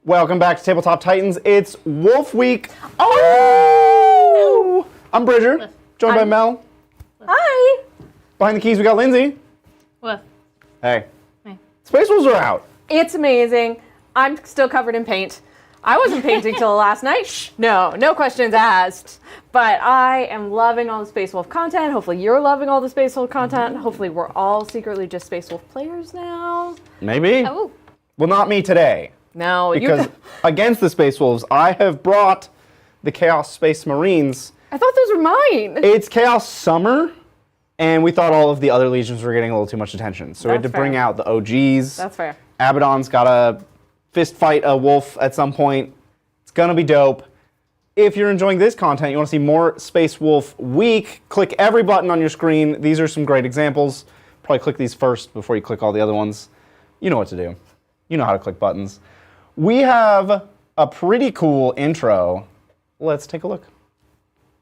Welcome back to Tabletop Titans. It's Wolf Week. Oh! I'm Bridger, joined by Mel. Hi. Behind the keys, we got Lindsay. Woof. Hey. Hey. Space Wolves are out. It's amazing. I'm still covered in paint. I wasn't painting till last night. Shh. No questions asked. But I am loving all the Space Wolf content. Hopefully you're loving all the Space Wolf content. Hopefully we're all secretly just Space Wolf players now. Maybe. Oh. Well, not me today. No, Because against the Space Wolves, I have brought the Chaos Space Marines. I thought those were mine. It's Chaos Summer, and we thought all of the other legions were getting a little too much attention. So we had to That's bring fair. out the OGs. That's fair. Abaddon's got to fist fight a wolf at some point. It's going to be dope. If you're enjoying this content, you want to see more Space Wolf Week, click every button on your screen. These are some great examples. Probably click these first before you click all the other ones. You know what to do. You know how to click buttons. We have a pretty cool intro. Let's take a look.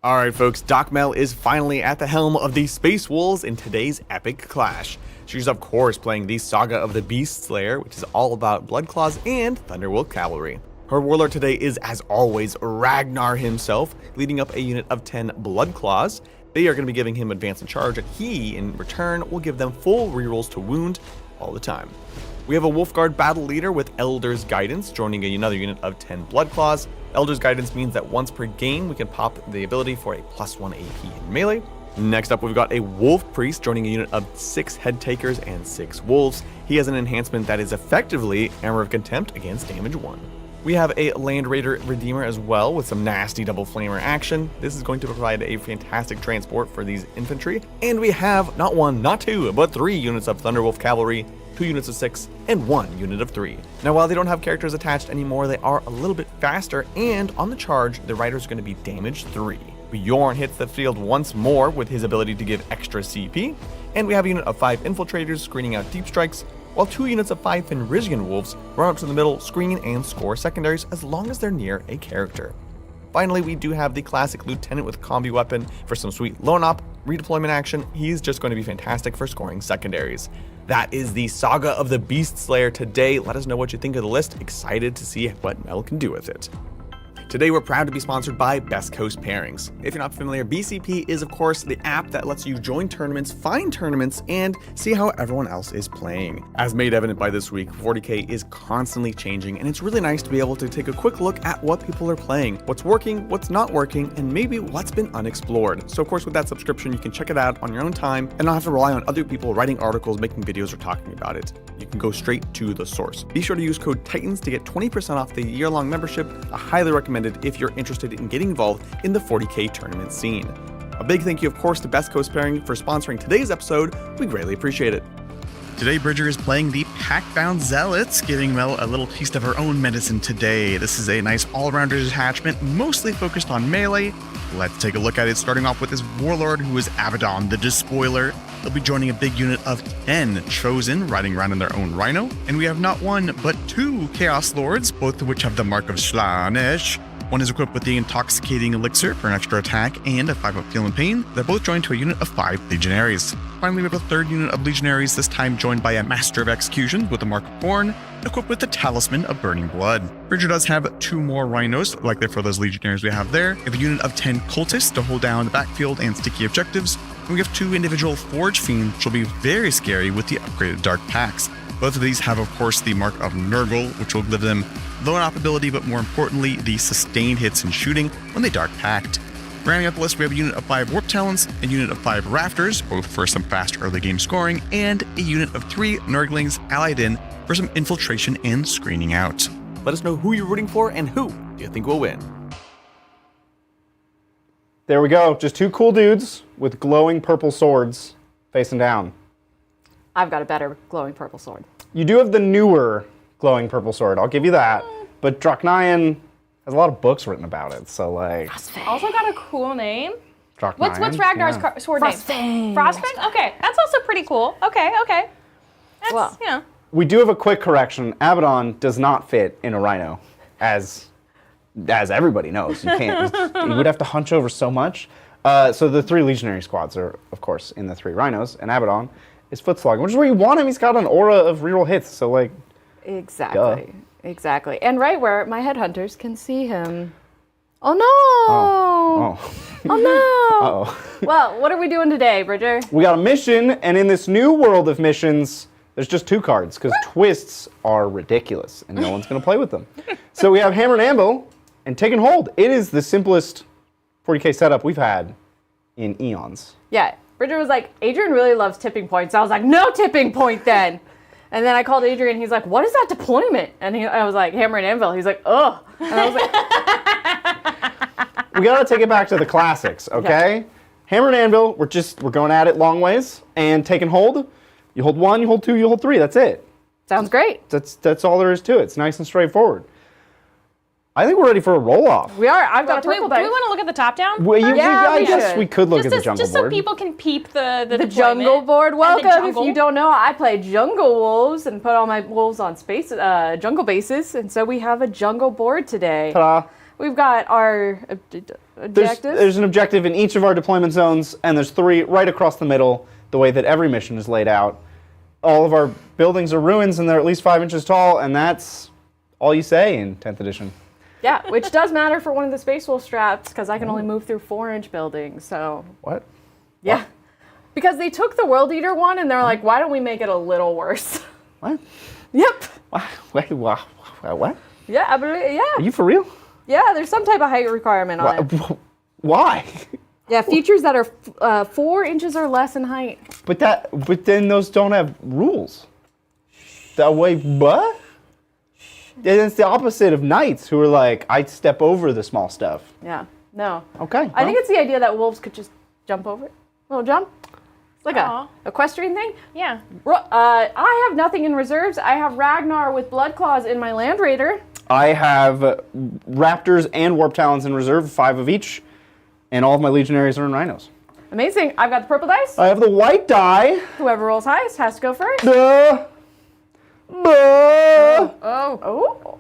All right, folks, Doc Mel is finally at the helm of the Space Wolves in today's epic clash. She's, of course, playing the Saga of the Beast Slayer, which is all about Bloodclaws and Thunderwolf Cavalry. Her warlord today is, as always, Ragnar himself, leading up a unit of 10 Bloodclaws. They are going to be giving him advance and charge, and he, in return, will give them full rerolls to wound all the time. We have a Wolfguard battle leader with Elder's Guidance, joining another unit of 10 Bloodclaws. Elder's Guidance means that once per game, we can pop the ability for a +1 AP in melee. Next up, we've got a Wolf Priest joining a unit of 6 Head Takers and 6 Wolves. He has an enhancement that is effectively Armor of Contempt against damage 1. We have a Land Raider Redeemer as well with some nasty double flamer action. This is going to provide a fantastic transport for these infantry. And we have not 1, not 2, but 3 units of Thunderwolf Cavalry, 2 units of 6, and 1 unit of 3. Now, while they don't have characters attached anymore, they are a little bit faster, and on the charge, the rider's going to be damage 3. Bjorn hits the field once more with his ability to give extra CP, and we have a unit of 5 Infiltrators screening out deep strikes, while 2 units of 5 Fenrisian Wolves run up to the middle, screen and score secondaries as long as they're near a character. Finally, we do have the classic Lieutenant with combi weapon for some sweet lone op redeployment action. He's just going to be fantastic for scoring secondaries. That is the Saga of the Beast Slayer today. Let us know what you think of the list. Excited to see what Mel can do with it. Today, we're proud to be sponsored by Best Coast Pairings. If you're not familiar, BCP is, of course, the app that lets you join tournaments, find tournaments, and see how everyone else is playing. As made evident by this week, 40k is constantly changing, and it's really nice to be able to take a quick look at what people are playing, what's working, what's not working, and maybe what's been unexplored. So, of course, with that subscription, you can check it out on your own time and not have to rely on other people writing articles, making videos, or talking about it. You can go straight to the source. Be sure to use code TITANS to get 20% off the year-long membership. I highly recommend it if you're interested in getting involved in the 40k tournament scene. A big thank you, of course, to Best Coast Pairing for sponsoring today's episode. We greatly appreciate it. Today, Bridger is playing the Packbound Zealots, giving Mel a little taste of her own medicine today. This is a nice all-rounder detachment, mostly focused on melee. Let's take a look at it, starting off with this warlord who is Abaddon the Despoiler. They'll be joining a big unit of 10 Chosen, riding around in their own Rhino. And we have not 1, but 2 Chaos Lords, both of which have the mark of Slaanesh. One is equipped with the Intoxicating Elixir for an extra attack and a 5-up Feel and Pain. They're both joined to a unit of 5 Legionaries. Finally, we have a 3rd unit of Legionaries, this time joined by a Master of Execution with the Mark of Horn, equipped with the Talisman of Burning Blood. Bridger does have 2 more Rhinos, like they're for those Legionaries we have there. We have a unit of 10 Cultists to hold down the backfield and sticky objectives. And we have 2 individual Forge Fiends, which will be very scary with the upgraded Dark Packs. Both of these have, of course, the Mark of Nurgle, which will give them lone op ability, but more importantly, the sustained hits and shooting when they Dark Packed. Rounding out the list, we have a unit of 5 Warp Talons, a unit of 5 Rafters, both for some fast early game scoring, and a unit of 3 Nurglings allied in for some infiltration and screening out. Let us know who you're rooting for and who do you think will win. There we go. Just 2 cool dudes with glowing purple swords facing down. I've got a better glowing purple sword. You do have the newer glowing purple sword. I'll give you that. But Draknian has a lot of books written about it, so like... Also got a cool name. Draknian, What's Ragnar's sword name? Frostfang. Frostfang? Okay, that's also pretty cool. Okay. That's, Well. you know. We do have a quick correction. Abaddon does not fit in a Rhino, as everybody knows. You can't. You would have to hunch over so much. So the 3 Legionary squads are, of course, in the 3 Rhinos, and Abaddon is foot slogging, which is where you want him. He's got an aura of reroll hits, so like... Exactly. Exactly. And right where my headhunters can see him. Oh no! Oh. Oh no! Uh-oh. Well, what are we doing today, Bridger? We got a mission, and in this new world of missions, there's just 2 cards, because twists are ridiculous, and no one's going to play with them. So we have Hammer and Anvil, and Take and Hold. It is the simplest 40k setup we've had in eons. Yeah, Bridger was like, Adrian really loves tipping points. I was like, no tipping point then. And then I called Adrian, he's like, what is that deployment? And I was like, Hammer and Anvil. He's like, ugh. And I was like, We gotta take it back to the classics, okay? Yeah. Hammer and Anvil, we're going at it long ways, and Take and Hold. You hold 1, you hold 2, you hold 3. That's it. sounds great. That's all there is to it. It's nice and straightforward. I think we're ready for a roll-off. We are. I've got Do a we purple want dice. to look at the top down? Well, Yeah, I we guess should. we could look at the jungle Just board. so people can peep the The deployment jungle board. and the Welcome. If jungle. you don't know, I play Jungle Wolves and put all my wolves on jungle bases, and so we have a jungle board today. Ta-da. We've got our objectives. There's an objective in each of our deployment zones, and there's 3 right across the middle, the way that every mission is laid out. All of our buildings are ruins, and they're at least 5 inches tall, and that's all you say in 10th edition. Yeah, which does matter for one of the Space Wolf straps, because I can only move through 4-inch buildings, so... What? Yeah. What? Because they took the World Eater one, and they're like, why don't we make it a little worse? What? Yep. Wait, what? Yeah, I believe, Are yeah. you for real? Yeah, there's some type of height requirement on it. Why? Yeah, features that are 4 inches or less in height. But then those don't have rules. That way, what? And it's the opposite of knights who are like, I step over the small stuff. Yeah, no. Okay. I think it's the idea that wolves could just jump over it. Little jump. It's like Aw. a equestrian thing. Yeah. I have nothing in reserves. I have Ragnar with Blood Claws in my Land Raider. I have raptors and warp talons in reserve, 5 of each, and all of my legionaries are in rhinos. Amazing. I've got the purple dice. I have the white die. Whoever rolls highest has to go first. Duh. Oh. Oh.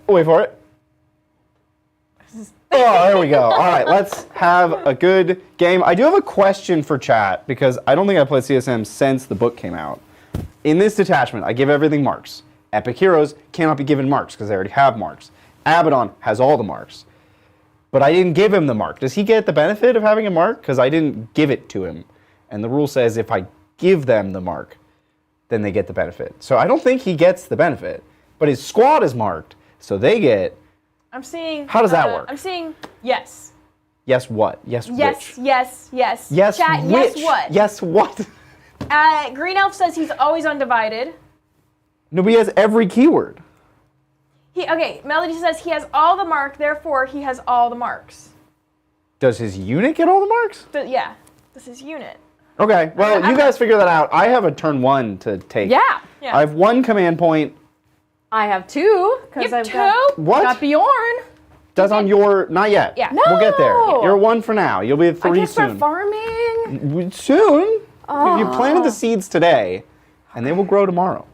Enjoy! Wait for it. Oh, there we go. All right, let's have a good game. I do have a question for chat because I don't think I've played CSM since the book came out. In this detachment, I give everything marks. Epic Heroes cannot be given marks because they already have marks. Abaddon has all the marks. But I didn't give him the mark. Does he get the benefit of having a mark? Because I didn't give it to him. And the rule says if I give them the mark, then they get the benefit. So I don't think he gets the benefit. But his squad is marked, so they get... I'm seeing. How does that work? I'm seeing yes. Yes what? Yes Yes, which? yes, yes. Yes Chat, which? yes what? Yes what? Green Elf says he's always undivided. No, but he has every keyword. Okay, Melody says he has all the mark, therefore he has all the marks. Does his unit get all the marks? Yeah, this is unit. Okay, well, you guys figure that out. I have a turn 1 to take. Yeah. Yeah. I have 1 command point. I have 2 You because have I've got, What? got Bjorn. Does on your... Not yet. Yeah. No. We'll get there. You're 1 for now. You'll be at I 3 can start soon. farming. Soon? You planted the seeds today, and they will grow tomorrow.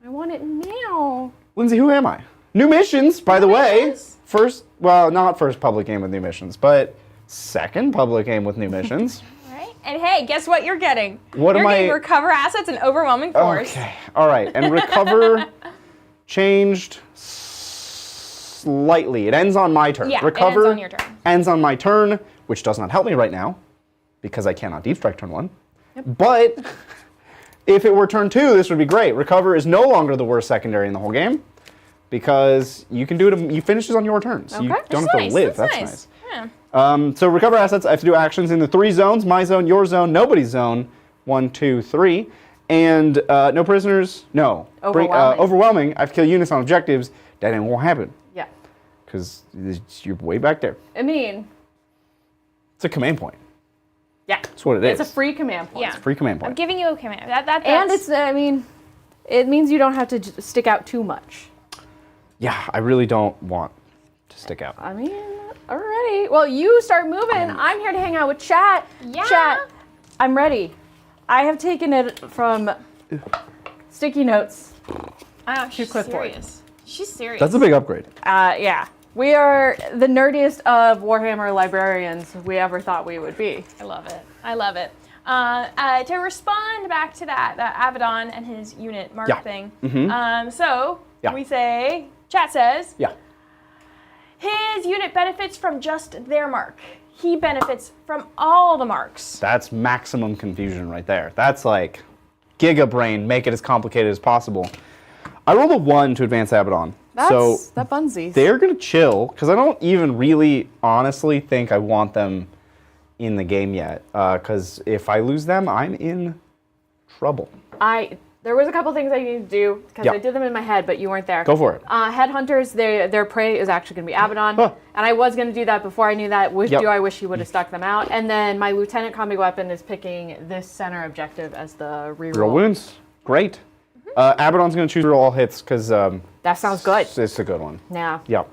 I want it now. Lindsay, who am I? New missions, by the way. missions? Not first public game with new missions, but second public game with new missions. Right? And hey, guess what you're getting? What am You're getting I- recover assets and overwhelming force. Okay, all right. And recover changed slightly. It ends on my turn. Yeah, it recover ends on your turn. ends on my turn, which does not help me right now because I cannot deep strike turn 1. But if it were turn 2, this would be great. Recover is no longer the worst secondary in the whole game because you can do it. You finish it on your turn, so you Okay. don't That's have to nice, live. that's That's nice. nice. Yeah. So recover assets, I have to do actions in the 3 zones: my zone, your zone, nobody's zone. 1, 2, 3, and no prisoners. No. Overwhelming. Overwhelming. I have to kill units on objectives. That ain't won't happen Yeah. because you're way back there. I mean, It's a command point. yeah. That's what it is. It's a free command point. Yeah. It's a free command I'm point. giving you a command. That's And it's, it means you don't have to stick out too much. Yeah, I really don't want to stick out. I mean, alrighty. Well, you start moving. I'm here to hang out with chat. Yeah. Chat, I'm ready. I have taken it from sticky notes. she's clipboard. serious. She's serious. That's a big upgrade. Yeah. We are the nerdiest of Warhammer librarians we ever thought we would be. I love it. I love it. To respond back to that Abaddon and his unit mark thing. So we say, chat says, his unit benefits from just their mark. He benefits from all the marks. That's maximum confusion right there. That's like Giga Brain, make it as complicated as possible. I rolled a 1 to advance Abaddon. So that funsies. they're going to chill, because I don't even really honestly think I want them in the game yet. Because if I lose them, I'm in trouble. There was a couple things I needed to do, because I did them in my head, but you weren't there. Go for it. Headhunters, their prey is actually going to be Abaddon. And I was going to do that before I knew that. I wish he would have stuck them out. And then my Lieutenant Combi Weapon is picking this center objective as the reroll. Reroll wounds. Great. Abaddon's going to choose reroll all hits, because... that sounds good. It's a good one. Yeah. Yep.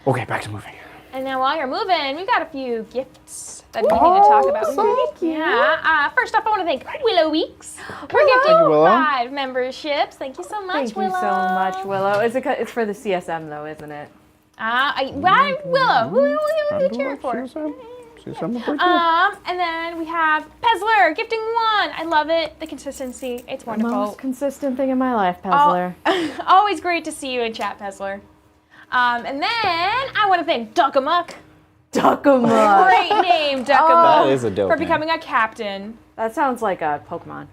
Okay, back to moving. And now while you're moving, we've got a few gifts that we need to talk about. Thank you. Yeah. First off, I want to thank Willow Weeks. We're gifting you, Willow. 5 memberships. Thank you so much, Thank Willow. you so much, Willow. It's for the CSM, though, isn't it? Willow. Who are you cheering for? And then we have Pezler gifting 1. I love it. The consistency. It's wonderful. Most consistent thing in my life, Pezler. Always great to see you in chat, Pezler. And then I want to thank Duckamuck. Duckamuck. Great name, Duckamuck. That is a dope For name. becoming a captain. That sounds like a Pokemon.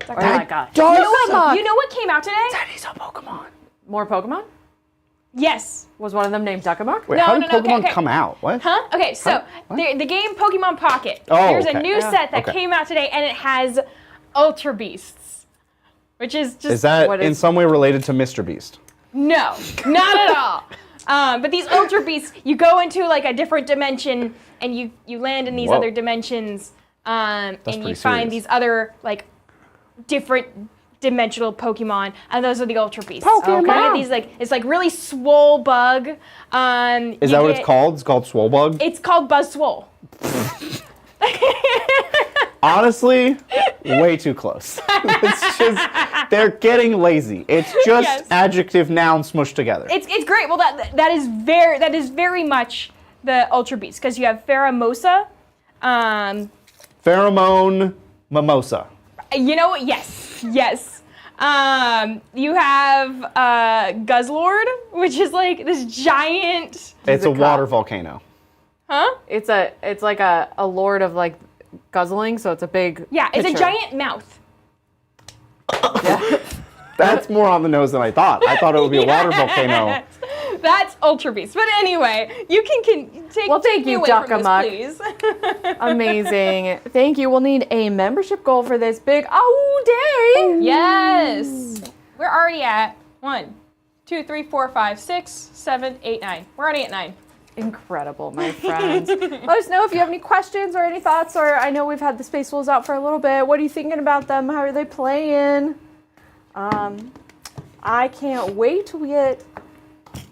Or That like a does. You know what came out today? That is a Pokemon. more Pokemon? Yes. Was one of them named Duckamuck? Wait, No, how no, did no, Pokemon okay. come out? What? Huh? Okay, so What? the game Pokemon Pocket. Oh, There's a okay. new set that Okay. came out today, and it has Ultra Beasts, which is just Is that What in is- some way related to Mr. Beast? no, not at all. But these Ultra Beasts, you go into like a different dimension, and you land in these Whoa. other dimensions, and you pretty find serious. these other like different dimensional Pokemon, and those are the Ultra Beasts. Pokemon. You get these like it's like really swole bug. Is that what it's called? It's called Swolebug? It's called Buzz Swole. Honestly, way too close. It's just, they're getting lazy. It's just Yes. adjective, noun smushed together. It's great. Well, that is very much the Ultra Beast because you have Pheromosa. Pheromone Mimosa. You know what? Yes. You have Guzzlord, which is like this giant. It's a a water volcano. Huh? It's like a lord of like guzzling, so it's a big Yeah, it's a pitcher. giant mouth. That's more on the nose than I thought. I thought it would be a water volcano. That's Ultra Beast. But anyway, you can take Well, thank me you, away from Duckamuck. this, please. Amazing. Thank you. We'll need a membership goal for this big day. Yes. We're already at 1, 2, 3, 4, 5, 6, 7, 8, 9. We're already at 9. Incredible, my friends. Let us know if you have any questions or any thoughts, or I know we've had the Space Wolves out for a little bit. What are you thinking about them? How are they playing? I can't wait till we get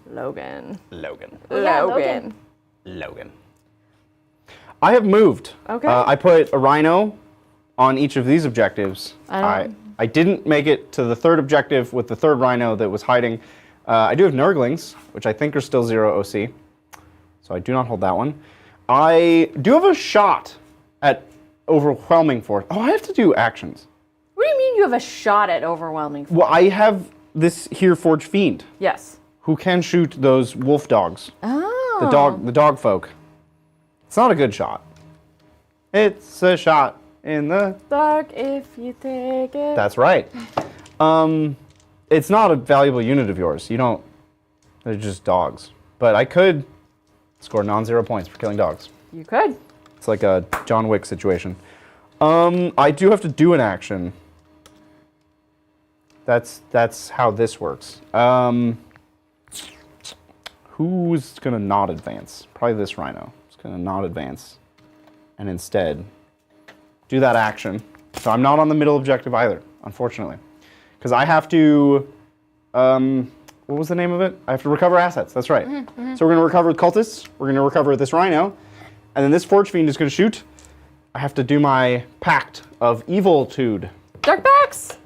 Logan. Yeah, Logan. Logan. I have moved. Okay. I put a rhino on each of these objectives. I didn't make it to the third objective with the third rhino that was hiding. I do have Nurglings, which I think are still 0 OC. So I do not hold that one. I do have a shot at overwhelming force. Oh, I have to do actions. What do you mean you have a shot at overwhelming? Well, I have this here Forge Fiend Yes. who can shoot those wolf dogs. Oh. The dog folk. It's not a good shot. It's a shot in the... Dark if you take it. That's right. It's not a valuable unit of yours. You don't... They're just dogs. But I could score non-zero points for killing dogs. You could. It's like a John Wick situation. I do have to do an action. That's how this works. Who's gonna not advance? Probably this rhino. It's gonna not advance. And instead, do that action. So I'm not on the middle objective either, unfortunately. Because I have to, what was the name of it? I have to recover assets, that's right. So we're gonna recover cultists, we're gonna recover this rhino, and then this Forge Fiend is gonna shoot. I have to do my pact of eviltude. Darkbacks?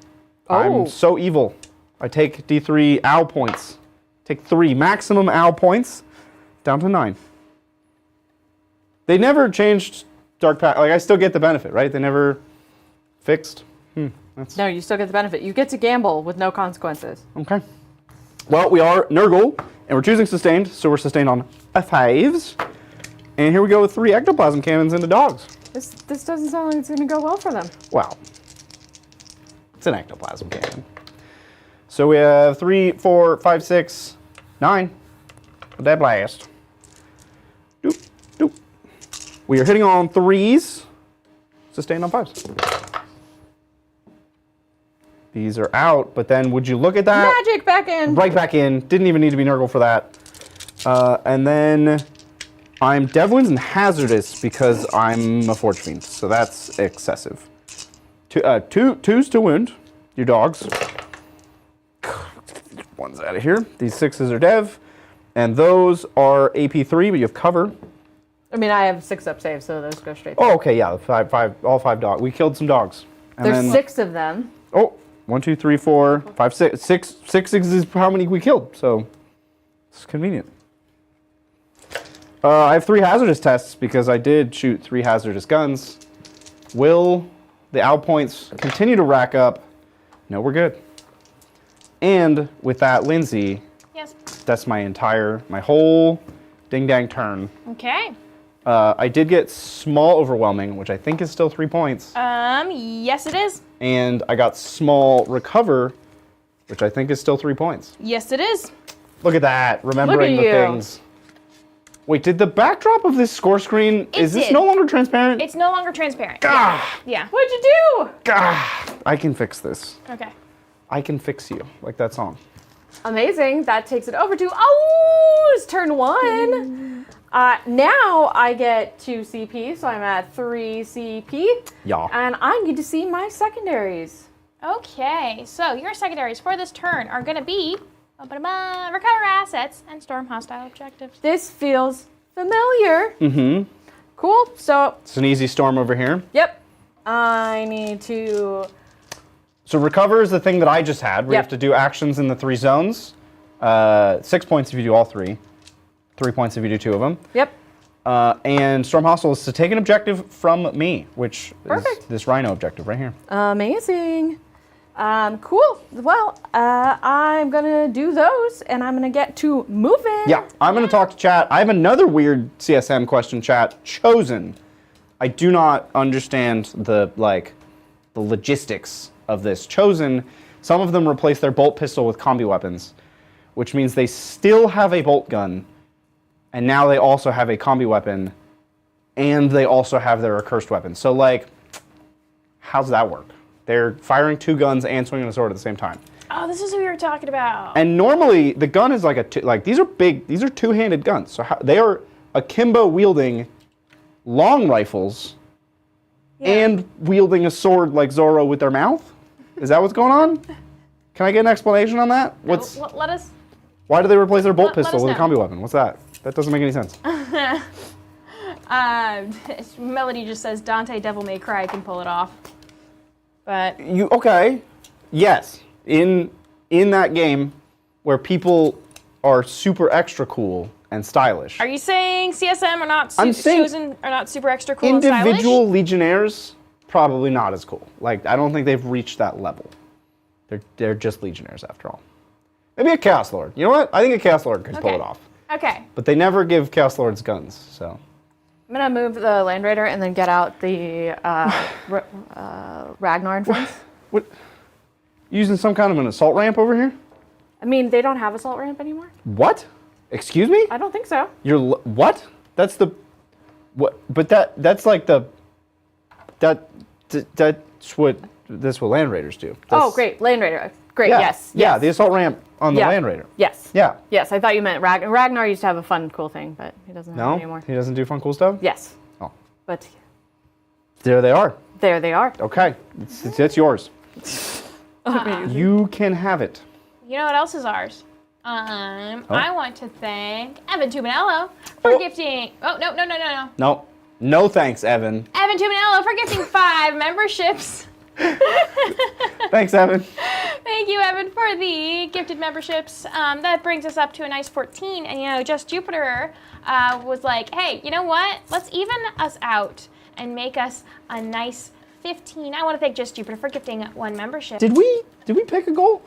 I'm so evil. I take D3 owl points. Take 3 maximum owl points, down to 9. They never changed Dark Pact. Like, I still get the benefit, right? They never fixed. That's No, you still get the benefit. You get to gamble with no consequences. okay. Well, we are Nurgle, and we're choosing sustained, so we're sustained on fives. And here we go with 3 ectoplasm cannons into dogs. This doesn't sound like it's going to go well for them. Wow. It's an ectoplasm cannon. So we have 3, 4, 5, 6, 9. With that blast. Doop, doop. We are hitting on 3s. Sustained on 5s. These are out, but then would you look at that? Magic back in. Right back in. Didn't even need to be Nurgle for that. And then I'm Devlin's and Hazardous because I'm a Forge Fiend, so that's excessive. Twos to wound your dogs. One's out of here. These 6s are Dev, and those are AP3, but you have cover. I mean, I have 6 up saves, so those go straight. Oh, okay, yeah, all 5 dogs. We killed some dogs. And There's then, 6 of them. Oh, 1, 2, 3, 4, 5, 6. 6 is how many we killed, so it's convenient. I have 3 hazardous tests because I did shoot 3 hazardous guns. Will the out points continue to rack up? No, we're good. And with that, Lindsay, Yes. that's my whole ding-dang turn. Okay. I did get small overwhelming, which I think is still 3 points. Yes it is. And I got small recover, which I think is still 3 points. Yes it is. Look at that, remembering the you. things. Wait, did the backdrop of this score screen, is this did. no longer transparent? It's no longer transparent. Gah! Yeah. What'd you do? Gah! I can fix this. Okay. I can fix you, like that song. Amazing. That takes it over to it's turn 1. Now I get 2 CP, so I'm at 3 CP. Yeah. And I need to see my secondaries. Okay, so your secondaries for this turn are going to be recover assets and storm hostile objectives. This feels familiar. Mm-hmm. Cool. So, It's an easy storm over here. yep. I need to... So recover is the thing that I just had. We Yep. have to do actions in the 3 zones. 6 points if you do all 3. 3 points if you do 2 of them. Yep. And Storm Hostile is to take an objective from me, which is Perfect. this Rhino objective right here. Amazing. Cool. Well, I'm going to do those, and I'm going to get to moving. Yeah, I'm going to talk to chat. I have another weird CSM question, chat. Chosen. I do not understand the logistics of this. Chosen, some of them replace their bolt pistol with combi weapons, which means they still have a bolt gun, and now they also have a combi weapon, and they also have their accursed weapon. So, how's that work? They're firing 2 guns and swinging a sword at the same time. Oh, this is who we were talking about. And normally, the gun is these are big, these are 2-handed guns. So they are akimbo wielding long rifles and wielding a sword like Zorro with their mouth? Is that what's going on? Can I get an explanation on that? Let us... Why do they replace their bolt Let pistol us with a know. combi weapon? What's that? That doesn't make any sense. Melody just says Dante Devil May Cry can pull it off. But... Okay. Yes. In that game where people are super extra cool and stylish. Are you saying CSM are not I'm saying chosen are not super extra cool and stylish? individual legionnaires, probably not as cool. I don't think they've reached that level. They're just legionnaires after all. Maybe a Chaos Lord. You know what? I think a Chaos Lord could pull it off. Okay. But they never give Chaos Lords guns, so. I'm going to move the Land Raider and then get out the Ragnar and friends. What? Using some kind of an assault ramp over here? I mean, they don't have assault ramp anymore? What? Excuse me? I don't think so. What? That's the what? But that's like the that's what Land Raiders do. Oh, great. Land Raider. Great, Yeah, yes. Yeah, yes. the assault ramp on the Yeah. Land Raider. Yes. Yeah. Yes, I thought you meant Ragnar. Ragnar used to have a fun, cool thing, but he doesn't have it No, anymore. he doesn't do fun, cool stuff. Yes. Oh, But there they are. there they are. Okay, it's yours. You can have it. You know what else is ours? I want to thank Evan Tuminello for gifting... Oh, no. No, no thanks, Evan. Evan Tuminello for gifting 5 memberships. Thanks, Evan. Thank you, Evan, for the gifted memberships. That brings us up to a nice 14. And, Just Jupiter was like, hey, you know what? Let's even us out and make us a nice 15. I want to thank Just Jupiter for gifting 1 membership. Did we pick a goal?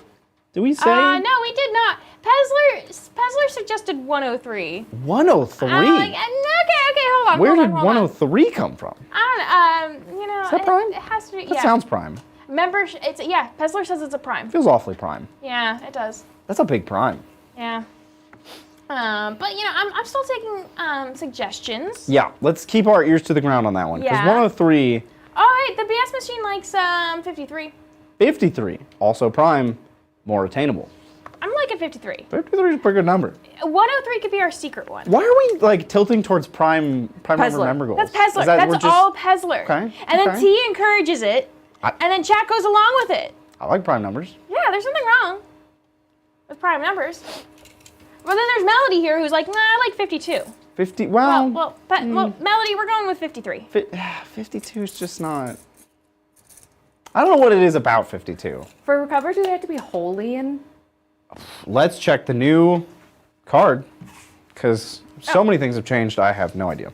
Did we say? No, we did not. Pezler suggested 103. 103? Okay, hold on. Where hold on, did hold 103 come from? I don't, Is that prime? It has to be, That sounds prime. Membership, Pezler says it's a prime. Feels awfully prime. Yeah, it does. That's a big prime. Yeah. But I'm still taking suggestions. Yeah, let's keep our ears to the ground on that one. Because Yeah. 103, Oh, hey, the BS machine likes 53. 53, also prime, more attainable. I'm liking 53. 53 is a pretty good number. 103 could be our secret one. Why are we like tilting towards prime number Pezler. member goals? That's Pezler. Is that we're That's just- all Pezler. Okay, And then okay. T encourages it, and then chat goes along with it. I like prime numbers. Yeah, there's nothing wrong with prime numbers. But then there's Melody here who's like, nah, I like 52. 50, Well, Melody, we're going with 53. 52 is just not... I don't know what it is about 52. For recover, do they have to be holy and? Let's check the new card, because so many things have changed, I have no idea.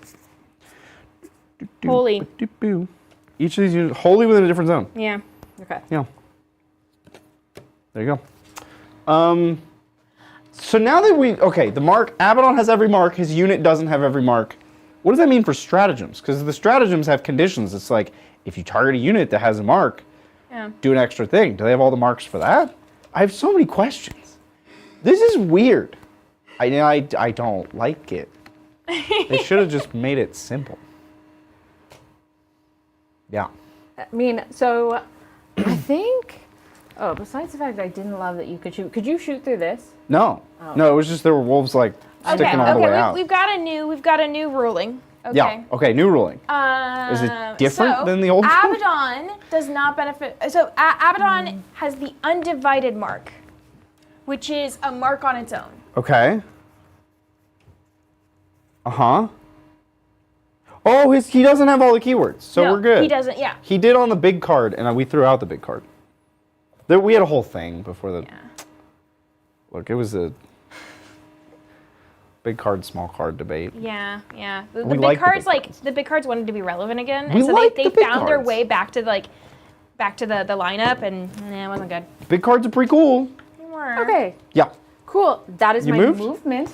Holy. Each of these units, wholly within a different zone. Yeah. Okay. Yeah. There you go. So now that the mark, Abaddon has every mark, his unit doesn't have every mark. What does that mean for stratagems? Because the stratagems have conditions. It's like, if you target a unit that has a mark, do an extra thing. Do they have all the marks for that? I have so many questions. This is weird. I don't like it. They should have just made it simple. Yeah. I mean, so I think. Oh, besides the fact that I didn't love that you could you shoot through this? No. No, it was just there were wolves like sticking all the way out. We've got a new ruling. Okay. Yeah. Okay. New ruling. Is it different than the old one? Abaddon does not benefit. So Abaddon has the undivided mark, which is a mark on its own. Okay. Uh-huh. Oh, he doesn't have all the keywords, so No, we're good. he doesn't, yeah. He did on the big card, and we threw out the big card. We had a whole thing before the... Yeah. Look, it was a big card, small card debate. Yeah. The We big like the cards, big like cards. the big cards wanted to be relevant again, We and so like they the big found their cards. way back to the lineup, and it wasn't good. Big cards are pretty cool. They were. Okay. Yeah. Cool. That is You my moved? movement.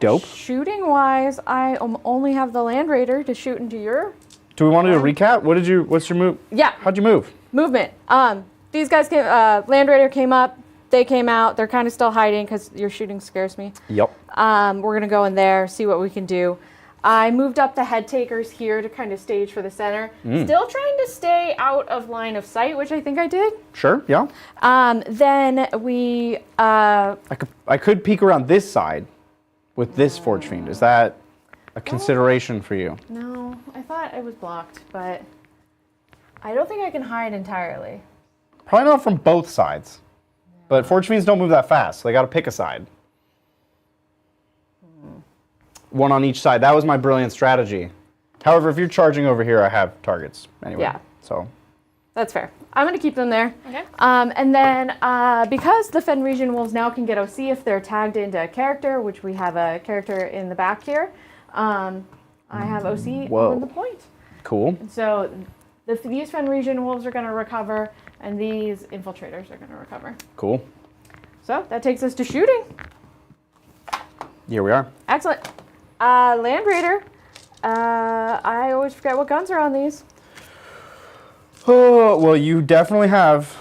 Dope. Shooting wise, I only have the Land Raider to shoot into your Do we want to do a recap? What's your move? Yeah. How'd you move? movement. These guys came. Land Raider came up. They came out. They're kind of still hiding because your shooting scares me. Yep. We're gonna go in there, see what we can do. I moved up the head takers here to kind of stage for the center. Still trying to stay out of line of sight, which I think I did. Sure, yeah. Then we. I could peek around this side with this Forge Fiend. Is that a consideration for you? No, I thought it was blocked, but I don't think I can hide entirely. Probably not from both sides. But Forge Fiends don't move that fast, so they gotta pick a side. One on each side. That was my brilliant strategy. However, if you're charging over here, I have targets anyway. Yeah. So. That's fair. I'm going to keep them there. Okay. And then because the Fen Region Wolves now can get OC if they're tagged into a character, which we have a character in the back here, I have OC on the point. Cool. And so these Fen Region Wolves are going to recover, and these Infiltrators are going to recover. Cool. So that takes us to shooting. Here we are. Excellent. Land Raider. I always forget what guns are on these. Oh, well, you definitely have.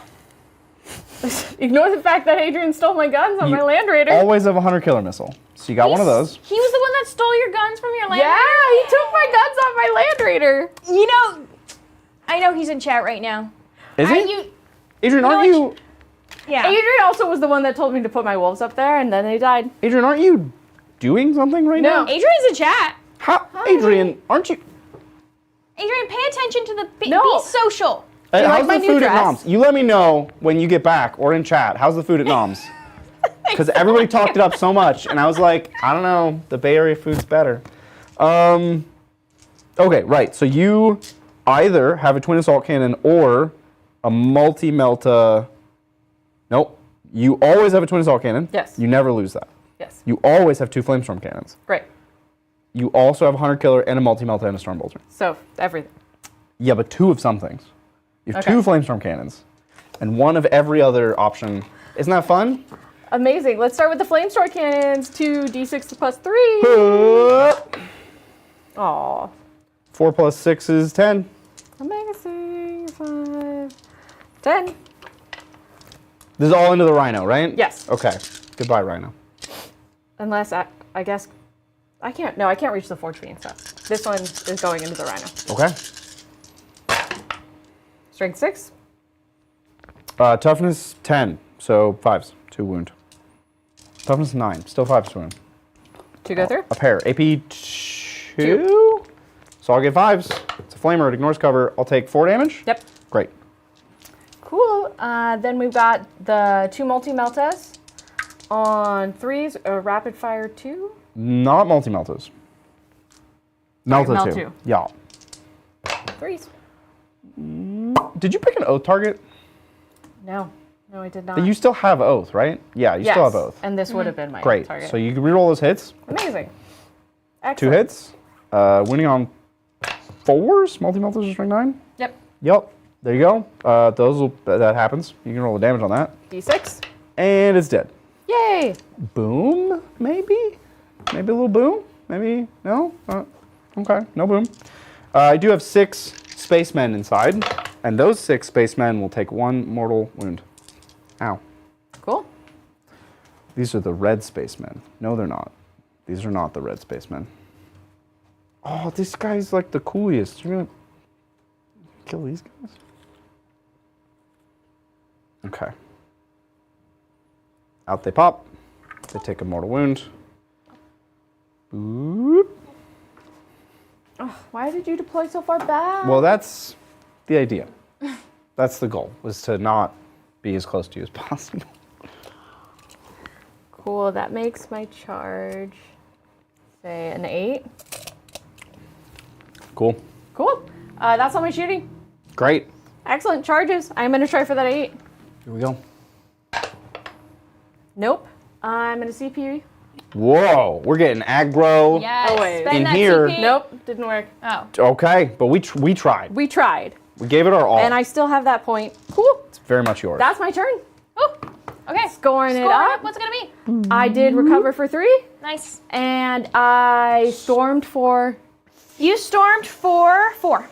Ignore the fact that Adrian stole my guns on my Land Raider. Always have a Hunter Killer Missile. So you got one of those. He was the one that stole your guns from your Land Yeah, he took my guns off my Land Raider. You know, I know he's in chat right now. Is he? Adrian, know aren't what you? Yeah. Adrian also was the one that told me to put my wolves up there, and then they died. Adrian, aren't you doing something right now? Adrian's in chat. How? Adrian, aren't you? Adrian, pay attention to the be social. you like How's my the new food at dress? Nom's? You let me know when you get back or in chat. How's the food at Nom's? Because everybody talked it up so much, and I was like, I don't know, the Bay Area food's better. Okay, right. So you either have a twin assault cannon or a multi-melta. Nope. You always have a twin assault cannon. Yes. You never lose that. Yes. You always have two flamestorm cannons. Great. You also have a Hunter Killer and a Multi-Melta and a Storm Bolter. So, everything. Yeah, but 2 of some things. You have Okay. 2 Flamestorm Cannons and 1 of every other option. Isn't that fun? Amazing. Let's start with the Flamestorm Cannons. 2d6 plus 3. Aw. 4 plus 6 is 10. Amazing. 5, 10. This is all into the Rhino, right? Yes. Okay. Goodbye, Rhino. Unless, I guess, I can't reach the Forge Fiend stuff. This one is going into the Rhino. Okay. Strength 6. Toughness 10, so 5s, 2 wound. Toughness 9, still 5s to wound. 2 go through. A pair. AP 2. So I'll get 5s. It's a flamer, it ignores cover. I'll take 4 damage. Yep. Great. Cool. Then we've got the 2 Multi-Meltas on 3s, a Rapid Fire 2. Not Multi-Meltas. Melta Melt 2. 2. Yeah. 3s. Did you pick an Oath target? No. No, I did not. You still have Oath, right? Yeah, you still have Oath. And this would have been my Great. target. So you can reroll those hits. Amazing. 2 Excellent. hits. Winning on 4s. Multi-Meltas are strength 9. Yep. Yep. There you go. That happens. You can roll the damage on that. D6. And it's dead. Yay. Boom, maybe? Maybe a little boom? Maybe, no? Okay, no boom. I do have 6 spacemen inside, and those 6 spacemen will take 1 mortal wound. Ow. Cool. These are the red spacemen. No, they're not. These are not the red spacemen. Oh, this guy's like the coolest. You're gonna kill these guys? Okay. Out they pop. They take a mortal wound. Boop. Oh, why did you deploy so far back? Well, that's the idea. That's the goal, was to not be as close to you as possible. Cool. That makes my charge, say, an 8. Cool. Cool. That's all my shooting. Great. Excellent charges. I'm going to try for that 8. Here we go. Nope. I'm going to CP. Whoa, we're getting aggro. Yes. Always. Spend In that here- CP. Nope. Didn't work. Oh. Okay, but we tried. We tried. We gave it our all. And I still have that point. Cool. It's very much yours. That's my turn. Oh. Okay. Scoring it Score up. What's it gonna be? I did recover for 3. Nice. And I stormed for... You stormed for 4.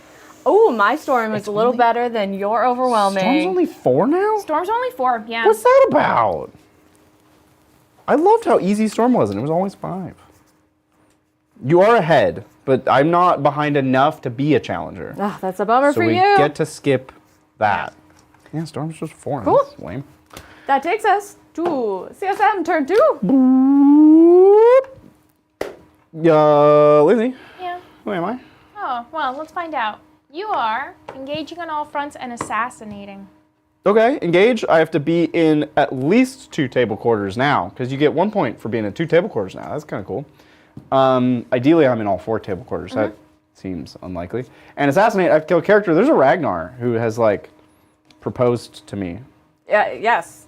Oh, my storm is a little better than your overwhelming. Storm's only 4 now? Storm's only 4. Yeah. What's that about? I loved how easy Storm was, and it was always 5. You are ahead, but I'm not behind enough to be a challenger. Ah, that's a bummer So for we you. get to skip that. Yeah, Storm's just 4 now. Cool. That's lame. That takes us to CSM turn 2. Lizzie, Yeah. who am I? Oh, well, let's find out. You are engaging on all fronts and assassinating. Okay, engage. I have to be in at least 2 table quarters now, because you get 1 point for being in 2 table quarters now. That's kind of cool. Ideally, I'm in all 4 table quarters. That seems unlikely. And assassinate, I have to kill a character. There's a Ragnar who has, like, proposed to me. Yes.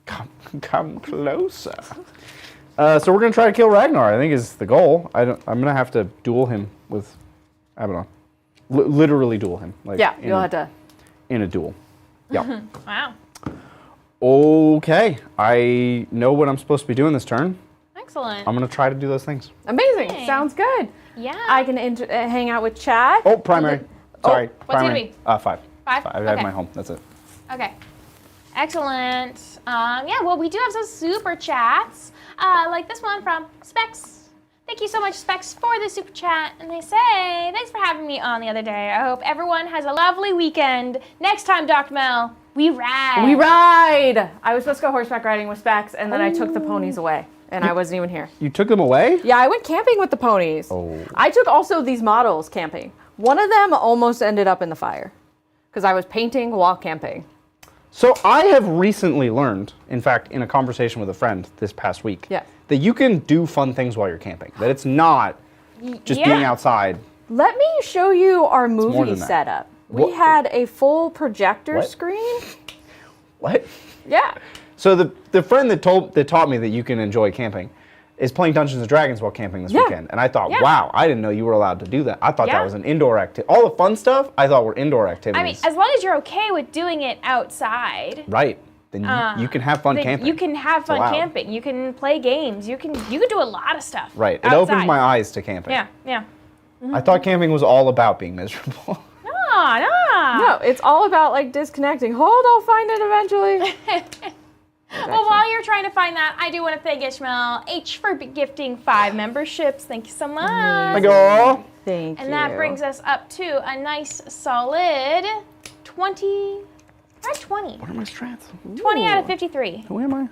Come closer. So we're going to try to kill Ragnar, I think is the goal. I'm going to have to duel him with Abaddon. Literally duel him. Like Yeah, you'll have to. In a duel. Yeah. Wow. Okay, I know what I'm supposed to be doing this turn. Excellent. I'm going to try to do those things. Amazing. Yay. Sounds good. Yeah. I can hang out with chat. Oh, primary. Sorry, what's it primary. gonna 5. 5? I have my home. That's it. Okay. Excellent. Yeah, well, we do have some super chats, like this one from Specs. Thank you so much, Specs, for the super chat. And they say, thanks for having me on the other day. I hope everyone has a lovely weekend. Next time, Dr. Mel, we ride. We ride. I was supposed to go horseback riding with Specs, and then I took the ponies away, and I wasn't even here. You took them away? Yeah, I went camping with the ponies. Oh. I took also these models camping. One of them almost ended up in the fire because I was painting while camping. So I have recently learned, in fact, in a conversation with a friend this past week, Yeah. that you can do fun things while you're camping. That it's not just being outside. Let me show you our more movie than that. setup. We What? had a full projector What? screen. What? Yeah. So the friend that taught me that you can enjoy camping is playing Dungeons and Dragons while camping this weekend. And I thought, wow, I didn't know you were allowed to do that. I thought that was an indoor activity. All the fun stuff I thought were indoor activities. I mean, as long as you're okay with doing it outside. Right. Then you can have fun camping. You can have fun camping. You can play games. You can do a lot of stuff. Right. It outside. opens my eyes to camping. Yeah, yeah. I thought camping was all about being miserable. No, it's all about like disconnecting. Hold, I'll find it eventually. Well, while you're trying to find that, I do want to thank Ishmael H for gifting 5 memberships. Thank you so much. Thank you. Thank you. And that brings us up to a nice solid 20. Where's 20? What are my strats? 20 out of 53. Who am I?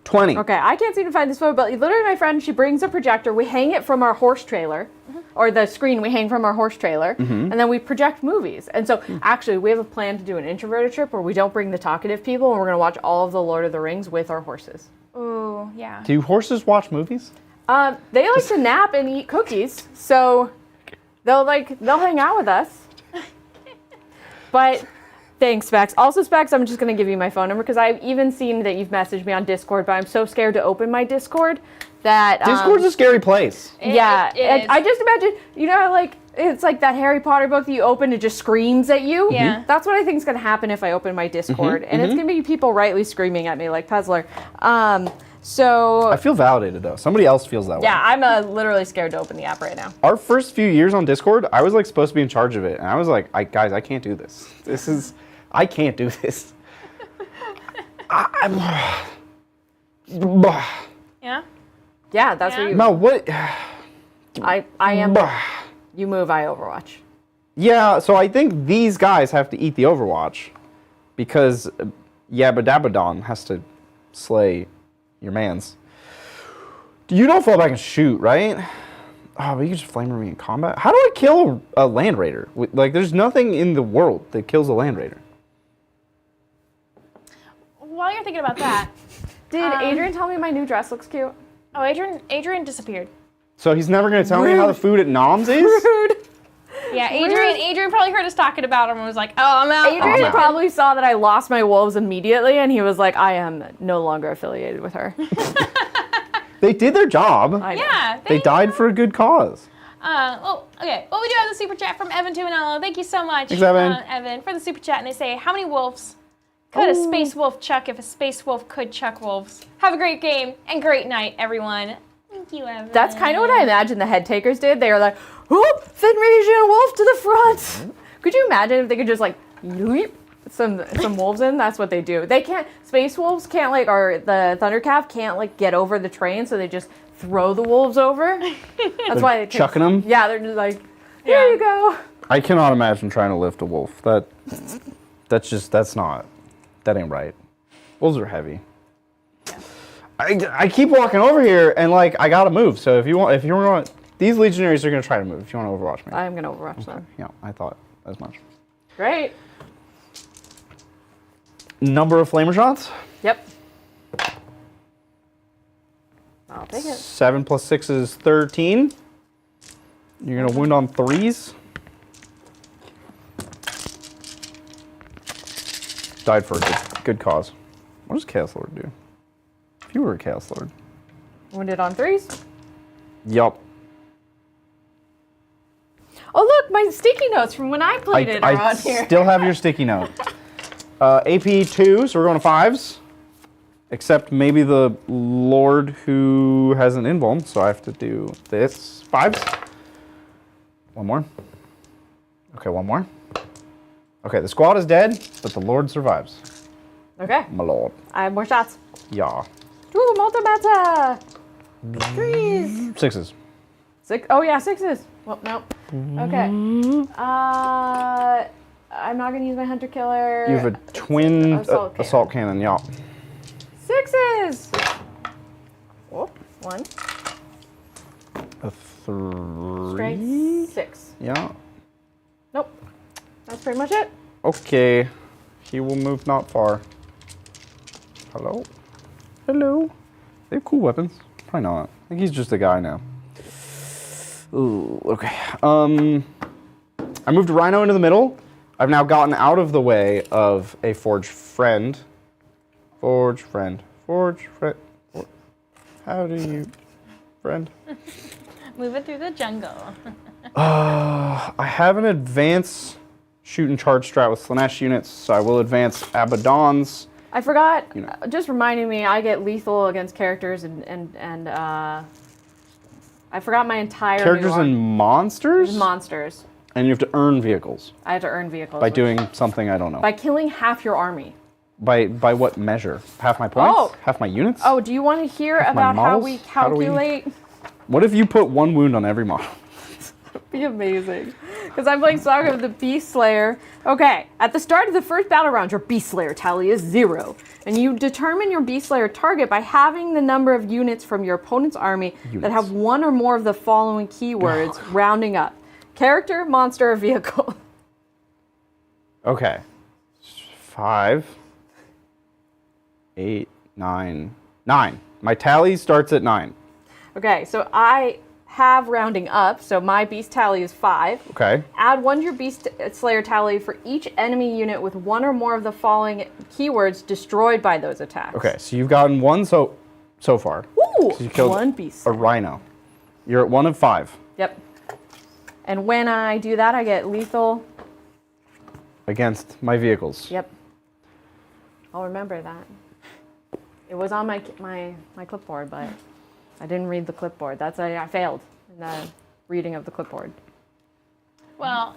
20. Okay, I can't seem to find this photo, but literally my friend, she brings a projector. We hang it from our horse trailer, or the screen we hang from our horse trailer, and then we project movies. And so actually we have a plan to do an introverted trip where we don't bring the talkative people, and we're going to watch all of the Lord of the Rings with our horses. Ooh, yeah. Do horses watch movies? They like to nap and eat cookies, so they'll hang out with us. But thanks, Specs. Also, Specs, I'm just going to give you my phone number because I've even seen that you've messaged me on Discord, but I'm so scared to open my Discord that... Discord's a scary place. Yeah. It is. I just imagine, you know how, like, it's like that Harry Potter book that you open, it just screams at you? Yeah. That's what I think is going to happen if I open my Discord. And it's going to be people rightly screaming at me like Puzzler. So... I feel validated, though. Somebody else feels that way. Yeah, I'm literally scared to open the app right now. Our first few years on Discord, I was, like, supposed to be in charge of it. And I was like, guys, I can't do this. I can't do this. Yeah? Yeah, that's Yeah. what you... Mel, what? I am... You move, I Overwatch. Yeah, so I think these guys have to eat the Overwatch because Yabba Dabba Don has to slay your mans. You don't fall back and shoot, right? Oh, but you can just flame me in combat. How do I kill a Land Raider? Like, there's nothing in the world that kills a Land Raider. While you're thinking about that... Did Adrian tell me my new dress looks cute? Oh, Adrian disappeared. So he's never going to tell me how the food at Noms is? Rude. Yeah, Adrian probably heard us talking about him and was like, oh, I'm out. Adrian probably saw that I lost my wolves immediately, and he was like, I am no longer affiliated with her. They did their job. I know. Yeah. They died for a good cause. Okay. Well, we do have the super chat from Evan Tumanello. Thank you so much, Thanks, Evan. Evan, for the super chat. And they say, how many wolves could a space wolf chuck if a space wolf could chuck wolves? Have a great game and great night, everyone. Thank you, Evan. That's kind of what I imagine the head takers did. They were like, whoop, Fenrisian wolf to the front. Could you imagine if they could just like, yeep, some wolves in? That's what they do. They can't, space wolves can't like, or the Thundercalf can't like get over the train, so they just throw the wolves over. That's why they chucking them? Yeah, they're just like, here you go. I cannot imagine trying to lift a wolf. That ain't right. Wolves are heavy. I keep walking over here and like I gotta move. So if you want, these legionaries are gonna try to move. If you want to Overwatch me, I'm gonna Overwatch them. Yeah, I thought as much. Great. Number of flamer shots? Yep. I'll take it. 7 + 6 is 13. You're gonna wound on 3s. Died for a good cause. What does Chaos Lord do? If you were a Chaos Lord. Wounded on 3s. Yup. Oh look, my sticky notes from when I played it are on here. I still have your sticky note. AP 2, so we're going to 5s. Except maybe the Lord who has an invuln, so I have to do this. 5s. One more. Okay, one more. Okay, the squad is dead, but the Lord survives. Okay. My Lord. I have more shots. Yeah. Ooh, multi-meta! 3s. 6s. 6. Oh yeah, 6s. Well, nope. Okay. I'm not gonna use my hunter killer. You have a twin assault cannon, yeah. 6s. Oh, 1. A 3. Straight 6. Yeah. Nope. That's pretty much it. Okay. He will move not far. Hello? Hello? They have cool weapons. Probably not. I think he's just a guy now. Ooh, okay. I moved Rhino into the middle. I've now gotten out of the way of a Forge Friend. Forge Friend. Forge Friend. How do you... friend. Moving through the jungle. I have an advance shoot and charge strat with Slanesh units, so I will advance Abaddon's. I forgot. Just reminding me, I get lethal against characters and I forgot my entire Characters and monsters? monsters. And you have to earn vehicles. I have to earn vehicles. By doing something I don't know. By killing half your army. By what measure? Half my points? Oh. Half my units? Oh, do you want to hear Half my about how models? we How do we- calculate? What if you put 1 wound on every model? Be amazing. Because I'm playing Saga of the Beast Slayer. Okay, at the start of the first battle round, your Beast Slayer tally is 0. And you determine your Beast Slayer target by having the number of units from your opponent's army that have 1 or more of the following keywords, rounding up. Character, monster, or vehicle. Okay. 5, 8, 9, 9. My tally starts at 9. Okay, so I have rounding up, so my Beast tally is 5. Okay. Add 1 to your Beast Slayer tally for each enemy unit with 1 or more of the following keywords destroyed by those attacks. Okay, so you've gotten 1 so far. Ooh, So you killed 1 Beast a Slayer. rhino. You're at 1 of 5 Yep. And when I do that, I get lethal. against my vehicles. Yep. I'll remember that. It was on my clipboard, but I didn't read the clipboard. I failed in the reading of the clipboard. Well,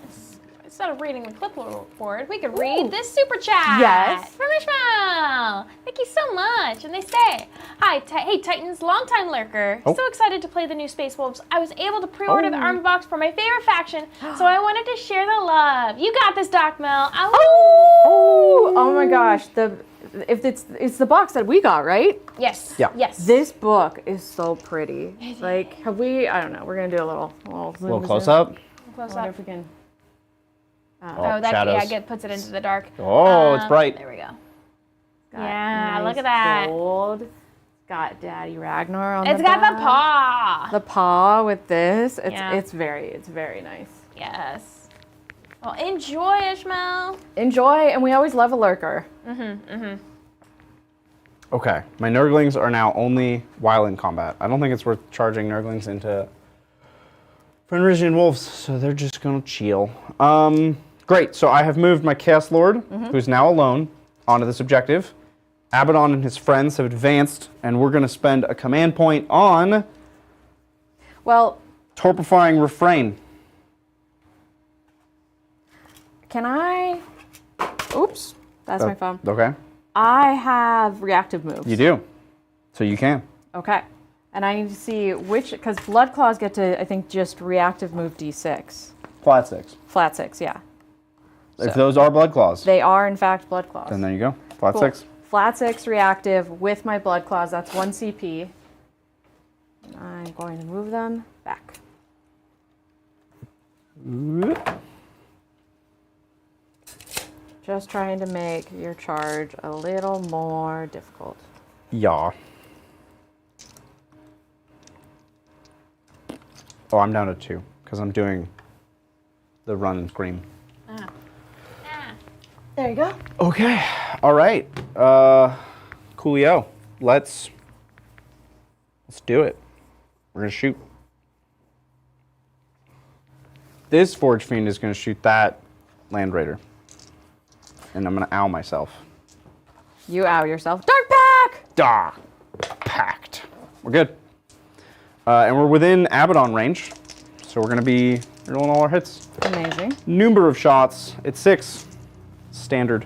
instead of reading the clipboard, we could read this super chat. Yes. From Ishmael. Thank you so much. And they say, hi, hey Titans, longtime lurker. Oh. So excited to play the new Space Wolves. I was able to pre-order the armor box for my favorite faction, so I wanted to share the love. You got this, Doc Mel. Oh my gosh. It's the box that we got, right? Yes. Yeah. Yes. This book is so pretty. Like, have we, I don't know, we're going to do a little zoom little in. close up. Close I wonder up. if we can. Oh, that shadows. puts it into the dark. Oh, it's bright. There we go. Got Yeah, nice look at that. Gold. It's got Daddy Ragnar on It's the got back. the paw. The paw with this. Yeah. It's very nice. Yes. Well, enjoy, Ishmael. Enjoy, and we always love a lurker. Okay, my Nurglings are now only while in combat. I don't think it's worth charging Nurglings into Fenrisian Wolves, so they're just gonna chill. Great, so I have moved my Chaos Lord, who's now alone, onto this objective. Abaddon and his friends have advanced, and we're gonna spend a command point on Well, Torpifying Refrain. can I? Oops, that's my phone. Okay, I have reactive moves. you do, so you can. Okay. And I need to see which, because Blood Claws get to, I think, just reactive move D6. Flat 6. Flat 6, yeah. If those are Blood Claws, They are, in fact, Blood Claws. then there you go. Flat Cool. 6. Flat 6 reactive with my Blood Claws. That's 1 CP. I'm going to move them back. Just trying to make your charge a little more difficult. Yeah. Oh, I'm down to 2 because I'm doing the run and scream. There you go. Okay. All right. Coolio. Let's do it. We're gonna shoot. This Forge Fiend is gonna shoot that Land Raider, and I'm gonna owl myself. You owl yourself. Dark Pack! Dark Pact. We're good. And we're within Abaddon range, so we're gonna be rolling all our hits. Amazing. Number of shots. It's 6. Standard.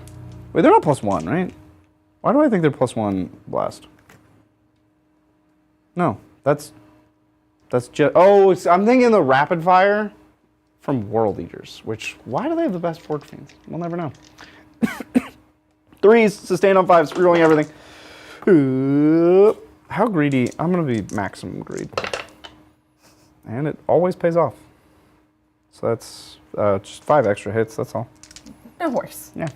Wait, they're not +1, right? Why do I think they're +1 blast? No, that's just. Oh, I'm thinking the rapid fire from World Eaters. Which, why do they have the best Forge Fiends? We'll never know. 3s, sustain on 5s, rerolling everything. How greedy? I'm gonna be maximum greed, and it always pays off. So that's just 5 extra hits. That's all. It works. Yeah.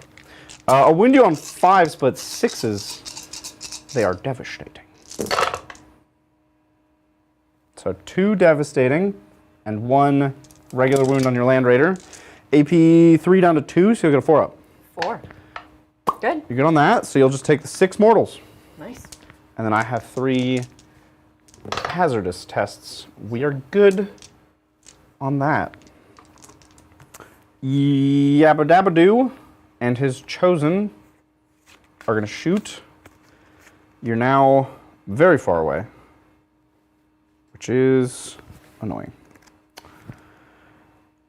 I'll wound you on 5s, but 6s, they are devastating. So 2 devastating and 1 regular wound on your Land Raider. AP 3 down to 2, so you'll get a 4 up. 4. Good. You're good on that, so you'll just take the 6 mortals. Nice. And then I have 3 hazardous tests. We are good on that. Yabba Dabba Doo and his chosen are going to shoot. You're now very far away, which is annoying.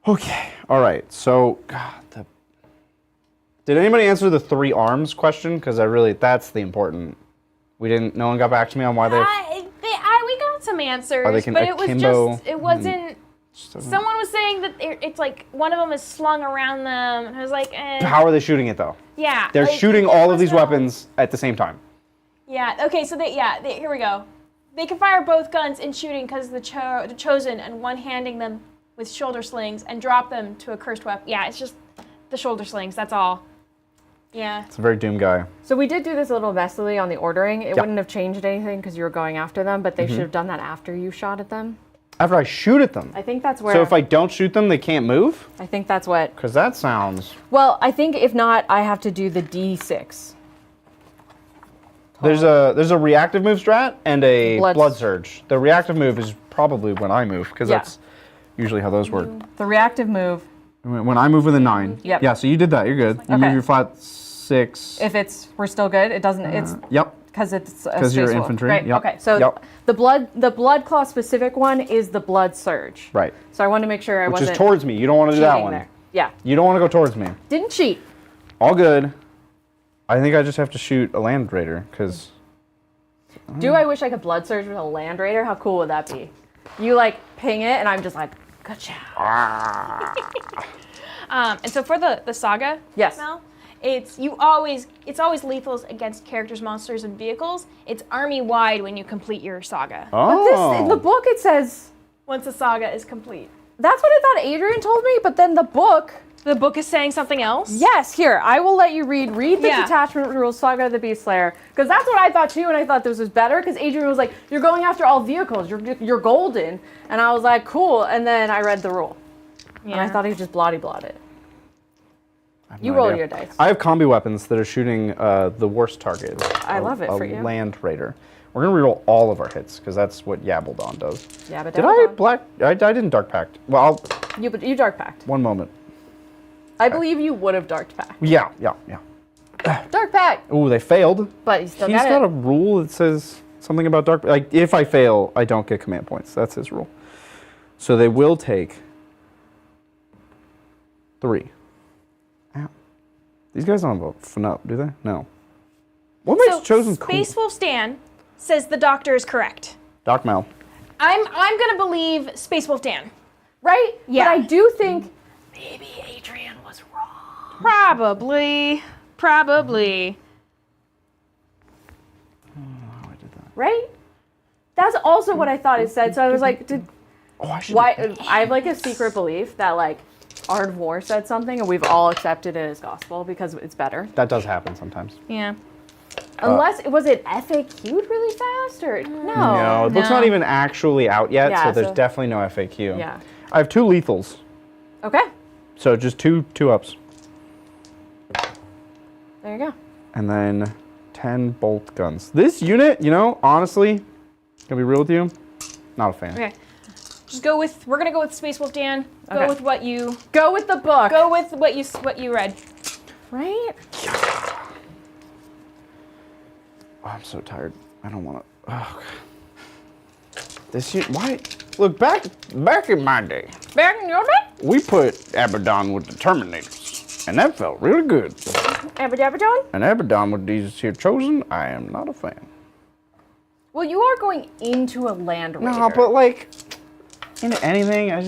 Okay, all right. So, God, did anybody answer the 3 arms question? Because that's the important. No one got back to me on why they. We got some answers, but it was just, it wasn't. Someone was saying that it's like one of them is slung around them, and I was like, How are they shooting it though? Yeah. They're shooting all of these weapons at the same time. Yeah. Okay. So here we go. They can fire both guns in shooting because the chosen and one-handing them with shoulder slings and drop them to a cursed weapon. Yeah, it's just the shoulder slings. That's all. Yeah. It's a very Doom guy. So we did do this a little messily on the ordering. It wouldn't have changed anything because you were going after them, but they should have done that after you shot at them. After I shoot at them. I think that's where. So if I don't shoot them, they can't move? I think that's what. Because that sounds. Well, I think if not, I have to do the D6. There's a reactive move strat and a blood surge. The reactive move is probably when I move because that's usually how those work. The reactive move. When I move with a 9. Yep. Yeah, so you did that. You're good. You move your flat 6. If we're still good, it doesn't. It's. Yep. Because it's because you're infantry. Right. Yep. Okay. So the blood claw specific one is the blood surge. Right. So I wanted to make sure I wasn't. Which is towards me. You don't want to do that one. There. Yeah. You don't want to go towards me. Didn't cheat. All good. I think I just have to shoot a land raider because. Do I wish I could blood surge with a land raider? How cool would that be? You like ping it, and I'm just like, gotcha. And so for the saga, yes. Mel, it's always lethals against characters, monsters, and vehicles. It's army wide when you complete your saga. Oh. But in the book it says once the saga is complete. That's what I thought Adrian told me, but then the book is saying something else? Yes, here, I will let you read the detachment rules, Saga of the Beast Slayer, because that's what I thought too, and I thought this was better, because Adrian was like, you're going after all vehicles, you're golden, and I was like, cool, and then I read the rule, and I thought he just blotted it. You roll your dice. I have combi weapons that are shooting the worst target. I love it for you. A land raider. We're going to reroll all of our hits, because that's what Yabbledon does. Did I didn't Dark Pact. Well, You Dark Pact. One moment. I believe you would have Dark Pact. Yeah. Dark Pact! Ooh, they failed. But he's got a rule that says something about Dark Pact. Like, if I fail, I don't get command points. That's his rule. So they will take 3. Ow. These guys don't have a FNUP, do they? No. What makes Chosen cool? Space Wolf Stan says the doctor is correct. Doc Mel. I'm gonna believe Space Wolf Dan. Right? Yeah. But I do think maybe Adrian was wrong. Probably. Oh, I did that. Right? That's also what I thought it said. So I was like, why? I have like a secret belief that like Art of War said something and we've all accepted it as gospel because it's better. That does happen sometimes. Yeah. Unless, was it FAQ'd really fast or no? No, the book's not even actually out yet, so there's definitely no FAQ. Yeah. I have 2 lethals. Okay. So just two ups. There you go. And then 10 bolt guns. This unit, honestly, gonna be real with you, not a fan. Okay. We're gonna go with Space Wolf Dan. Go with what you. Go with the book. Go with what you read. Right? Oh, I'm so tired. I don't want to. Oh, God. This unit, why? Look, back in my day, Back in your day? we put Abaddon with the Terminators, and that felt really good. Abaddon? And Abaddon with these here Chosen, I am not a fan. Well, you are going into a land raider. No, but like, into anything, I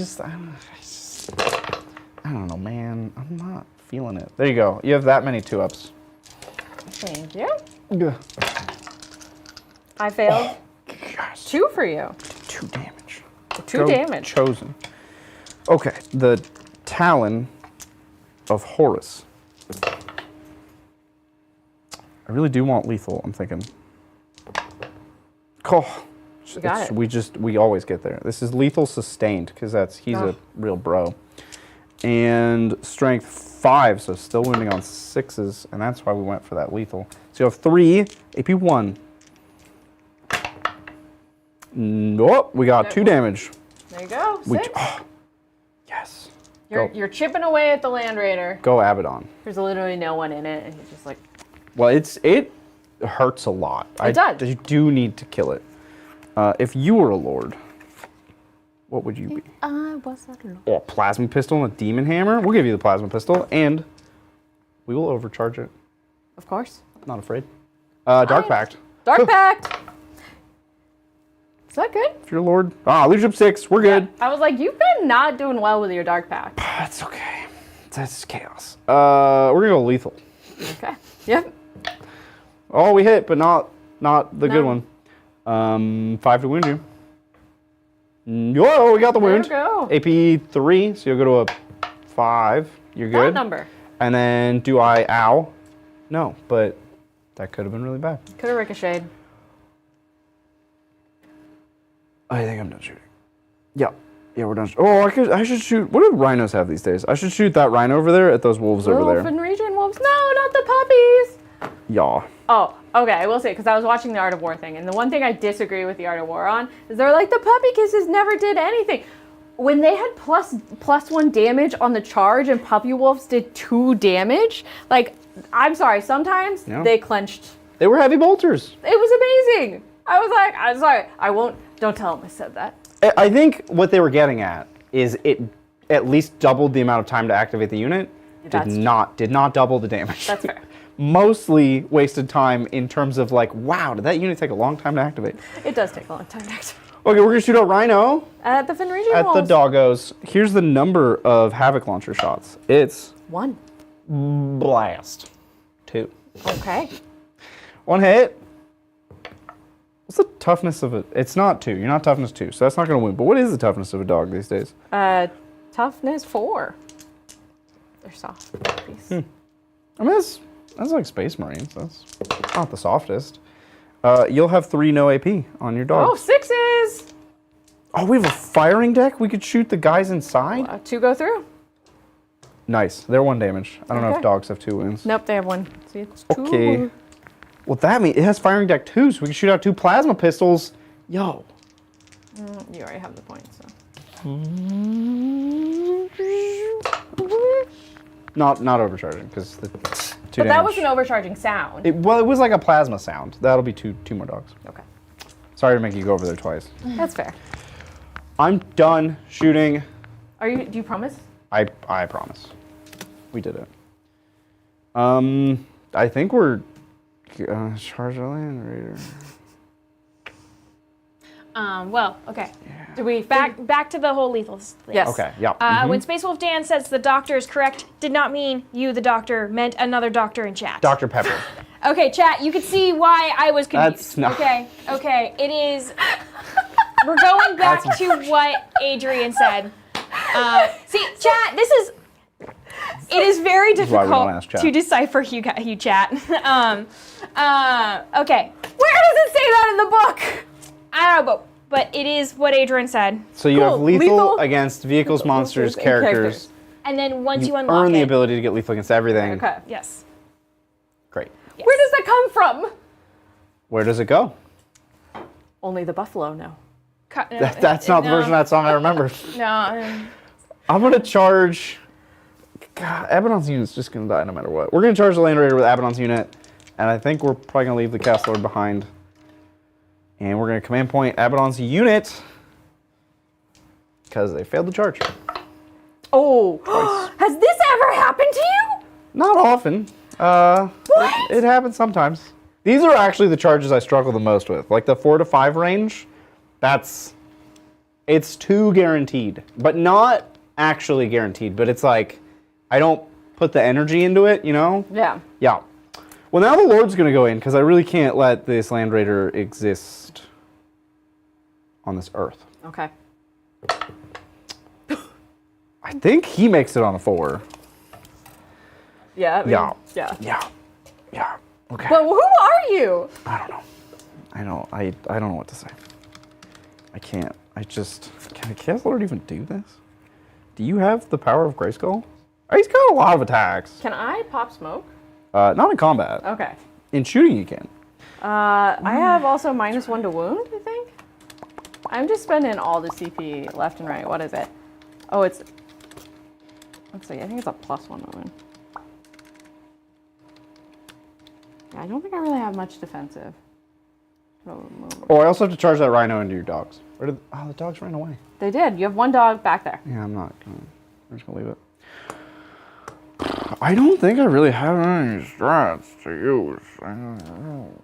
don't know, man. I'm not feeling it. There you go. You have that many 2-ups. Thank you. Ugh. I failed. Oh, yes. 2 for you. 2 damage. 2 damage. Chosen. Okay, the Talon of Horus. I really do want lethal, I'm thinking. Oh, You got it. We always get there. This is lethal sustained, because he's a real bro. And strength 5, so still wounding on 6s, and that's why we went for that lethal. So you have 3, AP 1. Nope, we got 2 damage. There you go. 6. Yes. You're chipping away at the Land Raider. Go Abaddon. There's literally no one in it, and he's just like... Well, it hurts a lot. It does. You do need to kill it. If you were a lord, what would you be? I was a lord. Oh, plasma pistol and a demon hammer? We'll give you the plasma pistol, and we will overcharge it. Of course. Not afraid. Dark Pact. Dark Pact! Is that good? If you're a lord. Leadership 6. We're good. Yeah. I was like, you've been not doing well with your Dark Pact. That's okay. That's chaos. We're gonna go lethal. Okay. Yep. Oh, we hit, but not the good one. 5 to wound you. Whoa, we got the wound. There we AP 3, so you'll go to a 5. You're good. That number. And then do I ow? No, but that could have been really bad. Could have ricocheted. I think I'm done shooting. Yeah, we're done. Oh, I should shoot. What do rhinos have these days? I should shoot that rhino over there at those wolves over there. Wolf and region wolves. No, not the puppies. Yeah. Oh, okay, I will say, because I was watching the Art of War thing, and the one thing I disagree with the Art of War on is they're like, the puppy kisses never did anything. When they had plus 1 damage on the charge and puppy wolves did 2 damage, like, I'm sorry, sometimes they clenched. They were heavy bolters. It was amazing. I was like, I'm sorry, don't tell them I said that. I think what they were getting at is it at least doubled the amount of time to activate the unit. Did not double the damage. That's fair. Mostly wasted time in terms of like, wow, did that unit take a long time to activate? It does take a long time to activate. Okay, we're gonna shoot out Rhino. At the Fenrisian At wolves. the doggos. Here's the number of Havoc Launcher shots. It's 1. blast. 2. Okay. 1 hit. What's the toughness of it? It's not 2. You're not toughness 2, so that's not gonna win. But what is the toughness of a dog these days? Toughness 4. They're soft puppies. I mean, that's like Space Marines. That's not the softest. You'll have 3 no AP on your dog. Oh, 6s! Oh, we have a firing deck? We could shoot the guys inside? 2 go through. Nice. They're 1 damage. I don't know if dogs have 2 wounds. Nope, they have 1. See, it's 2. Okay. Well, that means it has firing deck 2, so we can shoot out 2 plasma pistols. Yo. You already have the point, so. Not overcharging, because the 2 But damage. that was an overcharging sound. It was like a plasma sound. That'll be two more dogs. Okay. Sorry to make you go over there twice. That's fair. I'm done shooting. Do you promise? I promise. We did it. I think we're charge the Land Raider. Well, okay. Do we Back to the whole lethal thing. Yes. Okay, yeah. When Space Wolf Dan says the doctor is correct, did not mean you, the doctor, meant another doctor in chat. Dr. Pepper. Okay, chat, you can see why I was confused. That's not... Okay, it is... We're going back to what Adrian said. See, chat, this is... It is very difficult to decipher you chat. Okay. Where does it say that in the book? I don't know, but it is what Adrian said. So you have lethal against vehicles, monsters, characters. And then once you unlock earn the ability to get lethal against everything. Okay. Yes. Great. Yes. Where does that come from? Where does it go? Only the buffalo know. That's not the version of that song I remember. No. I'm going to charge... God, Abaddon's unit's just going to die no matter what. We're going to charge the Land Raider with Abaddon's unit, and I think we're probably going to leave the Cast Lord behind. And we're going to command point Abaddon's unit because they failed the charge. Oh, has this ever happened to you? Not often. What? It happens sometimes. These are actually the charges I struggle the most with. Like the 4 to 5 range, it's too guaranteed, but not actually guaranteed. But it's like, I don't put the energy into it, you know? Yeah. Yeah. Well, now the Lord's going to go in because I really can't let this Land Raider exist on this Earth. Okay. I think he makes it on a 4. Yeah. Yeah. Yeah. Yeah. Okay. But who are you? I don't know. I don't know what to say. I can't. Can a Cast Lord even do this? Do you have the power of Grayskull? He's got a lot of attacks. Can I pop smoke? Not in combat. Okay. In shooting you can. I have also -1 to wound, I think. I'm just spending all the CP left and right. What is it? Oh, it's... Let's see. I think it's a +1 movement. Yeah, I don't think I really have much defensive. Oh, I also have to charge that rhino into your dogs. Where did... Oh, the dogs ran away. They did. You have one dog back there. Yeah, I'm just gonna leave it. I don't think I really have any strats to use. None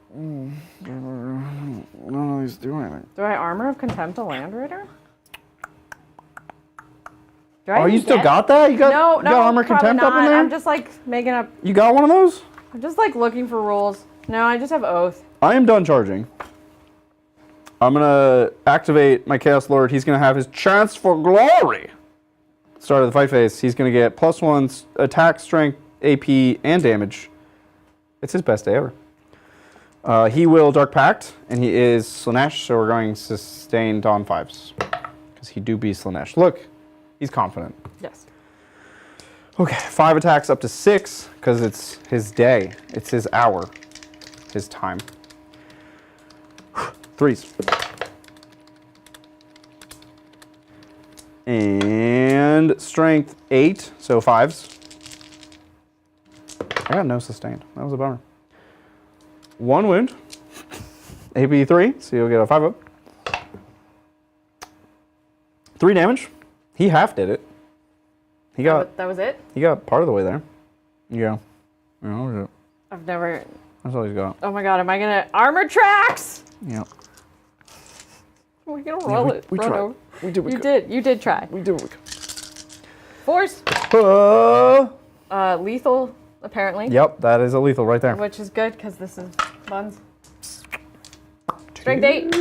of these do anything. Do I Armor of Contempt a Land Raider? Do I Oh, even you still get- got that? You got, No, you got Armor probably Contempt up in not. there? I'm just like making up. You got one of those? I'm just like looking for rules. No, I just have Oath. I am done charging. I'm gonna activate my Chaos Lord. He's gonna have his chance for glory. Start of the fight phase. He's gonna get +1 attack, strength, AP, and damage. It's his best day ever. He will Dark Pact, and he is Slanesh, so we're going sustained on 5s. Because he do be Slanesh. Look, he's confident. Yes. Okay, 5 attacks up to 6, because it's his day. It's his hour. His time. 3s. And strength 8, so 5s. I got no sustained. That was a bummer. 1 wound. AP 3, so you'll get a 5-up. 3 damage. He half did it. He got That was it? he got part of the way there. Yeah. Yeah, that was it. I've never. That's all he's got. Oh my god, am I gonna. Armor tracks! Yeah. Are we gonna roll it? We run tried. over? We did. You did. You did try. We did. What we could. Force. Lethal, apparently. Yep, that is a lethal right there. Which is good because this is buns. Strength 8.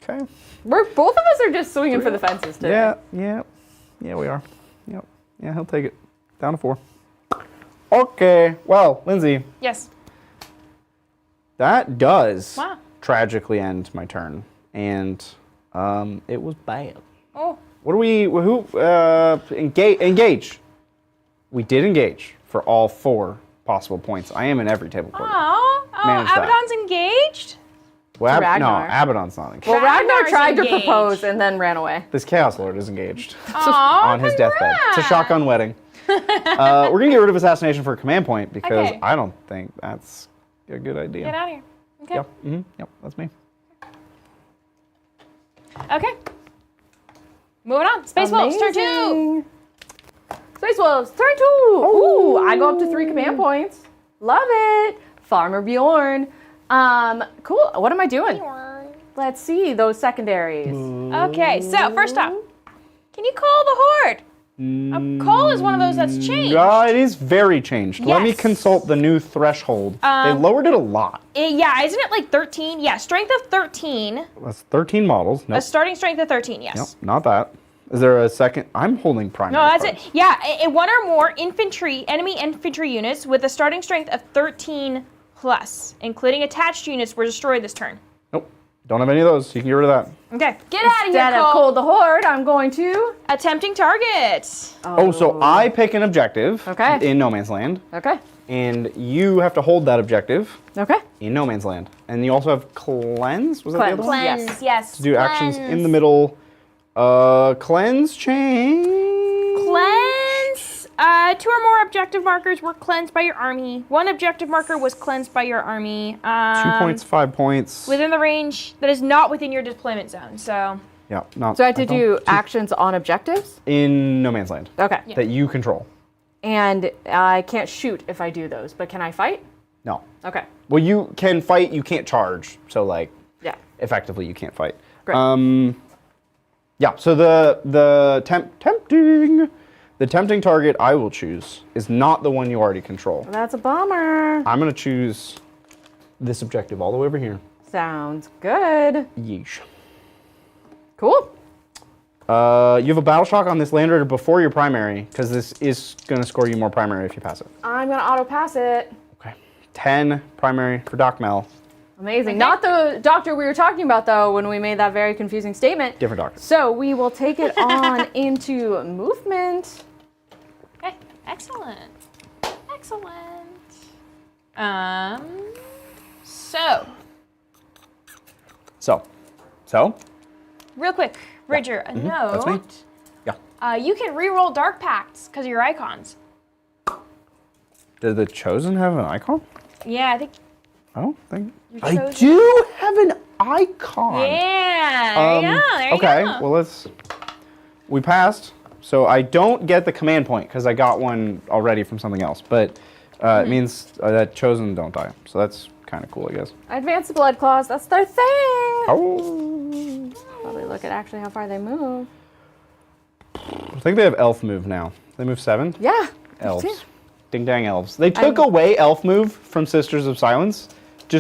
Okay. Both of us are just swinging for the fences today. Yeah, we are. Yep. Yeah, he'll take it. Down to 4. Okay. Well, Lindsay, Yes. that does Wow. tragically end my turn, and it was bad. Oh. What do we? Who? Engage. We did engage for all 4 possible points. I am in every table quarter. Oh, Manage that. Abaddon's engaged? Well, no, Ragnar. Abaddon's not engaged. Well, Ragnar Ragnar's tried to engaged. propose and then ran away. This Chaos Lord is engaged Aw, on his deathbed. It's a shotgun wedding. We're gonna get rid of assassination for a command point because Okay. I don't think that's a good idea. Get out of here. Okay. Yep. Yep. That's me. Okay. Moving on. Space Wolves, turn 2. Amazing. Space Wolves, turn 2. Ooh, I go up to 3 command points. Love it. Farmer Bjorn. Cool. What am I doing? Let's see those secondaries. Okay, so first off, can you call the Horde? A call is one of those that's changed. It is very changed. Let me Yes. consult the new threshold. They lowered it a lot. Yeah, isn't it like 13? Yeah, strength of 13. That's 13 models. A Nope. starting strength of 13, yes. Nope. Not that. Is there a second? I'm holding primary. No, that's cards. it. Yeah, one or more enemy infantry units with a starting strength of 13 plus, including attached units, were destroyed this turn. Nope. Don't have any of those. You can get rid of that. Okay, get out of Instead here, of Cole. Cold the Horde, I'm going to. Attempting target. Oh, so I pick an objective Okay. in No Man's Land, Okay. and you have to hold that objective Okay. in No Man's Land. And you also have Cleanse? Was that the other one? Cleanse, yes. To do actions in cleanse. the middle. Cleanse change. Cleanse. 2 or more objective markers were cleansed by your army. 1 objective marker was cleansed by your army. 2 points, 5 points. Within the range that is not within your deployment zone. So. Yeah, not. So I have to do actions on objectives? in No Man's Land Okay. that you control. And I can't shoot if I do those, but can I fight? No. Okay. Well, you can fight. You can't charge. So like, Yeah. effectively, you can't fight. Great. Yeah. So the tempting target I will choose is not the one you already control. That's a bummer. I'm gonna choose this objective all the way over here. Sounds good. Yeesh. Cool. You have a battle shock on this Land Raider before your primary, because this is gonna score you more primary if you pass it. I'm gonna auto pass it. Okay. 10 primary for Doc Mel. Amazing. Not the doctor we were talking about, though, when we made that very confusing statement. Different doctor. So we will take it on into movement. Okay, excellent. Excellent. So. Real quick, Bridger, a That's me. note. Yeah. You can re-roll Dark Pacts because of your icons. Did the Chosen have an icon? Yeah, I think. I don't think. Your I Chosen- do have an icon. Yeah, there you go. There you Okay, go. well we passed. So I don't get the command point because I got one already from something else. But it means that Chosen don't die. So that's kind of cool, I guess. Advance the Blood Claws, that's their thing. Oh. Probably look at actually how far they move. I think they have elf move now. They move 7? Yeah. Elves. Ding dang elves. They took away elf move from Sisters of Silence.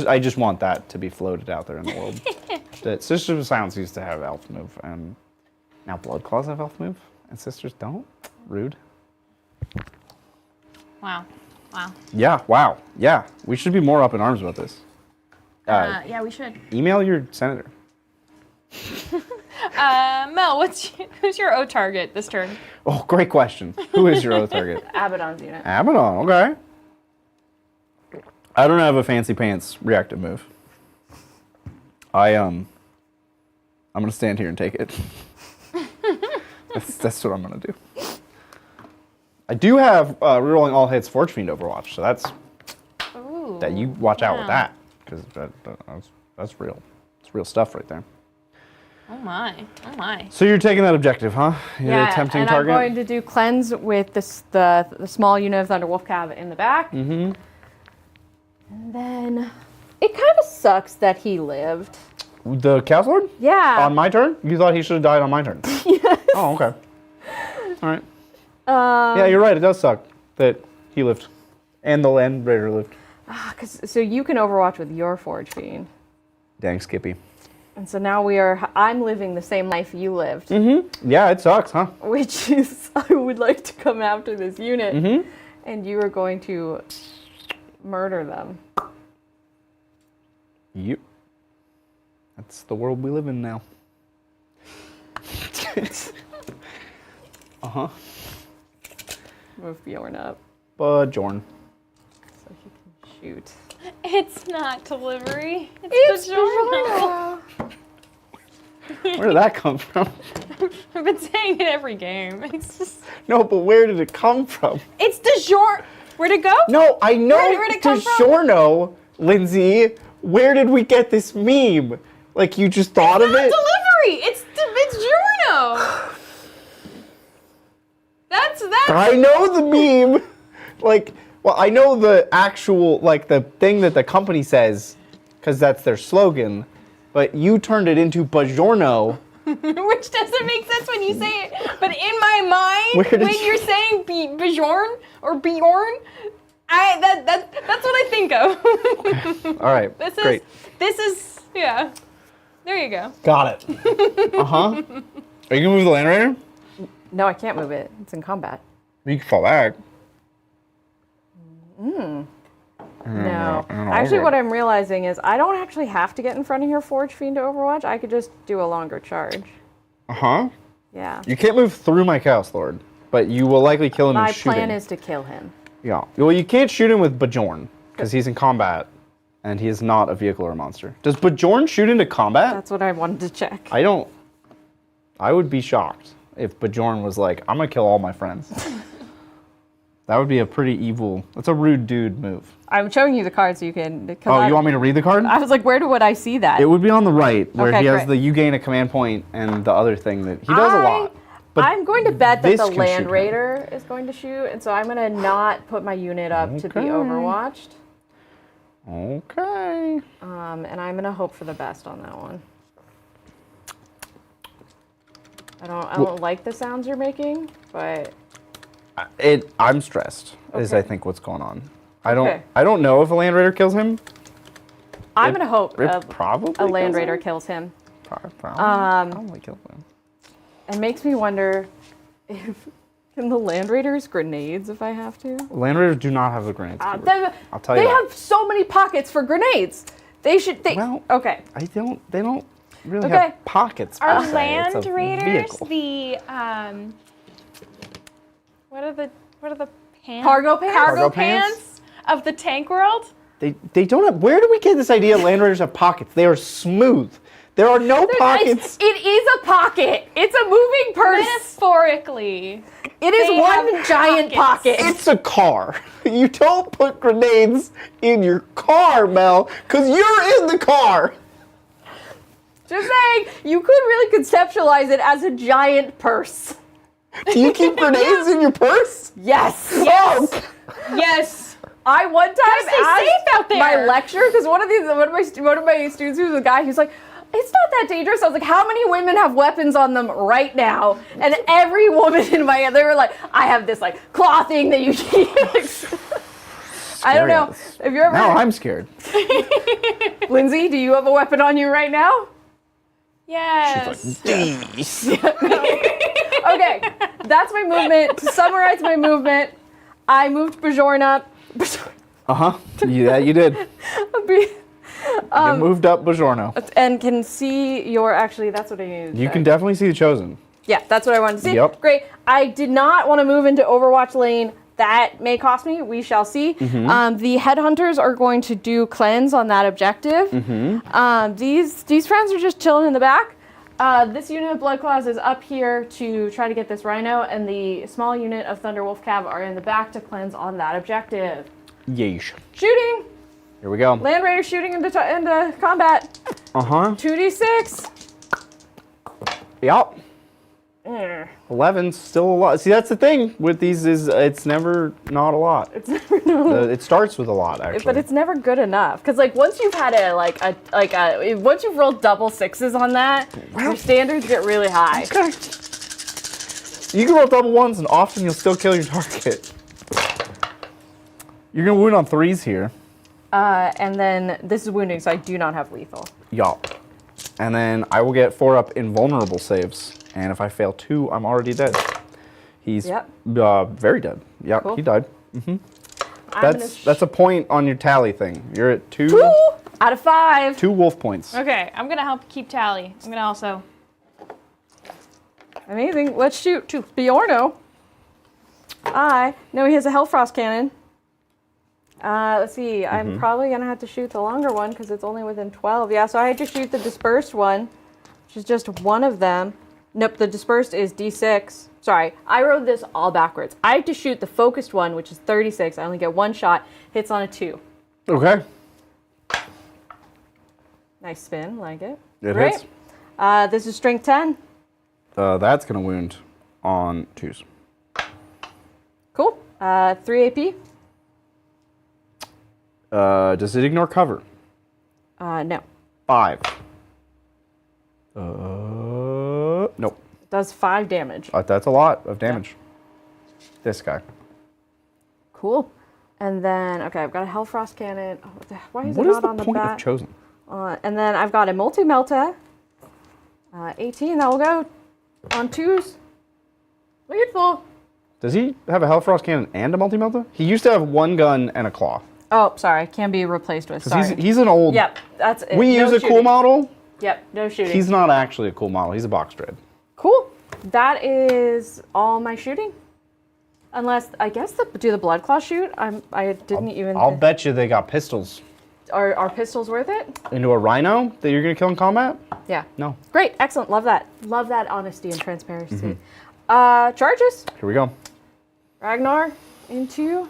I just want that to be floated out there in the world. That Sisters of Silence used to have elf move, and now Blood Claws have elf move, and Sisters don't? Rude. Wow. Yeah, wow. Yeah, we should be more up in arms about this. Yeah, we should. Email your senator. Mel, who's your O target this turn? Oh, great question. Who is your O target? Abaddon's unit. Abaddon, okay. I don't have a fancy pants reactive move. I'm gonna stand here and take it. That's what I'm gonna do. I do have rerolling all hits Forge Fiend Overwatch, so that's Ooh. that you watch out with Yeah. that because that's real. It's real stuff right there. Oh my. So you're taking that objective, huh? You're Yeah, attempting and target. I'm going to do cleanse with the small unit of Thunder Wolf Cav in the back. Mm-hmm. And then it kind of sucks that he lived. The Chaos Lord? Yeah. On my turn? You thought he should have died on my turn? Yes. Oh, okay. All right. Yeah, you're right. It does suck that he lived, and the Land Raider lived. So you can Overwatch with your Forge Fiend. Dang, Skippy. And so now I'm living the same life you lived. Mm-hmm. Yeah, it sucks, huh? Which is, I would like to come after this unit. Mm-hmm. And you are going to murder them. Yep. That's the world we live in now. Uh-huh. Move Bjorn up Bjorn. so he can shoot. It's not delivery. It's DiGiorno. Where did that come from? I've been saying it every game. It's just. No, but where did it come from? It's DiGiorno. Where'd it go? No, I know Where'd it come from? DiGiorno, Lindsay. Where did we get this meme? Like, you just thought of it? Delivery. It's DiGiorno. That's. I know the meme. Like, well, I know the actual, like, the thing that the company says, because that's their slogan, but you turned it into Buongiorno. Which doesn't make sense when you say it. But in my mind, Where did when you're saying Bjorn or Bjorn, that's what I think of. All right, great. This is, yeah. There you go. Got it. Uh-huh. Are you going to move the Land Raider? No, I can't move it. It's in combat. You can fall back. No. I don't know. Actually, what I'm realizing is I don't actually have to get in front of your Forge Fiend to Overwatch. I could just do a longer charge. Uh-huh. Yeah. You can't move through my Chaos Lord, but you will likely kill him My and shoot him. plan is to kill him. Yeah. Well, you can't shoot him with Bjorn, because he's in combat, and he is not a vehicle or a monster. Does Bjorn shoot into combat? That's what I wanted to check. I would be shocked if Bjorn was like, I'm going to kill all my friends. That would be a pretty evil, that's a rude dude move. I'm showing you the card so you can... Oh, you want me to read the card? I was like, where would I see that? It would be on the right, where Okay, he has great. the you gain a command point and the other thing that he does a lot. But I'm going to bet that this the can Land shoot him. Raider is going to shoot, and so I'm going to not put my unit up to be Okay. overwatched. Okay. And I'm going to hope for the best on that one. I don't like the sounds you're making, but I'm stressed, is Okay. I think what's going on. Okay. I don't know if a Land Raider kills him. I'm going to hope It probably a Land kills Raider him. kills him. Probably kills him. It makes me wonder if can the Land Raiders grenades if I have to. Land Raiders do not have a grenade. I'll tell you They that. have so many pockets for grenades. They should. Well, okay. They don't really Okay. have pockets. Per Are se. Land It's a Raiders vehicle. the what are the pants? Cargo pants? Cargo Cargo pants? pants of the tank world? They don't have. Where do we get this idea? Land Raiders have pockets. They are smooth. There are no pockets. It is a pocket. It's a moving purse. Metaphorically. It is They one have giant pocket. It's a car. You don't put grenades in your car, Mel, because you're in the car. Just saying, you could really conceptualize it as a giant purse. Do you keep grenades in your purse? Yes. Yes. Yes. I one time stay safe out there. my lecturer, because one of my students who was a guy, he was like, it's not that dangerous. I was like, how many women have weapons on them right now? And every woman in my, they were like, I have this like claw thing that you keep. I don't know. If you're ever, Now I'm scared. Lindsay, do you have a weapon on you right now? Yes. Okay, that's my movement. To summarize my movement, I moved Bajorn up. Yeah, you did. You moved up Bajorno. And can see your, actually, that's what I needed. You can definitely see the Chosen. Yeah, that's what I wanted to see. Yep. Great. I did not want to move into Overwatch lane. That may cost me. We shall see. The headhunters are going to do cleanse on that objective. These friends are just chilling in the back. This unit of Blood Claws is up here to try to get this Rhino, and the small unit of Thunder Wolf Cav are in the back to cleanse on that objective. Yeesh. Shooting. Here we go. Land Raider shooting into combat. 2d6. Yep. 11's still a lot. See, that's the thing with these is it's never not a lot. It's never no. It starts with a lot, actually. But it's never good enough, because like once you've had once you've rolled double sixes on that, your standards get really high. You can roll double ones, and often you'll still kill your target. You're gonna wound on 3s here. And then this is wounding, so I do not have lethal. Yup. And then I will get 4 up invulnerable saves. And if I fail 2, I'm already dead. He's very dead. Yep, Cool. he died. That's a point on your tally thing. You're at 2 out of 5. 2 wolf points. Okay, I'm gonna help keep tally. I'm gonna also. Amazing. Let's shoot to Bjorno. No, he has a Hellfrost cannon. Let's see. I'm probably gonna have to shoot the longer one because it's only within 12. Yeah, so I had to shoot the dispersed one, which is just one of them. Nope, the dispersed is D6. Sorry, I wrote this all backwards. I have to shoot the focused one, which is 36. I only get 1 shot. Hits on a 2. Okay. Nice spin, like it. It Great. hits. This is strength 10. That's gonna wound on 2s. Cool. 3 AP. Does it ignore cover? No. 5. Nope. It does 5 damage. That's a lot of damage. This guy. Cool. And then, okay, I've got a Hellfrost cannon. Oh, why is What it is not the on the point back? of Chosen? And then I've got a multi-melta. 18, that will go on 2s. Lethal. Does he have a Hellfrost cannon and a multi-melta? He used to have 1 gun and a claw. Oh, sorry, can be replaced with. Sorry. He's an old. Yep, that's it. We use a cool model. Yep, no shooting. He's not actually a cool model. He's a box dread. Cool. That is all my shooting. Unless, I guess, do the Blood Claw shoot? I didn't even... I'll bet you they got pistols. Are pistols worth it? Into a rhino that you're going to kill in combat? Yeah. No. Great, excellent, love that. Love that honesty and transparency. Charges. Here we go. Ragnar into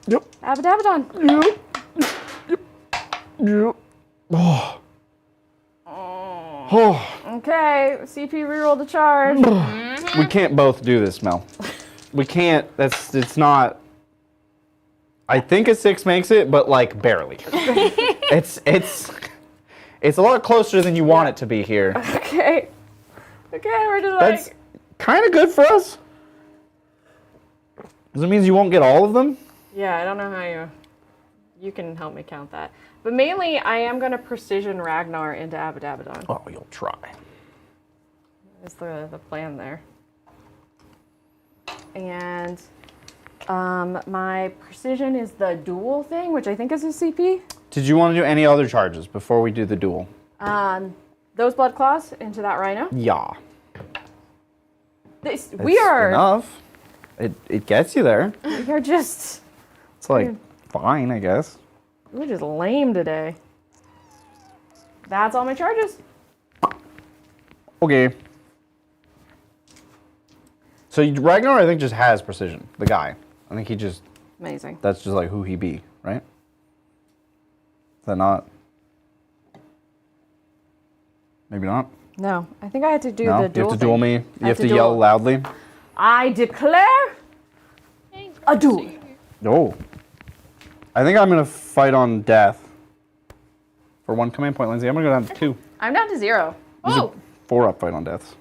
Yep. Abadabadon. Yep. Oh. Okay, CP reroll the charge. We can't both do this, Mel. We can't. It's not. I think a 6 makes it, but like barely. it's a lot closer than you want it to be here. Okay, we're just That's like... kind of good for us. Does it mean you won't get all of them? Yeah, I don't know how you can help me count that. But mainly, I am going to precision Ragnar into Abadabadon. Oh, you'll try. That's the plan there. And my precision is the duel thing, which I think is a CP. Did you want to do any other charges before we do the duel? Those Blood Claws into that Rhino. Yeah. We It's are... enough. It gets you there. We are just... It's like fine, I guess. We're just lame today. That's all my charges. Okay. So Ragnar, I think, just has precision. The guy. I think he just... Amazing. That's just like who he be, right? Is that not? Maybe not. No, I think I had to do No, the duel you have to duel thing. me. You have to yell loudly. I declare a duel. Oh. I think I'm going to fight on death. For 1 command point, Lindsay. I'm going to go down to 2. I'm down to 0. There's Oh, a 4-up fight on deaths.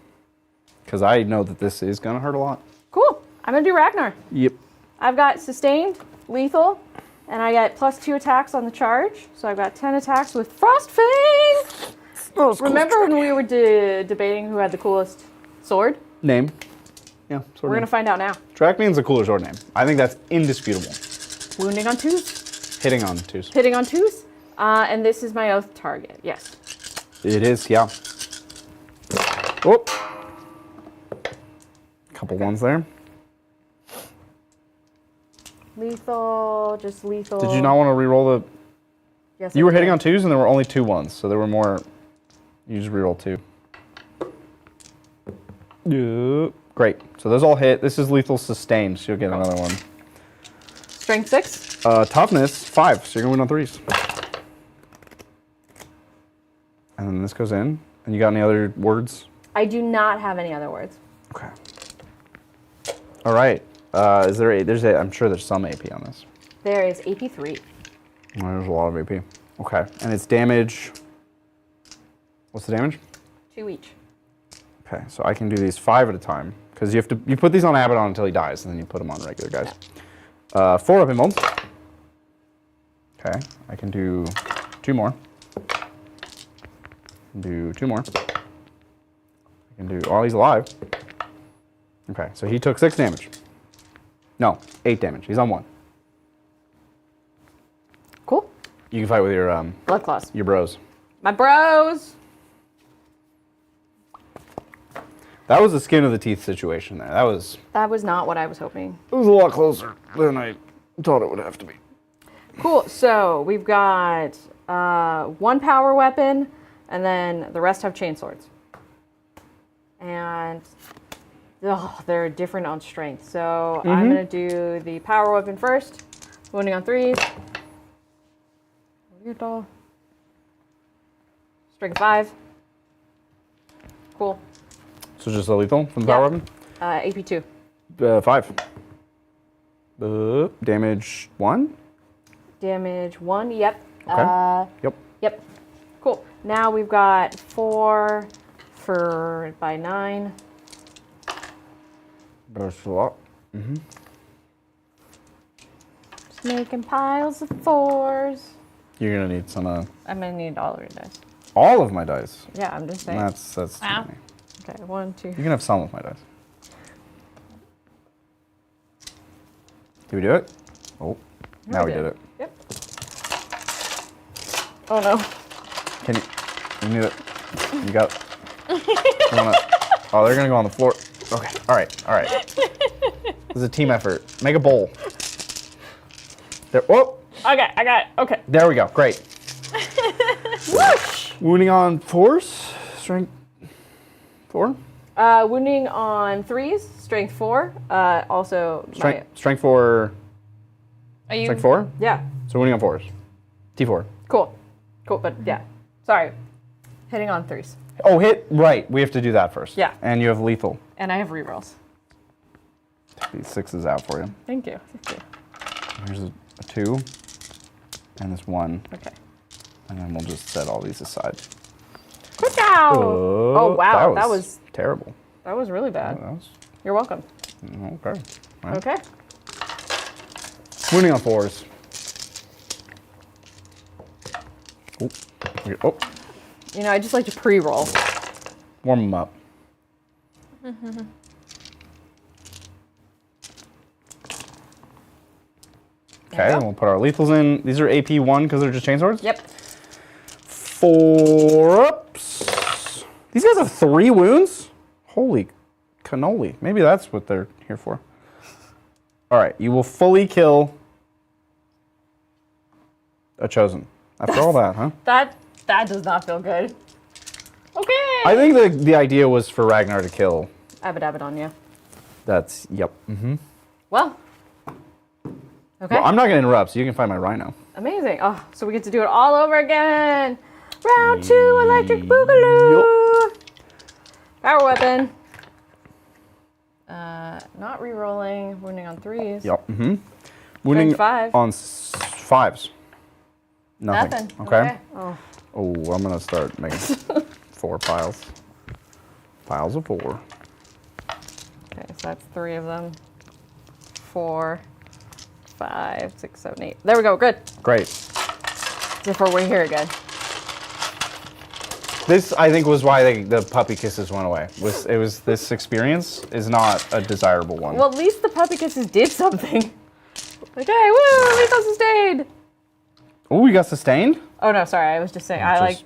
Because I know that this is going to hurt a lot. Cool. I'm going to do Ragnar. Yep. I've got sustained, lethal, and I get +2 attacks on the charge. So I've got 10 attacks with Frostfang. Remember when we were debating who had the coolest sword? Name. Yeah, sword We're going to find out now. Trackman's a cooler sword name. I think that's indisputable. Wounding on 2s. Hitting on 2s. Hitting on 2s. And this is my oath target. Yes. It is, yeah. Oh. Couple ones there. Lethal, just lethal. Did you not want to re-roll the... Yes, You I were did. hitting on 2s and there were only 2 ones, so there were more... You just re-roll 2. Yeah. Great. So those all hit. This is lethal sustained, so you'll get another one. Strength 6. Toughness, 5, so you're going to win on 3s. And then this goes in. And you got any other words? I do not have any other words. Okay. All right. Is there I'm sure there's some AP on this. There is AP 3. Oh, there's a lot of AP. Okay. And it's damage. What's the damage? 2 each. Okay. So I can do these 5 at a time. Because you put these on Abaddon until he dies, and then you put them on regular guys. 4 up invulns. Okay. I can do 2 more. Do 2 more. I can do... Oh, he's alive. Okay, so he took 6 damage. No, 8 damage. He's on 1. Cool. You can fight with your Blood claws. your bros. My bros. That was a skin of the teeth situation there. That was not what I was hoping. a lot closer than I thought it would have to be. Cool. So we've got 1 power weapon, and then the rest have chain swords. And they're different on strength. So I'm gonna do the power weapon first. Wounding on 3s. Weird doll. Strength 5. Cool. So just a lethal from the power weapon? AP 2. 5. Damage 1? Damage 1. Yep. Okay. Yep. Yep. Cool. Now we've got 4 by 9. That's a lot. Just making piles of 4s. You're gonna need some I'm gonna need all of your dice. all of my dice. Yeah, I'm just saying. That's too Wow. many. Okay, 1, 2. You can have some of my dice. Did we do it? Oh, now we did it. Yep. Oh no. Can you? You need it. You got it. You wanna, oh, they're gonna go on the floor. Okay. All right. All right. This is a team effort. Make a bowl. There. Oh. Okay, I got it. Okay. There we go. Great. Whoosh! Wounding on 4s. Strength 4. Wounding on 3s. Strength 4. Also. Strength 4. Are you? Strength 4. Yeah. So wounding on 4s. T4. Cool. Cool. But yeah. Sorry. Hitting on 3s. Oh, hit. Right. We have to do that first. Yeah. And you have lethal. And I have rerolls. Take these 6s out for you. Thank you. Thank you. Here's a 2. And this 1. Okay. And then we'll just set all these aside. Quick out! Oh wow, that was terrible. that was really bad. That was You're welcome. okay. Right. Okay. Wounding on 4s. Oh. Okay. Oh. You know, I just like to pre-roll. Warm them up. Okay, and we'll put our lethals in. These are AP 1 because they're just chainswords? Yep. 4 ups. These guys have 3 wounds? Holy cannoli. Maybe that's what they're here for. All right, you will fully kill a chosen. After all that, huh? That does not feel good. Okay. I think the idea was for Ragnar to kill. Abaddon, yeah. That's, yep. Mm-hmm. Well. Okay. Well, I'm not going to interrupt, so you can find my rhino. Amazing. Oh, so we get to do it all over again. Round 2, electric boogaloo. Yep. Power weapon. Not re-rolling. Wounding on 3s. Yep. Mm-hmm. Wounding 5. on 5s. Nothing. Okay. Oh. Oh, I'm going to start making 4 piles. Piles of 4. Okay, so that's 3 of them. 4, 5, 6, 7, 8. There we go. Good. Great. Before we're here again. This, I think, was why the puppy kisses went away. This experience is not a desirable one. Well, at least the puppy kisses did something. Okay, woo! We got sustained. Oh, we got sustained? Oh no, sorry. I was just saying.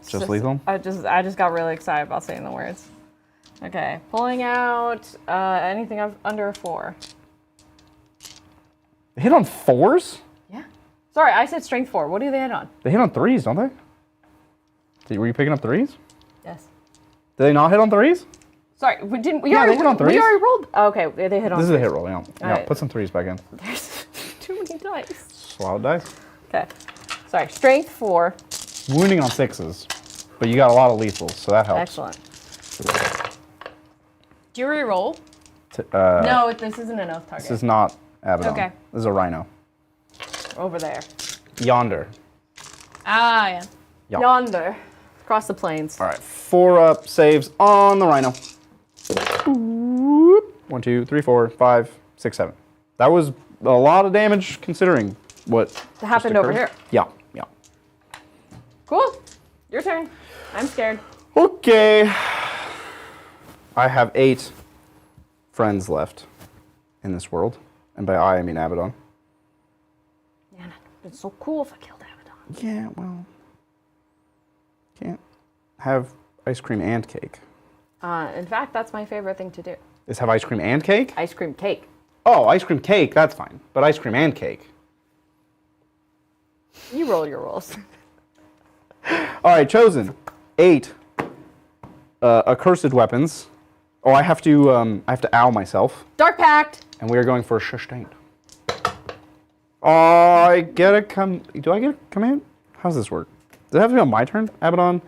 Just lethal? I just got really excited about saying the words. Okay, pulling out anything under a 4. They hit on 4s? Yeah. Sorry, I said strength 4. What do they hit on? They hit on 3s, don't they? Were you picking up 3s? Yes. Did they not hit on 3s? Sorry, we didn't. Yeah, they hit on 3s. We already rolled. Oh, okay, they hit on. This is a 3s. hit roll, yeah. Yeah, right. put some 3s back in. There's too many dice. Swallow dice. Okay. Sorry, strength 4. Wounding on 6s. But you got a lot of lethals, so that helps. Excellent. Do you re-roll? No, this isn't an oath target. This is not Abaddon. Okay. This is a rhino. Over there. Yonder. Ah, yeah. Yep. Yonder. Across the plains. All right, 4 up saves on the rhino. 1, 2, 3, 4, 5, 6, 7. That was a lot of damage considering what That happened over occurred. here. Yeah, yeah. Cool. Your turn. I'm scared. Okay. I have 8 friends left in this world. And by I mean Abaddon. Man, it'd been so cool if I killed Abaddon. Yeah, well. Can't have ice cream and cake. In fact, that's my favorite thing to do. Is have ice cream and cake? Ice cream cake. Oh, ice cream cake, that's fine. But ice cream and cake. You roll your rolls. All right, chosen. 8 accursed weapons. Oh, I have to owl myself. Dark Pact. And we are going for sustained. I get a do I get a command? How does this work? Does it have to be on my turn, Abaddon?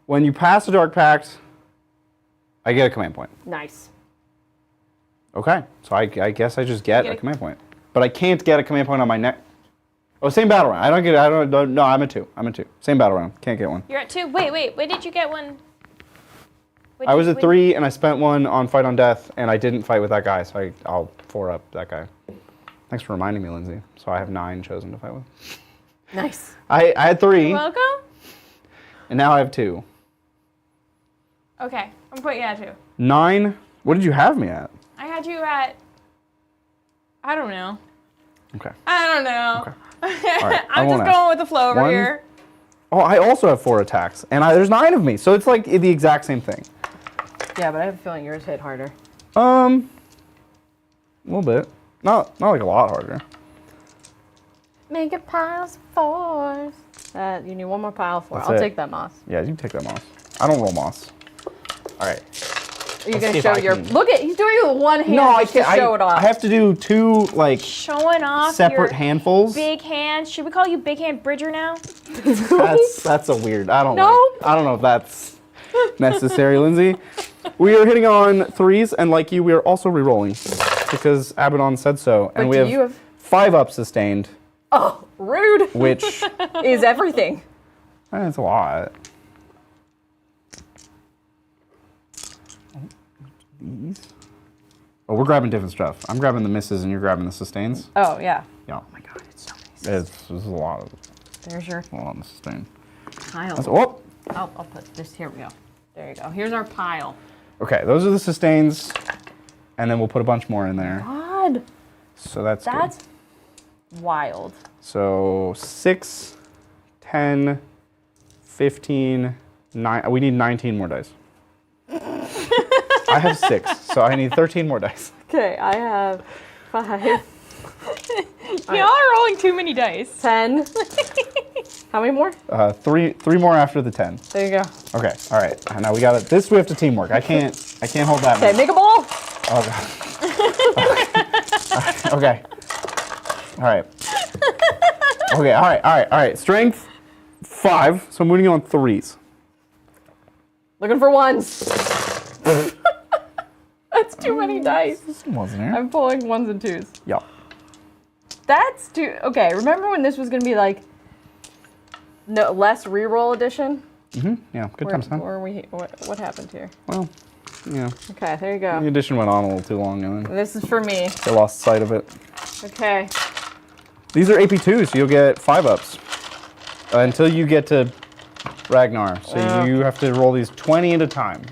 When you pass a Dark Pact, I get a command point. Nice. Okay, so I guess I just get a command point. But I can't get a command point on my neck. Oh, same battle round. No, I'm at 2. Same battle round. Can't get one. You're at 2. Wait. When did you get one? I was at 3, and I spent 1 on Fight on Death, and I didn't fight with that guy, so I'll 4 up that guy. Thanks for reminding me, Lindsay. So I have 9 chosen to fight with. Nice. I had 3, You're welcome. and now I have 2. Okay, I'm putting you at 2. 9. What did you have me at? I had you at. I don't know. Okay. I don't know. Okay. All right. I'm just going with the flow over 1. here. Oh, I also have 4 attacks, and there's 9 of me, so it's like the exact same thing. Yeah, but I have a feeling yours hit harder. A little bit. Not like a lot harder. Make it piles of 4s. You need 1 more pile of 4. That's I'll it. take that moss. Yeah, you can take that moss. I don't roll moss. All right. Are you Let's gonna see if show I your? can- Look at he's doing it with one hand. No, I just to can't. show it off. I have to do 2 like Showing off separate your handfuls. big hands. Should we call you Big Hand Bridger now? That's a weird. I don't Nope. I don't know if that's necessary, Lindsay. We are hitting on 3s, and like you, we are also re-rolling because Abaddon said so, and But we do have, you have- 5 up sustained, Oh, rude. which Is everything. that's a lot. These. Oh, we're grabbing different stuff. I'm grabbing the misses, and you're grabbing the sustains. Oh yeah. Yeah. Oh my god, it's so many. It's a lot of There's your the sustain. pile. Oh. I'll put this. Here we go. There you go. Here's our pile. Okay, those are the sustains, and then we'll put a bunch more in there. God, So that's good. that's wild. So 6, 10, 15, 9. We need 19 more dice. I have 6, so I need 13 more dice. Okay, I have 5, Y'all are rolling too many dice. 10. How many more? Three more after the 10. There you go. Okay, all right. Now we got it. This we have to teamwork. I can't hold that. Okay, make a ball. Oh god. Okay. All right. Okay. All right. Strength 5. So I'm moving on 3s. Looking for ones. That's too many dice. This wasn't here. I'm pulling 1s and 2s. Yeah. That's too. Okay, remember when this was gonna be like no less reroll edition? Yeah. Good times, huh? What happened here? Well, yeah. Okay, there you go. The edition went on a little too long, and then This is for me. I lost sight of it. Okay. These are AP2s, so you'll get 5-ups until you get to Ragnar. So you have to roll these 20 at a time.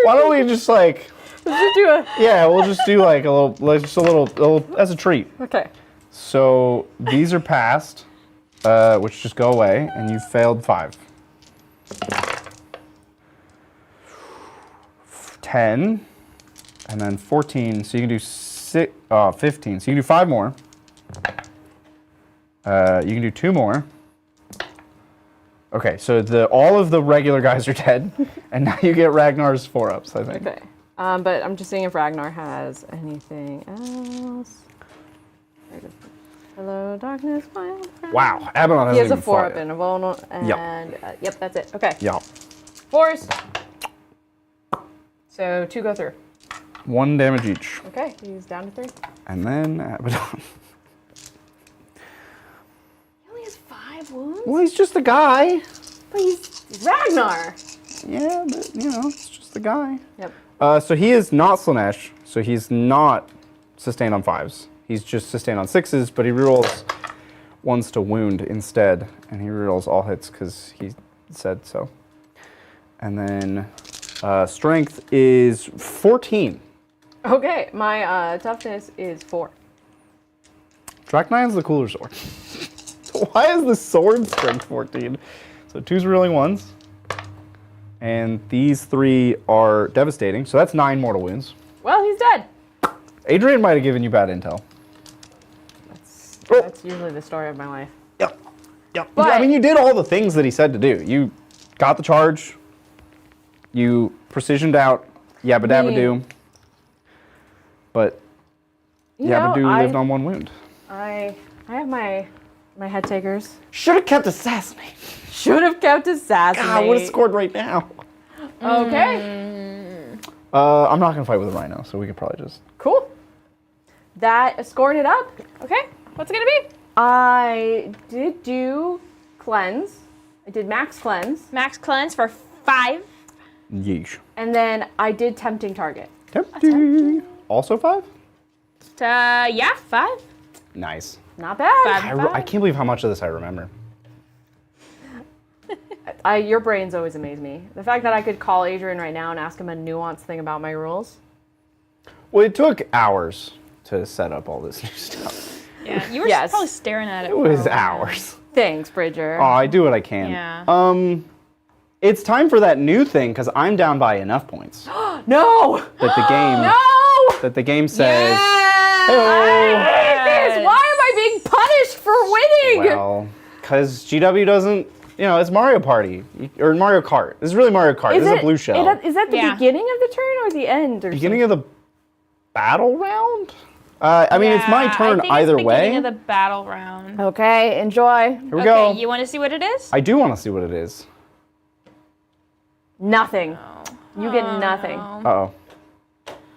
Why don't we just like? Let's just do a. Yeah, we'll just do like a little as a treat. Okay. So these are passed, which just go away, and you failed 5. 10, and then 14. So you can do 15. So you can do 5 more. You can do 2 more. Okay, so all of the regular guys are dead, and now you get Ragnar's 4-ups, I think. Okay. But I'm just seeing if Ragnar has anything else. Hello, darkness, my old friend. Wow, Abaddon hasn't He has a even 4-up fought and a vulnerable, and yep, that's it. Okay. Yeah. 4s. So 2 go through. 1 damage each. Okay, he's down to 3. And then Abaddon. He only has 5 wounds? Well, he's just a guy. But he's Ragnar! Yeah, but it's just a guy. Yep. So he is not Slanesh, so he's not sustained on 5s. He's just sustained on 6s, but he rerolls 1s to wound instead, and he rerolls all hits because he said so. And then strength is 14. Okay, my toughness is 4. Dracnine's the cooler sword. Why is the sword strength 14? So 2's reeling 1s. And these 3 are devastating, so that's 9 mortal wounds. Well, he's dead. Adrian might have given you bad intel. That's usually the story of my life. Yep. But, I mean, you did all the things that he said to do. You got the charge. You precisioned out Yabba Dabba Doo. But Yabba Doo lived on 1 wound. I have my head takers. Should have kept Assassinate. Should have kept Assassinate. God, I would have scored right now. Okay. I'm not going to fight with a rhino, so we could probably just... Cool. That scored it up. Okay, what's it gonna be? I did do cleanse. I did max cleanse. Max cleanse for 5. Yeesh. And then I did tempting target. Tempting. Also 5? Yeah, 5. Nice. Not bad. 5. I can't believe how much of this I remember. Your brains always amaze me. The fact that I could call Adrian right now and ask him a nuanced thing about my rules. Well, it took hours to set up all this new stuff. Yeah, you were Yes. probably staring at it. It was hours. Thanks, Bridger. Oh, I do what I can. Yeah. It's time for that new thing because I'm down by enough points No! that the game No! that the game says. I hate this! Why am I being punished for winning? Well, because GW doesn't. It's Mario Party or Mario Kart. This is really Mario Kart. This is a blue shell. Is that the beginning of the turn or the end? Or Beginning of the battle round? I mean, it's my turn I think either it's way. beginning of the battle round. Okay, enjoy. Here we go. Okay, you want to see what it is? I do want to see what it is. Nothing. You get nothing. Uh-oh.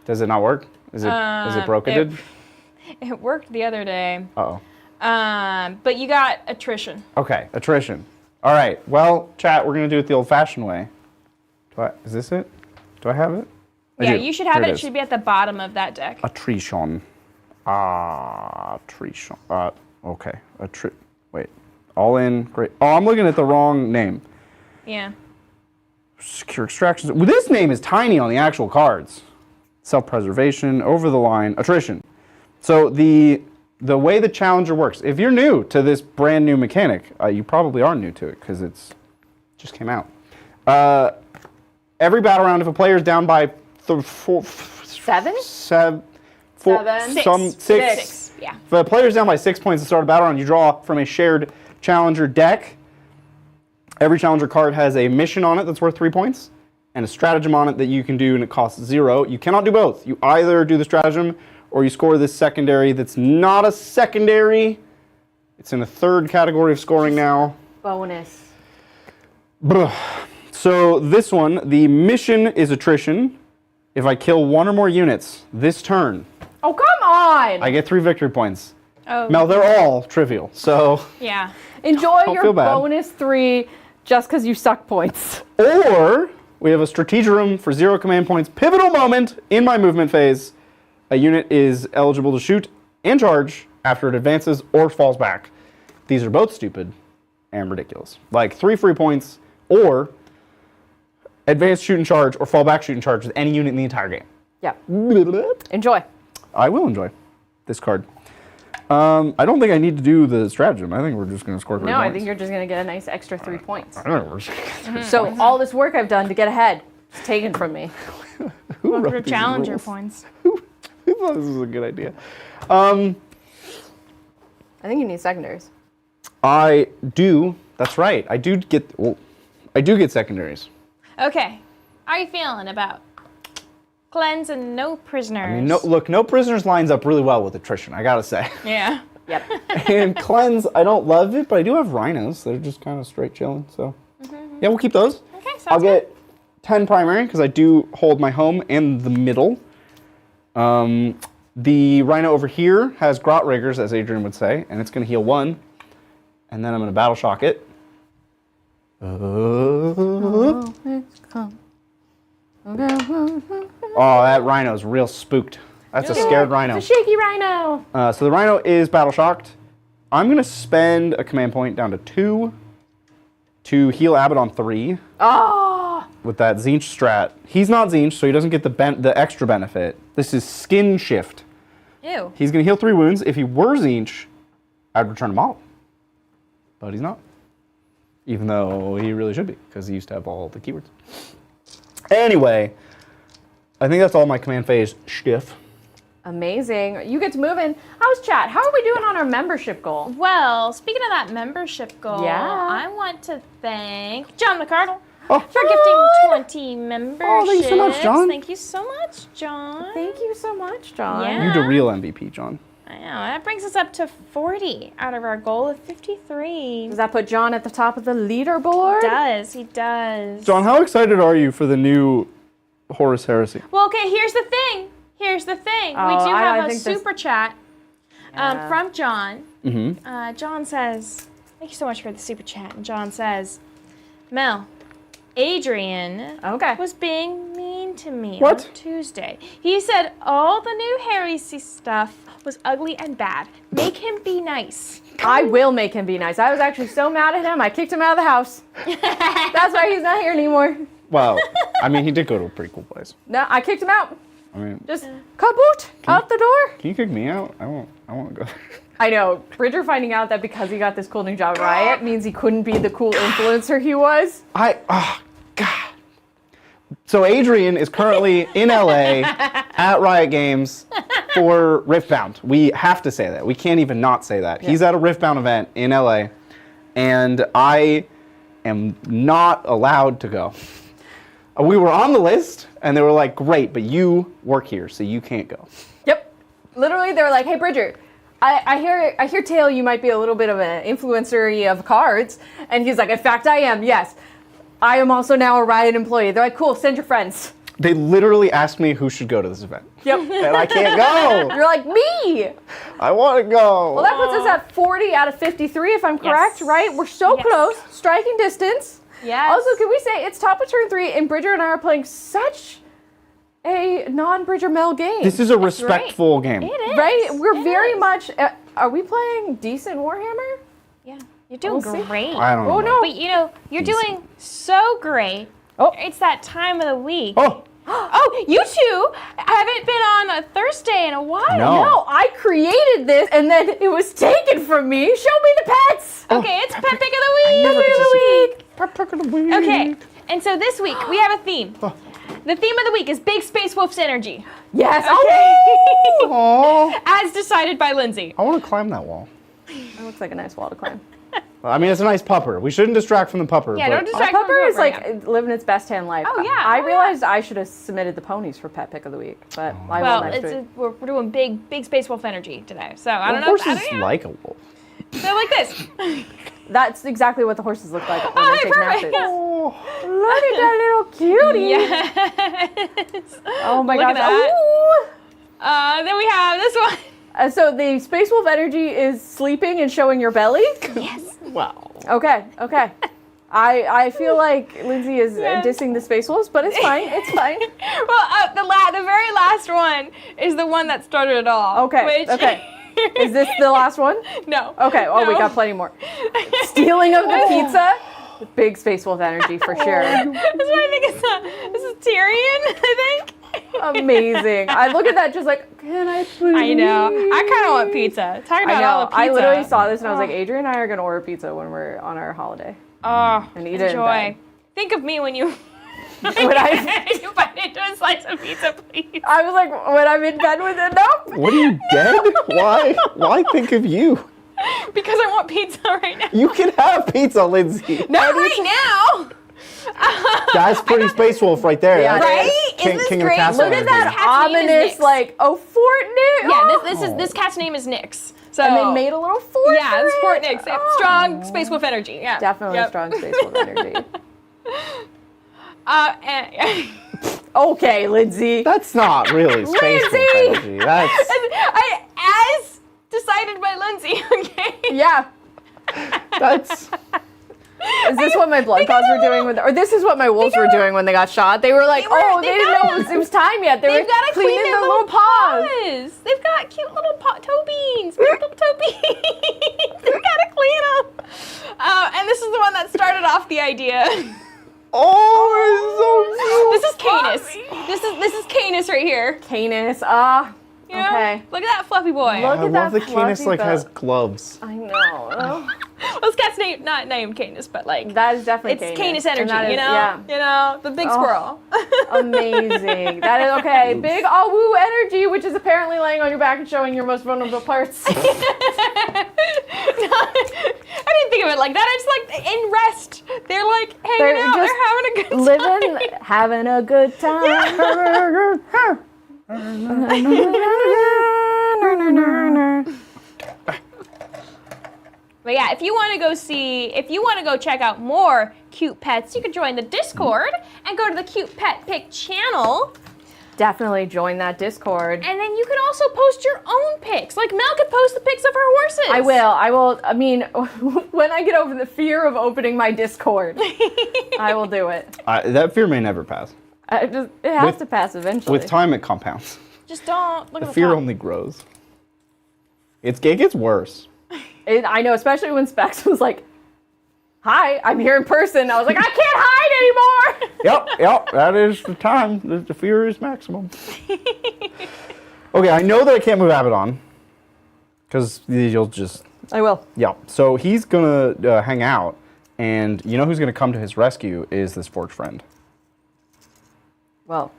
Does it not work? Is it broken? It worked the other day. Uh-oh. But you got attrition. Okay, attrition. All right. Well, chat, we're going to do it the old-fashioned way. Is this it? Do I have it? I Yeah, do. you should have Here it. It is. should be at the bottom of that deck. Attrition. Attrition. Okay. Wait. All in. Great. Oh, I'm looking at the wrong name. Yeah. Secure extractions. Well, this name is tiny on the actual cards. Self-preservation, over the line, attrition. So the way the challenger works, if you're new to this brand new mechanic, you probably are new to it because it's just came out. Every battle round, if a player is down by 4 four, 7, some 6. Yeah. If a player's down by 6 points to start a battle round, you draw from a shared challenger deck. Every challenger card has a mission on it that's worth 3 points, and a stratagem on it that you can do, and it costs 0. You cannot do both. You either do the stratagem, or you score this secondary that's not a secondary. It's in a third category of scoring now. Bonus. So this one, the mission is attrition. If I kill 1 or more units this turn, Oh, come on! I get 3 victory points. Oh. Mel, they're all trivial, so... Yeah. Enjoy Don't your feel bad. bonus 3 just because you suck points. Or, we have a stratagem for 0 command points. Pivotal moment in my movement phase. A unit is eligible to shoot and charge after it advances or falls back. These are both stupid and ridiculous. Like 3 free points, or advance, shoot, and charge, or fall back, shoot, and charge with any unit in the entire game. Yeah. Enjoy. I will enjoy this card. I don't think I need to do the stratagem. I think we're just going to score 3 No, points. I think you're just going to get a nice extra 3 points. I don't know, we're just gonna get 3 points. So all this work I've done to get ahead is taken from me. Who Well, wrote for these challenger rules? points. Who thought this was a good idea? I think you need secondaries. I do. That's right. I do get secondaries. Okay. How are you feeling about cleanse and no prisoners? I mean, no prisoners lines up really well with attrition, I gotta say. Yeah. Yep. And cleanse, I don't love it, but I do have rhinos. They're just kind of straight chilling. So yeah, we'll keep those. Okay, sounds I'll good. get 10 primary because I do hold my home in the middle. The rhino over here has grot riggers, as Adrian would say, and it's going to heal 1. And then I'm going to battle shock it. Oh, that rhino's real spooked. That's a scared rhino. It's a shaky rhino. So the rhino is battle shocked. I'm going to spend a command point down to 2 to heal Abaddon 3 Oh. with that Zinch strat. He's not Zinch, so he doesn't get the extra benefit. This is skin shift. Ew. He's going to heal 3 wounds. If he were Zinch, I'd return him all. But he's not. Even though he really should be, because he used to have all the keywords. Anyway, I think that's all my command phase stiff. Amazing. You get to move in. How's chat? How are we doing on our membership goal? Well, speaking of that membership goal, Yeah. I want to thank John McCardle Oh, for gifting 20 memberships. Oh, thank you so much, John. Thank you so much, John. Thank you so much, John. Yeah. you're the real MVP, John. I know. That brings us up to 40 out of our goal of 53. Does that put John at the top of the leaderboard? He does. John, how excited are you for the new Horus Heresy? Well, okay, here's the thing. We do I have a think this- super chat from John. Mm-hmm. John says, thank you so much for the super chat. And John says, Mel, Adrian Okay. was being mean to me What? on Tuesday. He said all the new heresy stuff was ugly and bad. Make him be nice. I will make him be nice. I was actually so mad at him, I kicked him out of the house. That's why he's not here anymore. Well, I mean, he did go to a pretty cool place. No, I kicked him out. I mean, Just kaboot out the door. can you kick me out? I won't go there. I know. Bridger finding out that because he got this cool new job at Riot means he couldn't be the cool influencer he was. God. So Adrian is currently in LA at Riot Games for Riftbound. We have to say that. We can't even not say that. He's at a Riftbound event in LA, and I am not allowed to go. We were on the list, and they were like, great, but you work here, so you can't go. Yep. Literally, they were like, "Hey, Bridger, I hear tale you might be a little bit of an influencer of cards," and he's like, "In fact, I am. Yes, I am also now a Riot employee." They're like, "Cool, send your friends." They literally asked me who should go to this event, Yep. and I can't go. You're like, "Me." I want to go. Well, that puts us at 40 out of 53, if I'm correct, Yes. right? We're so Yes. close, striking distance. Yes. Also, can we say it's top of turn 3, and Bridger and I are playing such a non-Bridger Mel game. This is a respectful game. It is. right? We're It very is. much. Are we playing decent Warhammer? Yeah. You're doing We'll see. great. I don't know. Oh no! But you know, you're doing so great. Oh. It's that time of the week. Oh, Oh, you two haven't been on a Thursday in a while. No. No, I created this, and then it was taken from me. Show me the pets. Okay, it's Pet Pick of the Week. never Pick get of to the see Week. Pick of the week. Okay, and so this week we have a theme. The theme of the week is Big Space Wolf's energy. Yes. Okay. Aw. As decided by Lindsay. I want to climb that wall. It looks like a nice wall to climb. I mean, it's a nice pupper. We shouldn't distract from the pupper. Yeah, but don't distract. Pupper is Right like living its best hand life. Oh, yeah. I Oh, yeah. realized I should have submitted the ponies for pet pick of the week, but I Well, will next week. we're doing big Space Wolf energy today. So I don't know. Horses I don't know. like a wolf. They're like this. That's exactly what the horses look like when Oh, they take naps. perfect. Oh. Look at that little cutie. Yes. Oh my Look gosh. at that. Ooh. Then we have this one. So the Space Wolf energy is sleeping and showing your belly? Yes. Wow. Okay. I feel like Lindsay is dissing the Space Wolves, but it's fine. It's fine. Well, the very last one is the one that started it all. Okay. Which Okay. Is this the last one? No. Okay. Oh, we No. got plenty more. Stealing of the pizza. Big Space Wolf energy for sure. This is what I think this is Tyrion, I think. Amazing. I look at that just like, can I please? I know. I kind of want pizza. Talking I about all know. the pizza. I literally saw this and I was like, Adrian and I are going to order pizza when we're on our holiday. Oh, And eat it in enjoy. bed. Think of me when you When I, you bite into a slice of pizza, please. I was like, when I'm in bed with it, no. What are you, dead? Why think of you? Because I want pizza right now. You can have pizza, Lindsay. Not right now. That's pretty Space Wolf right there. Yeah, That's right? King, Isn't King this of the great? Castle. Look at This that cat's name is ominous, Nyx. like, oh, Fort Nick. Yeah, this cat's name is Nyx. So And they made a little fort. yeah, for it's Fort it. Nyx. Yep. Oh. Strong Space Wolf energy. Yeah, Definitely Yep. strong Space Wolf energy. And, Okay, Lindsay. That's not really Space Wolf Lindsay! energy. That's as decided by Lindsay. Okay. Yeah. that's. Is this what my blood paws were doing with, or this is what my wolves were doing when they got shot? They were like, they didn't know it was time yet. They They've were got to clean cleaning their their little paws. paws. They've got cute little toe beans. Cute little toe beans. They've got to clean them. And this is the one that started off the idea. Oh, This is Canis. This is Canis right here. Canis, You know? okay. Look at that fluffy boy. Look I at love that that Canis fluffy like bow. has gloves. I know. Well, this cat's not named Canis, but like That is definitely it's Canis. Canis energy. And that is- You know, Yeah. you know, the big squirrel. Amazing. That is okay. Big all-woo energy, which is apparently laying on your back and showing your most vulnerable parts. I didn't think of it like that. It's like in rest. They're like hanging out. just They're having a good time. Living, having a good time. But yeah, if you want to go check out more cute pets, you can join the Discord and go to the Cute Pet Pick channel. Definitely join that Discord. And then you can also post your own pics. Like Mel could post the pics of her horses. I will. I mean, when I get over the fear of opening my Discord, I will do it. That fear may never pass. It has to pass eventually. With time, it compounds. Just don't look at The the fear top. only grows. It gets worse. I know, especially when Specs was like, "Hi, I'm here in person." I was like, "I can't hide anymore." Yep, that is the time. The fear is maximum. Okay, I know that I can't move Abaddon. Because you'll just... I will. Yeah, so he's going to hang out. And you know who's going to come to his rescue is this Forge Friend. Well,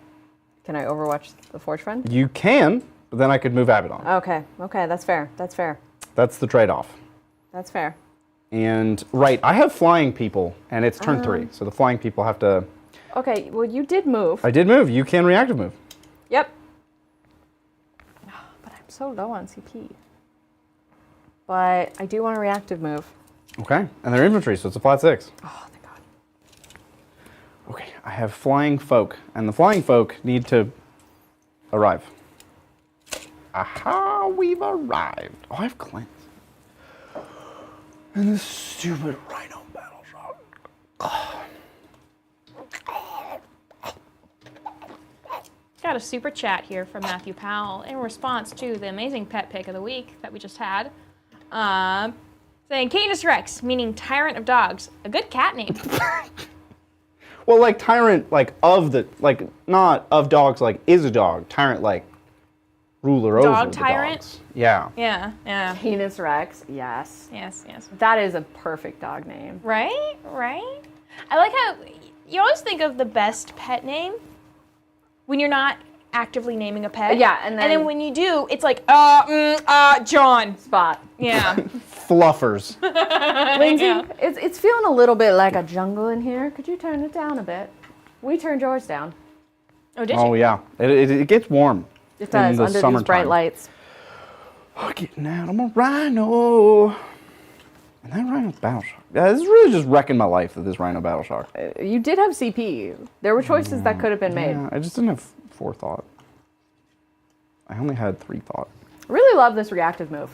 can I overwatch the Forge Friend? You can, but then I could move Abaddon. Okay, that's fair. That's the trade-off. That's fair. And, right, I have flying people, and it's turn 3. So the flying people have to... Okay, well, you did move. I did move. You can reactive move. Yep. But I'm so low on CP. But I do want a reactive move. Okay, and they're infantry, so it's a flat 6. Oh, thank God. Okay, I have flying folk, and the flying folk need to arrive. Aha, we've arrived. Oh, I have cleanse. And this stupid rhino battle shot. Got a super chat here from Matthew Powell in response to the amazing pet pick of the week that we just had. Saying Canis Rex, meaning tyrant of dogs. A good cat name. Well, like tyrant, like of the, like not of dogs, like is a dog. Tyrant, like ruler over Dog the tyrant? dogs. Yeah. Yeah. Canis Rex, yes. Yes. That is a perfect dog name. Right? I like how you always think of the best pet name when you're not actively naming a pet. Yeah, and then when you do, it's like, John. Spot. Yeah. Fluffers. Lindsay, it's feeling a little bit like a jungle in here. Could you turn it down a bit? We turned yours down. Oh, did Oh you? yeah, it gets warm. It does, in the under these summertime. bright lights. Oh, getting out, I'm a rhino. And that rhino's battle shock. Yeah, this is really just wrecking my life with this rhino battle shock. You did have CP. There were choices that could have been made. Yeah, I just didn't have forethought. I only had 3 thought. Really love this reactive move.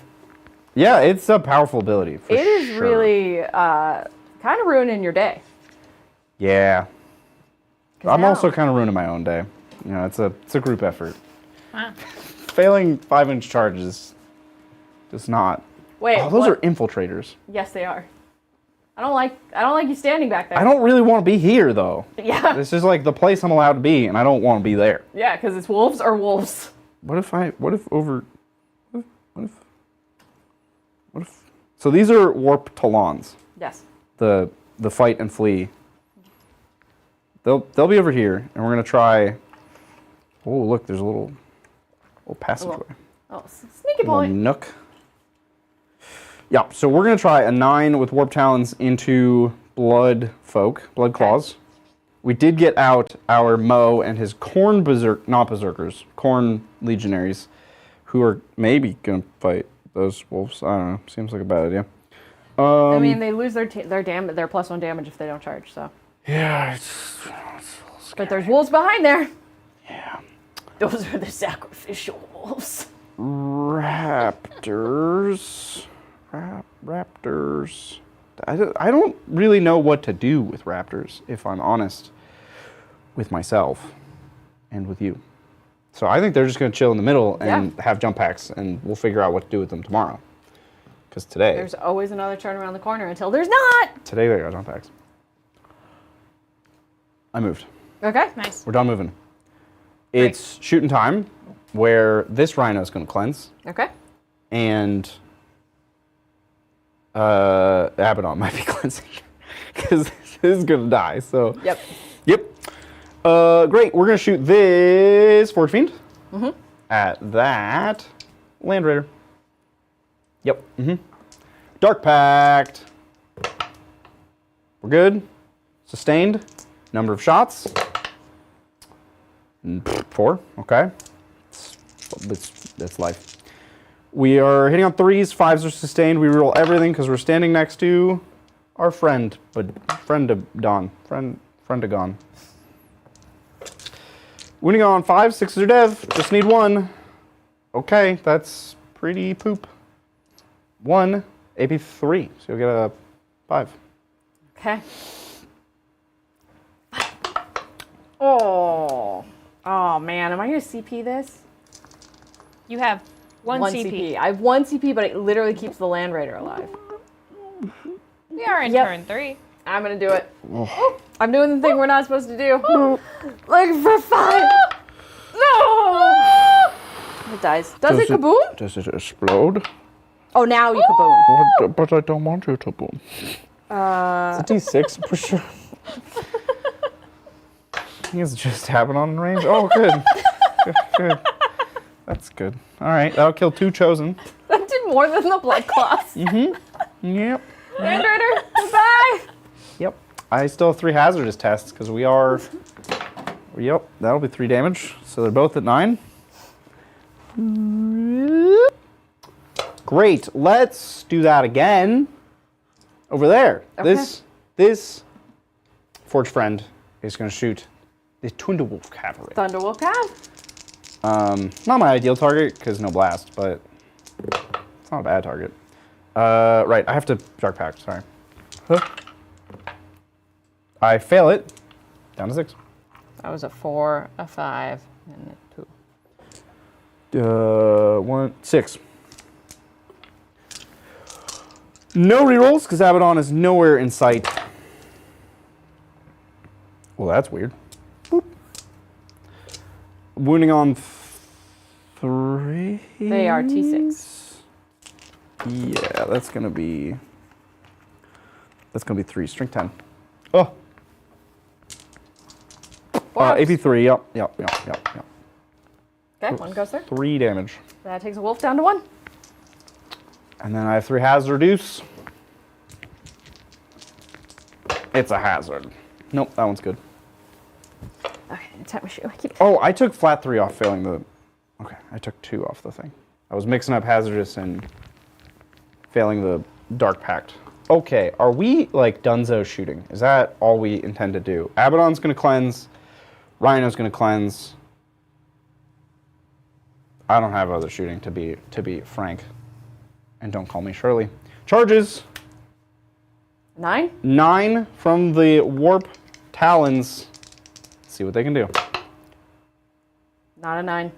Yeah, it's a powerful ability. For It is sure. really kind of ruining your day. Yeah. 'Cause I'm now- also kind of ruining my own day. You know, it's a group effort. Wow. Failing 5-inch charges does not. Wait, Oh, those what? are infiltrators. Yes, they are. I don't like you standing back there. I don't really want to be here though. Yeah. This is like the place I'm allowed to be, and I don't want to be there. Yeah, because it's wolves or wolves. What if so these are warp talons. Yes. The fight and flee. They'll be over here, and we're gonna try. Oh, look, there's a little passageway. Oh, sneaky Little point. nook. Yeah, so we're gonna try a 9 with warp talons into blood claws. We did get out our Mo and his corn not berserkers, corn legionaries, who are maybe gonna fight those wolves. I don't know. Seems like a bad idea. I mean, they lose their +1 damage if they don't charge. So. Yeah, But there's wolves behind there. yeah. Those are the sacrificial wolves. Raptors. Raptors. I don't really know what to do with raptors, if I'm honest with myself and with you. So I think they're just going to chill in the middle and have jump packs, and we'll figure out what to do with them tomorrow. Because today... There's always another turn around the corner until there's not. Today they got jump packs. I moved. Okay. Nice. We're done moving. It's shooting time, where this rhino is going to cleanse, Okay. and Abaddon might be cleansing, because this is going to die, so... Yep. Yep. Great. We're going to shoot this Forge Fiend at that Land Raider. Yep. Dark Pact. We're good. Sustained. Number of shots. 4. Okay. That's life. We are hitting on 3s. 5s are sustained. We roll everything because we're standing next to our friend, but Friendagon. Winning on 5, 6s are dev. Just need 1. Okay, that's pretty poop. 1, AP 3, so you'll get a 5. Okay. Oh man, am I gonna CP this? You have one CP. I have 1 CP, but it literally keeps the Land Raider alive. We are in Yep. turn 3. I'm gonna do it. Oh, I'm doing the thing we're not supposed to do. Looking for 5. No! It dies. Does it kaboom? Does it explode? Oh, now you kaboom. But I don't want you to boom. It's a D6 for sure. He's just Abaddon in range. Oh, good. Good. That's good. All right, that'll kill 2 chosen. That did more than the blood clots. Yep. Land Raider, goodbye. Yep. I still have 3 hazardous tests because we are. Yep, that'll be 3 damage. So they're both at 9. Great. Let's do that again. Over there. Okay. This Forge Friend is going to shoot the Thunderwolf Cavalry. Thunderwolf Cav. Not my ideal target because no blast, but it's not a bad target. Right, I have to Dark Pact, sorry. Huh. I fail it. Down to 6. That was a 4, a 5, and a 2. 1, 6. No rerolls because Abaddon is nowhere in sight. Well, that's weird. Boop. Wounding on 3. They are T6. Yeah, that's gonna be 3. Strength 10. Oh. AP 3. Yep. Okay, 1 goes there. 3 damage. That takes a wolf down to 1. And then I have 3 hazard reduce. It's a hazard. Nope, that one's good. Okay, tap my shoe. Oh, I took flat 3 off failing the... Okay, I took 2 off the thing. I was mixing up hazardous and failing the Dark Pact. Okay, are we like Dunzo shooting? Is that all we intend to do? Abaddon's gonna cleanse. Rhino's gonna cleanse. I don't have other shooting to be frank. And don't call me Shirley. Charges. 9? 9 from the Warp Talons. Let's see what they can do. Not a 9.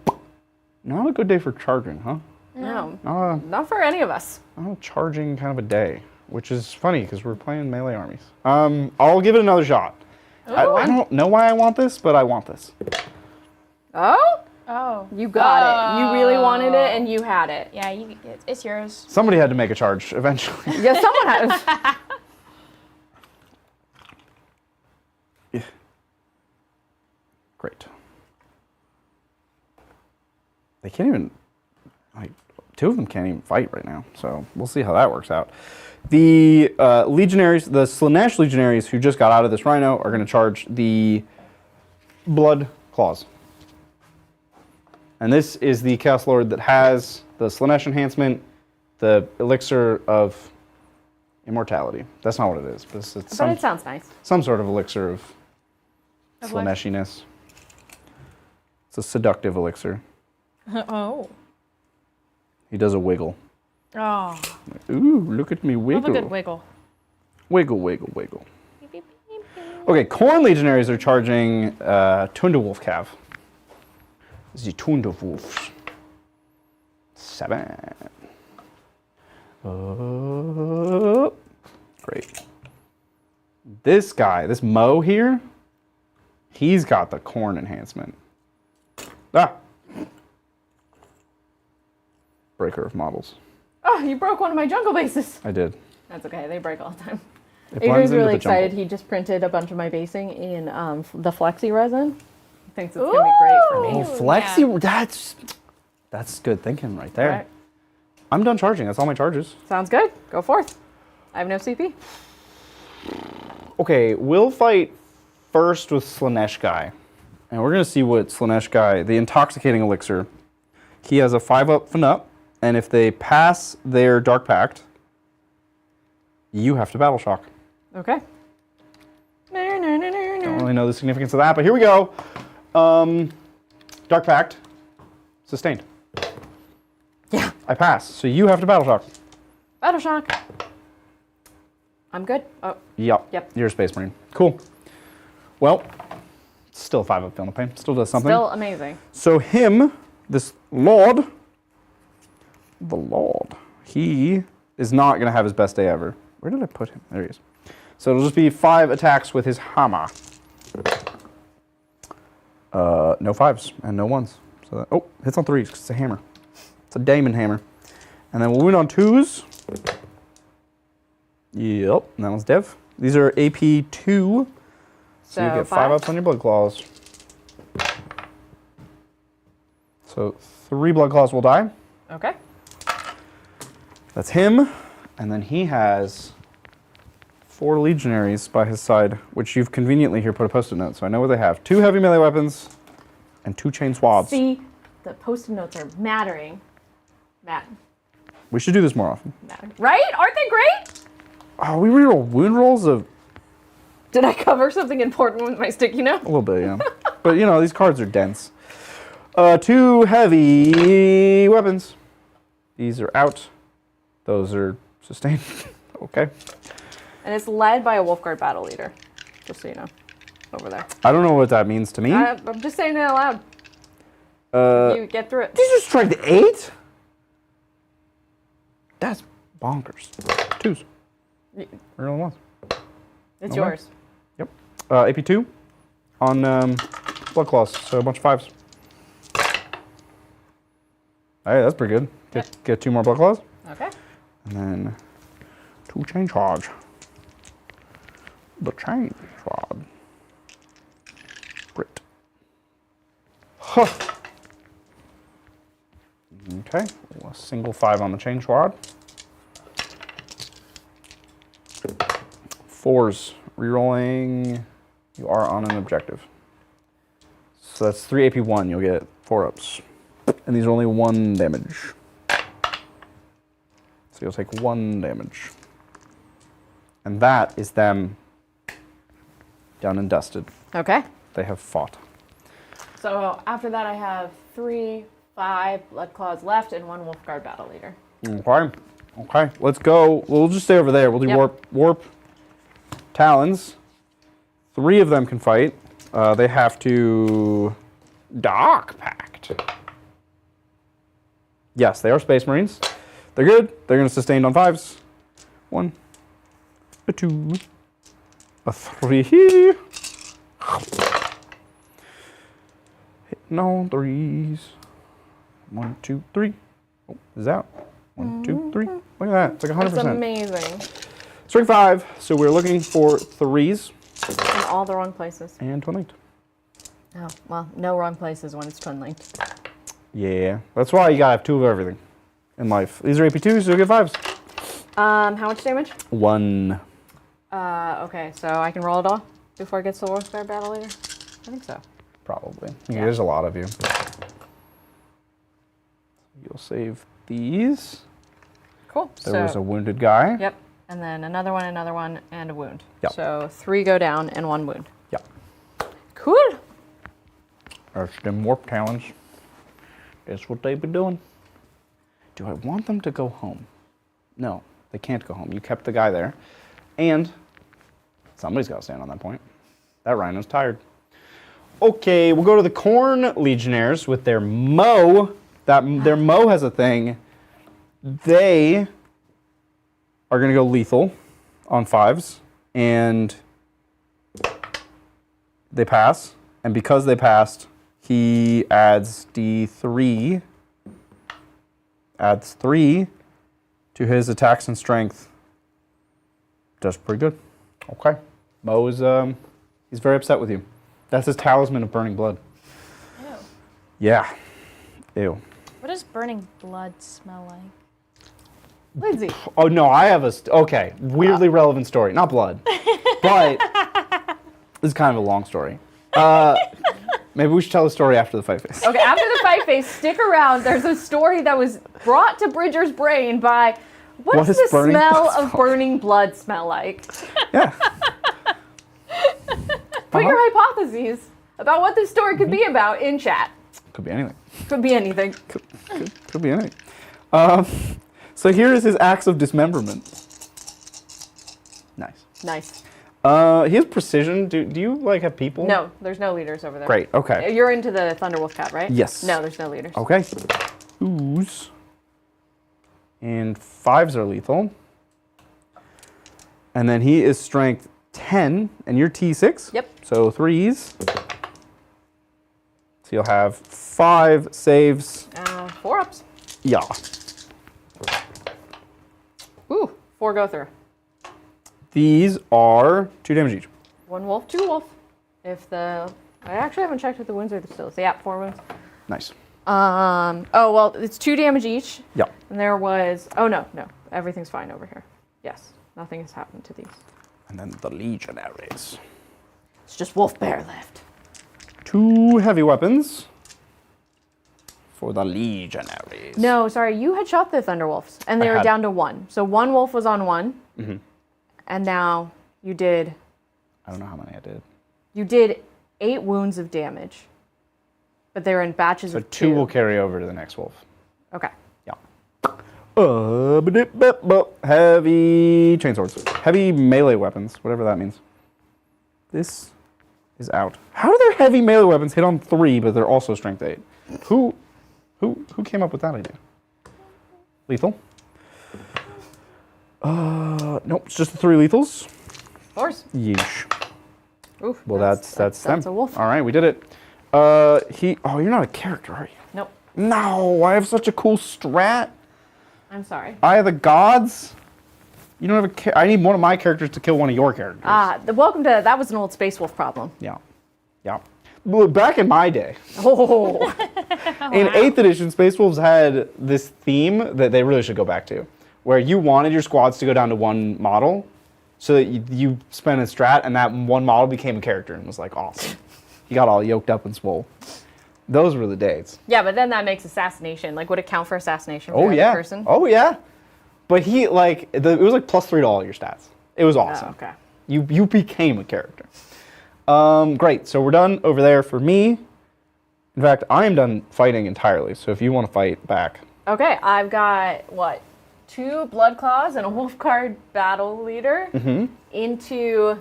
Not a good day for charging, huh? No. Not for any of us. a charging kind of a day, which is funny because we're playing melee armies. I'll give it another shot. I don't know why I want this, but I want this. Oh? Oh. You got it. You really wanted it and you had it. Yeah, it's yours. Somebody had to make a charge eventually. Yeah, someone has. Yeah. Great. They can't even, like, 2 of them can't even fight right now, so we'll see how that works out. The Legionaries, the Slanesh Legionaries who just got out of this Rhino are going to charge the Blood Claws. And this is the Chaos Lord that has the Slanesh enhancement, the Elixir of Immortality. That's not what it is, but it's But it sounds nice. some sort of elixir of what? Slaneshiness. It's a seductive elixir. Oh. He does a wiggle. Oh. Ooh, look at me wiggle. Love a good wiggle. Wiggle, wiggle, wiggle. Okay, Khorne Legionaries are charging Tundewolf Cav. The Tundewolf. 7. Great. This guy, this Mo here, he's got the Khorne enhancement. Ah! Breaker of models. Oh, you broke one of my jungle bases. I did. That's okay. They break all the time. It blends Adrian's into really the jungle. excited. He just printed a bunch of my basing in the Flexi resin. He thinks it's going to be great for me. Oh, Flexi, that's good thinking right there. Right. I'm done charging. That's all my charges. Sounds good. Go forth. I have no CP. Okay, we'll fight first with Slanesh Guy. And we're going to see what Slanesh Guy, the Intoxicating Elixir, he has a 5-up Fnut, and if they pass their Dark Pact, you have to Battle Shock. Okay. Don't really know the significance of that, but here we go. Dark Pact, sustained. Yeah. I pass, so you have to Battle Shock. Battle shock. I'm good. Oh, Yep. You're a Space Marine. Cool. Well, still 5-up Feel No Pain. Still does something. still amazing. So him, this Lord, the Lord, he is not going to have his best day ever. Where did I put him? There he is. So it'll just be 5 attacks with his hammer. No 5s and no 1s. So that, oh, hits on 3s because it's a hammer. It's a diamond hammer. And then we'll win on 2s. Yep, and that one's Dev. These are AP 2. So you get 5 ups on your Blood Claws. So 3 Blood Claws will die. Okay. That's him. And then he has 4 Legionaries by his side, which you've conveniently here put a post-it note, so I know what they have. 2 heavy melee weapons and 2 chain swaths. See, the post-it notes are mattering. We should do this more often. Right? Aren't they great? Oh, we reroll wound rolls of Did I cover something important with my sticky note? a little bit, yeah. But you know, these cards are dense. 2 heavy weapons. These are out. Those are sustained. Okay. And it's led by a Wolfguard battle leader, just so you know, over there. I don't know what that means to me. I'm just saying it out loud. You get through it. These are strength 8? That's bonkers. 2s. Real ones. It's Okay. yours. Yep. AP 2 on Blood Claws, so a bunch of 5s. Hey, that's pretty good. Get 2 more Blood Claws. Okay. And then 2 chain charge. The chain charge. Great. Huh. Okay, a single 5 on the chain squad. 4s, rerolling. You are on an objective. So that's 3 AP1, you'll get 4 ups. And these are only 1 damage. So you'll take 1 damage. And that is them done and dusted. Okay. They have fought. So after that, I have 3, 5 Blood Claws left and 1 Wolfguard Battle Leader. Okay. Okay. Let's go. We'll just stay over there. We'll do warp. Talons. 3 of them can fight. They have to Dark Pact. Yes, they are Space Marines. They're good. They're going to sustain on 5s. 1, a 2, a 3. Hitting on 3s. 1, 2, 3. Oh, is out. 1, 2, 3. Look at that. It's like 100%. That's amazing. Strength 5. So we're looking for 3s. In all the wrong places. And twin linked. Oh, well, no wrong places when it's twin linked. Yeah. That's why you gotta have 2 of everything in life. These are AP2s, so you get 5s. How much damage? 1. Okay, so I can roll it all before it gets to the Wolfguard Battle Leader? I think so. Probably. Yeah. There's a lot of you. You'll save these. Cool. There was a wounded guy. Yep. And then another one, and a wound. Yep. So 3 go down and 1 wound. Yep. Cool. There's them warp talons. That's what they be doing. Do I want them to go home? No, they can't go home. You kept the guy there. And somebody's got to stand on that point. That rhino's tired. Okay, we'll go to the Corn Legionnaires with their Mo. Their Mo has a thing. They are going to go lethal on 5s. And they pass. And because they passed, he adds D3. Adds 3 to his attacks and strength. Does pretty good. Okay. Mo is, he's very upset with you. That's his talisman of burning blood. Ew. Yeah. Ew. What does burning blood smell like? Lindsay. Oh, no, I have a, okay, weirdly relevant story. Not blood, but this is kind of a long story. Maybe we should tell the story after the fight phase. Okay, after the fight phase, stick around. There's a story that was brought to Bridger's brain by what does the smell of burning blood smell like? Yeah. Put your hypotheses about what this story could be about in chat. Could be anything. Could be anything. Could be anything. So here is his acts of dismemberment. Nice. Nice. He has precision. Do you like have people? No, there's no leaders over there. Great. Okay. You're into the Thunderwolf cat, right? Yes. No, there's no leaders. Okay. 2s. And 5s are lethal. And then he is strength 10, and you're T6? Yep. So 3s. So you'll have 5 saves. 4 ups. Yeah. Ooh, 4 go through. These are 2 damage each. 1 wolf, 2 wolf. If the... I actually haven't checked if the wounds are still. So yeah, 4 wounds. Nice. Oh, well, it's 2 damage each. Yeah. And there was... Oh, no. Everything's fine over here. Yes. Nothing has happened to these. And then the Legionaries. It's just Wolf Bear left. 2 heavy weapons for the Legionaries. No, sorry. You had shot the Thunderwolves, and they were down to 1. So 1 wolf was on 1. Mm-hmm. And now you did... I don't know how many I did. You did 8 wounds of damage. But they were in batches of 2. So 2 will carry over to the next wolf. Okay. Yeah. Heavy chainswords. Heavy melee weapons, whatever that means. This is out. How do their heavy melee weapons hit on 3, but they're also strength 8? Who came up with that idea? Lethal. Nope, it's just the 3 lethals. Of course. Yeesh. Oof. Well, that's them. That's a wolf. All right, we did it. Oh, you're not a character, are you? Nope. No, I have such a cool strat. I'm sorry. Eye of the Gods. You don't have I need one of my characters to kill one of your characters. Welcome to... That was an old Space Wolf problem. Yeah. Yeah. Well, back in my day. Oh. In 8th edition, Space Wolves had this theme that they really should go back to, where you wanted your squads to go down to one model, so that you spent a strat, and that one model became a character, and was like awesome. You got all yoked up and swole. Those were the days. Yeah, but then that makes assassination. Like, would it count for assassination for Oh the yeah. other person? Oh yeah. But he it was like +3 to all your stats. It was awesome. Oh, okay. You became a character. Great. So we're done over there for me. In fact, I am done fighting entirely. So if you want to fight back. Okay, I've got, what, 2 Blood Claws and a Wolfguard Battle Leader into...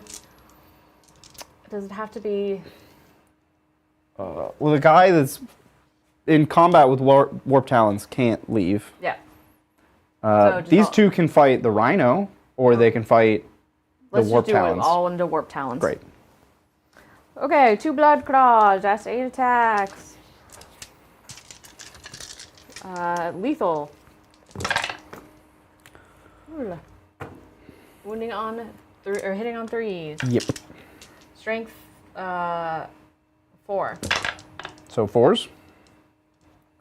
Does it have to be... Well, the guy that's in combat with Warp Talons can't leave. Yeah. These two can fight the Rhino, or they can fight the Warp Let's just do Talons. it all into Warp Talons. Great. Okay, 2 Blood Claws, that's 8 attacks. Lethal. Ooh. Wounding on, or hitting on 3s. Yep. Strength, 4. So 4s.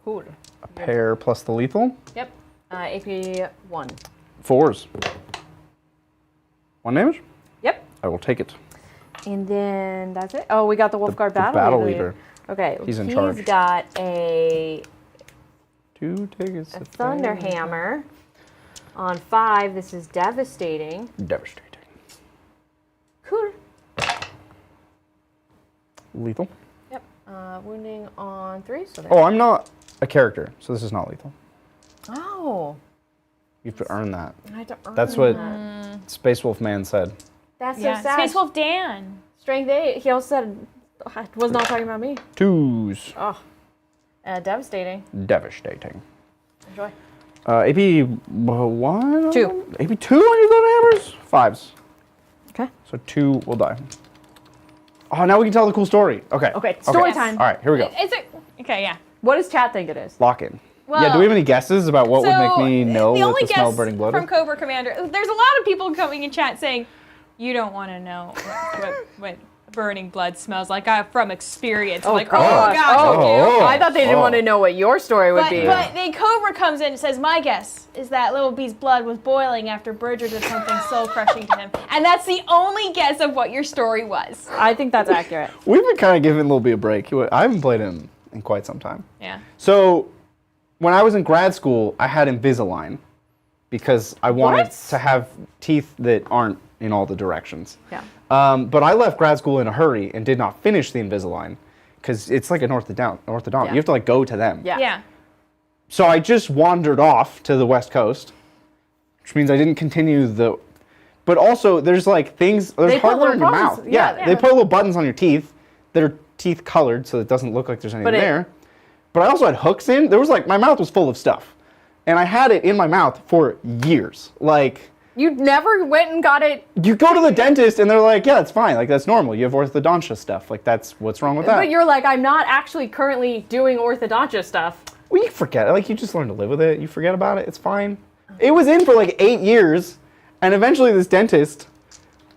Cool. A pair plus the lethal. Yep. AP 1. 4s. 1 damage? Yep. I will take it. And then that's it. Oh, we got the Wolfguard Battle Leader. Okay. He's in charge. He's got a 2 tickets. a Thunder Hammer. On 5, this is devastating. Devastating. Cool. Lethal. Yep. Wounding on 3. So Oh, I'm not a character, so this is not lethal. Oh. You have to earn that. I had to earn That's what that. Space Wolf Man said. That's Yeah, so sad. Space Wolf Dan. Strength 8. He also said, I was not talking about me. 2s. Oh. Devastating. Devastating. Enjoy. AP 1? 2. AP 2 on your Thunder Hammers? 5s. Okay. So 2 will die. Oh, now we can tell the cool story. Okay. Okay, story time. All right, here we go. Is it? Okay, yeah. What does chat think it is? Lock in. Well, Yeah, do we have any guesses about what would make me know the what only the smell guess of burning blood from is? Cobra Commander, there's a lot of people coming in chat saying, you don't want to know what burning blood smells like from experience. I'm like, oh gosh. gosh, Oh. I thought they didn't want to know what your story would be. But then Cobra comes in and says, my guess is that Little B's blood was boiling after Bridger did something soul crushing to him. And that's the only guess of what your story was. I think that's accurate. We've been kind of giving Lil B a break. I haven't played him in quite some time. Yeah. So, when I was in grad school, I had Invisalign because I wanted What? to have teeth that aren't in all the directions. Yeah. But I left grad school in a hurry and did not finish the Invisalign because it's like an orthodontist. Yeah. You have to like go to them. Yeah. Yeah. So I just wandered off to the West Coast, which means I didn't continue the. But also, there's like things. There's They put hardware in your little buttons, mouth. yeah. They put little buttons on your teeth that are teeth colored, so it doesn't look like there's anything there. But I also had hooks in. There was like my mouth was full of stuff, and I had it in my mouth for years. Like. You never went and got it. You go to the dentist and they're like, yeah, it's fine. Like, that's normal. You have orthodontia stuff. Like, that's what's wrong with that. But you're like, I'm not actually currently doing orthodontia stuff. Well, you forget it. Like, you just learn to live with it. You forget about it. It's fine. It was in for like 8 years. And eventually this dentist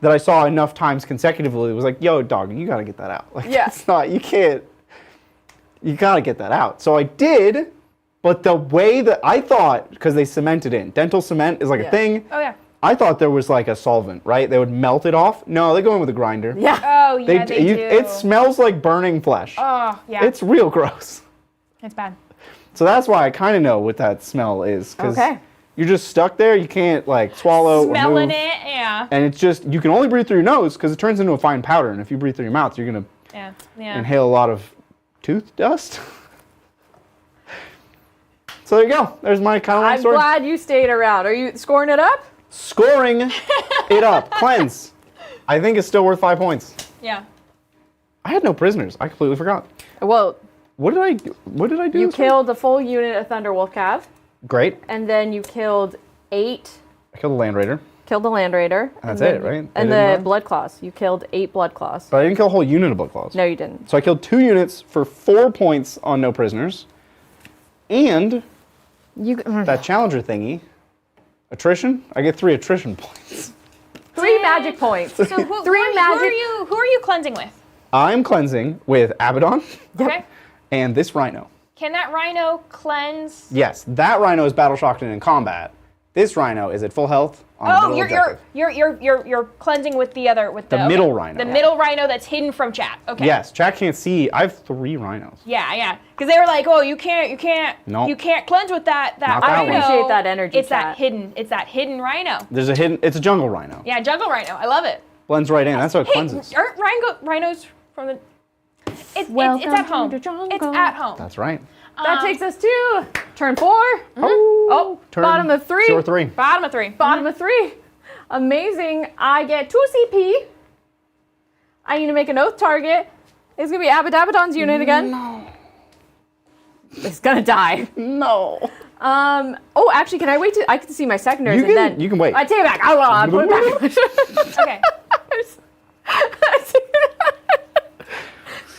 that I saw enough times consecutively was like, yo, dog, you got to get that out. Like, Yeah. it's not, you can't, you got to get that out. So I did, but the way that I thought, because they cemented in, dental cement is like a thing. Oh, yeah. I thought there was like a solvent, right? They would melt it off. No, they go in with a grinder. Yeah. Oh, yeah, they do. It smells like burning flesh. Oh, yeah. It's real gross. It's bad. So that's why I kind of know what that smell is. Cause Okay. you're just stuck there. You can't like swallow Smelling or move. it, yeah. And it's just, you can only breathe through your nose because it turns into a fine powder. And if you breathe through your mouth, you're going to inhale a lot of tooth dust. So there you go. There's my kind of long I'm story. glad you stayed around. Are you scoring it up? Scoring it up. Cleanse. I think it's still worth 5 points. Yeah. I had no prisoners. I completely forgot. Well, What did I do? you this week? killed a full unit of Thunder Wolf Cav, Great. and then you killed 8. I killed a Land Raider. Killed the Land Raider. That's and it, right? And They didn't the die? Blood Claws. You killed 8 Blood Claws. But I didn't kill a whole unit of Blood Claws. No, you didn't. So I killed 2 units for 4 points on no prisoners. And You that Challenger thingy, attrition, I get 3 attrition points. 3 magic points. So who are you cleansing with? I'm cleansing with Abaddon Okay. and this Rhino. Can that rhino cleanse? Yes, that rhino is battle shocked and in combat. This rhino is at full health on the middle objective. You're cleansing with the other with the middle rhino. The middle rhino that's hidden from chat. Okay. Yes, chat can't see. I have 3 rhinos. Yeah. Because they were like, oh, you can't Nope. you can't cleanse with that Not that rhino. one. I appreciate that energy. It's chat. that hidden rhino. There's a hidden. It's a jungle rhino. Yeah, jungle rhino. I love it. Blends right in. That's what it cleanses. Aren't rhinos from the? It's Welcome at home. to the jungle. It's at home. That's right. That takes us to turn 4. Oh, Turn bottom of 3. 2 or 3. Bottom of 3. Bottom of 3. Amazing. I get 2 CP. I need to make an oath target. It's gonna be Abaddon's unit again. No. It's gonna die. No. Oh, actually, can I wait till I can see my secondaries You and can- then you can wait. I take it back. I put it back. Okay.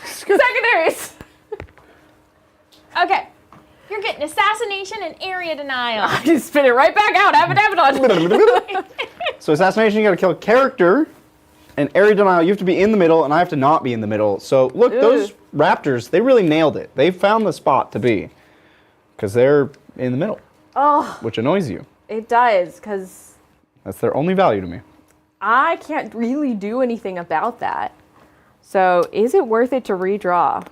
Secondaries. Okay. You're getting assassination and area denial. Just spit it right back out. Abaddon. So assassination, you gotta kill a character. And area denial, you have to be in the middle, and I have to not be in the middle. So look, those raptors, they really nailed it. They found the spot to be. Because they're in the middle. Oh, Which annoys you. it does, because That's their only value to me. I can't really do anything about that. So is it worth it to redraw?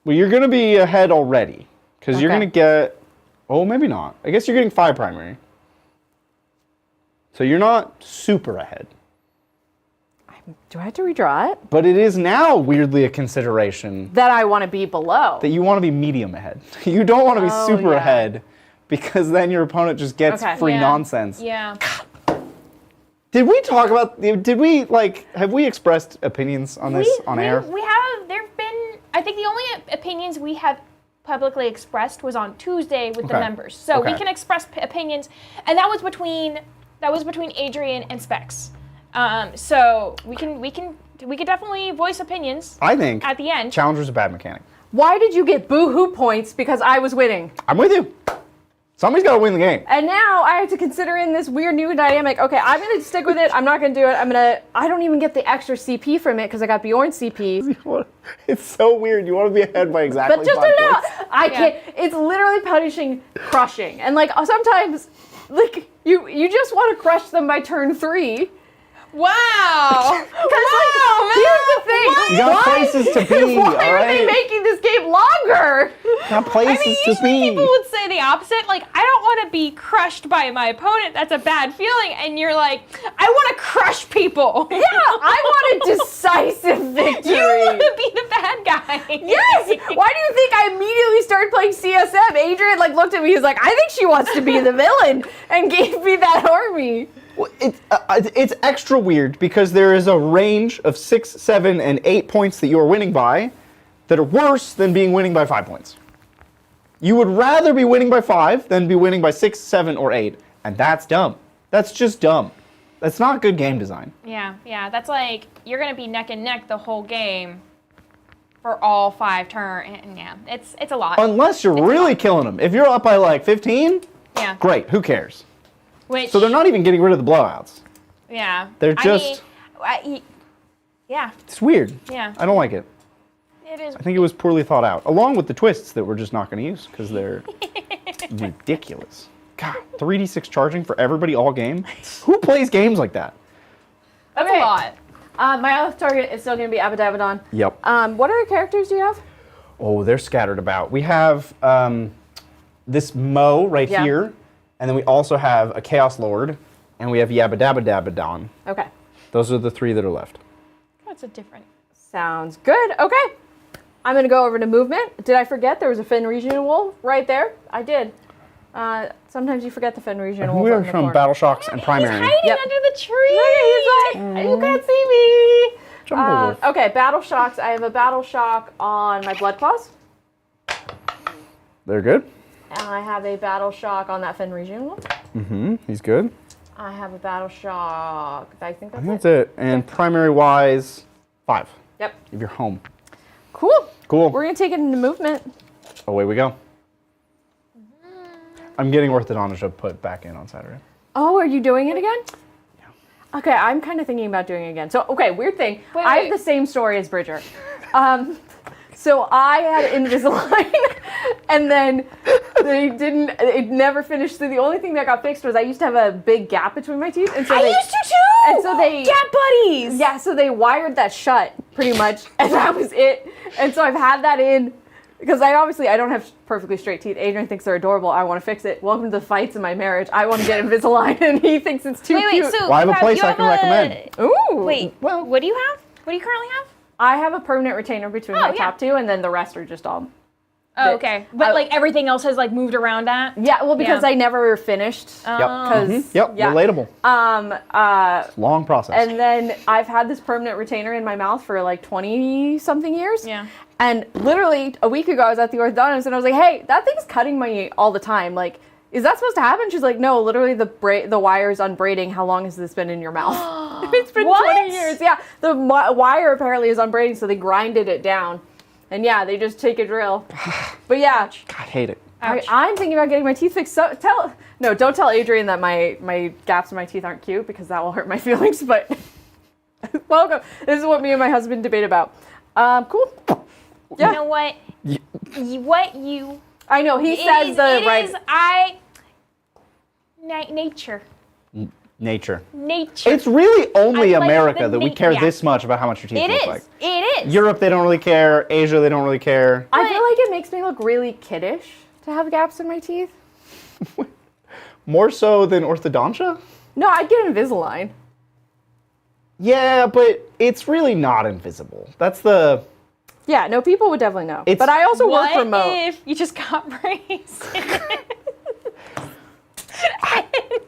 Well, you're gonna be ahead already. Because you're Okay. gonna get, oh, maybe not. I guess you're getting 5 primary. So you're not super ahead. Do I have to redraw it? But it is now weirdly a consideration That I want to be below. that you want to be medium ahead. You don't want to be Oh, super yeah. ahead because then your opponent just gets Okay. free Yeah. nonsense. Yeah. Did we talk about, have we expressed opinions on this on air? We have, there've been, I think the only opinions we have publicly expressed was on Tuesday with the Okay. members. So we Okay. can express opinions, and that was between Adrian and Specs. So we could definitely voice opinions I think at the end. Challenger's a bad mechanic. Why did you get boo-hoo points because I was winning? I'm with you. Somebody's got to win the game. And now I have to consider in this weird new dynamic. Okay, I'm going to stick with it. I'm not going to do it. I don't even get the extra CP from it because I got Bjorn's CP. It's so weird. You want to be ahead by exactly But just 5 enough. points. I can't. It's literally punishing crushing. And like sometimes, like you just want to crush them by turn 3. Wow! Here's the thing. You got places to be, Why all are they right? making this game longer? You got places to Usually be. people would say the opposite. Like, I don't want to be crushed by my opponent. That's a bad feeling. And you're like, I want to crush people. Yeah, I want a decisive victory. You want to be the bad guy. Yes! Why do you think I immediately started playing CSM? Adrian looked at me, he was like, I think she wants to be the villain, and gave me that army. Well, it's extra weird because there is a range of 6, 7, and 8 points that you are winning by that are worse than winning by 5 points. You would rather be winning by 5 than be winning by 6, 7, or 8, and that's dumb. That's just dumb. That's not good game design. Yeah. That's like, you're going to be neck and neck the whole game for all 5 turns. And yeah, it's a lot. Unless you're really killing them. If you're up by like 15, Yeah. great, who cares? Which, So they're not even getting rid of the blowouts. yeah. They're just- Yeah, It's weird. Yeah. I don't like it. it is. I think it was poorly thought out, along with the twists that we're just not going to use because they're ridiculous. God, 3d6 charging for everybody all game? Who plays games like that? That's Okay. a lot. My other target is still going to be Abaddon. Yep. What other characters do you have? Oh, they're scattered about. We have this Mo right Yeah. here, and then we also have a Chaos Lord, and we have Yabba-Dabba-Dabba-Don. Okay. Those are the 3 that are left. That's a different. Sounds good. Okay. I'm going to go over to movement. Did I forget there was a Fen Regional Wolf right there? I did. Sometimes you forget the Fen Regional Wolf. We are in the from corner. Battle Shocks and He's Primary. hiding Yep. under the tree. He's like, you can't see me. Jungle Wolf. Okay, Battle Shocks. I have a Battle Shock on my Blood Claws. They're good. And I have a Battle Shock on that Fen Regional Wolf. Mm-hmm. He's good. I have a Battle Shock. I think I that's think that's it. And primary-wise, 5. Yep. If you're home. Cool. Cool. We're going to take it into movement. Away we go. I'm getting Orthodontia put back in on Saturday. Oh, are you doing it again? Okay, I'm kind of thinking about doing it again. So, okay, weird thing. Wait, I wait. have the same story as Bridger. So I had Invisalign, and then it never finished. So the only thing that got fixed was I used to have a big gap between my teeth. And so I used to too! And so they... Gap buddies! Yeah, so they wired that shut, pretty much, and that was it. And so I've had that in, because I don't have perfectly straight teeth. Adrian thinks they're adorable. I want to fix it. Welcome to the fights in my marriage. I want to get Invisalign, and he thinks it's too cute. So Well, I have a place you I can recommend. Ooh. Wait, Well- what do you have? What do you currently have? I have a permanent retainer between my yeah. top two, and then the rest are just all... Oh, okay. But like everything else has like moved around that? Yeah, well, because Yeah. I never finished. Yep. 'Cause, Yep. yeah. Relatable. Uh, Long process. and then I've had this permanent retainer in my mouth for like 20-something years. Yeah. And literally a week ago, I was at the orthodontist, and I was like, hey, that thing's cutting me all the time. Like, is that supposed to happen? She's like, no, literally the wire's unbraiding. How long has this been in your mouth? It's been What? 20 years. Yeah, the wire apparently is unbraiding, so they grinded it down. And yeah, they just take a drill. But yeah, God, I hate it. I'm thinking about getting my teeth fixed. So don't tell Adrian that my gaps in my teeth aren't cute, because that will hurt my feelings. But welcome. This is what me and my husband debate about. Cool. Yeah. You know what? I know he says nature. Nature. Nature. It's really only I like America the that we na- care yeah. this much about how much your teeth It look is. like. It is. Europe, they don't really care. Asia, they don't really care. I feel like it makes me look really kiddish to have gaps in my teeth. More so than orthodontia? No, I'd get Invisalign. Yeah, but it's really not invisible. That's the... Yeah, no, people would definitely know. It's- But I also What work remote. if you just got braces in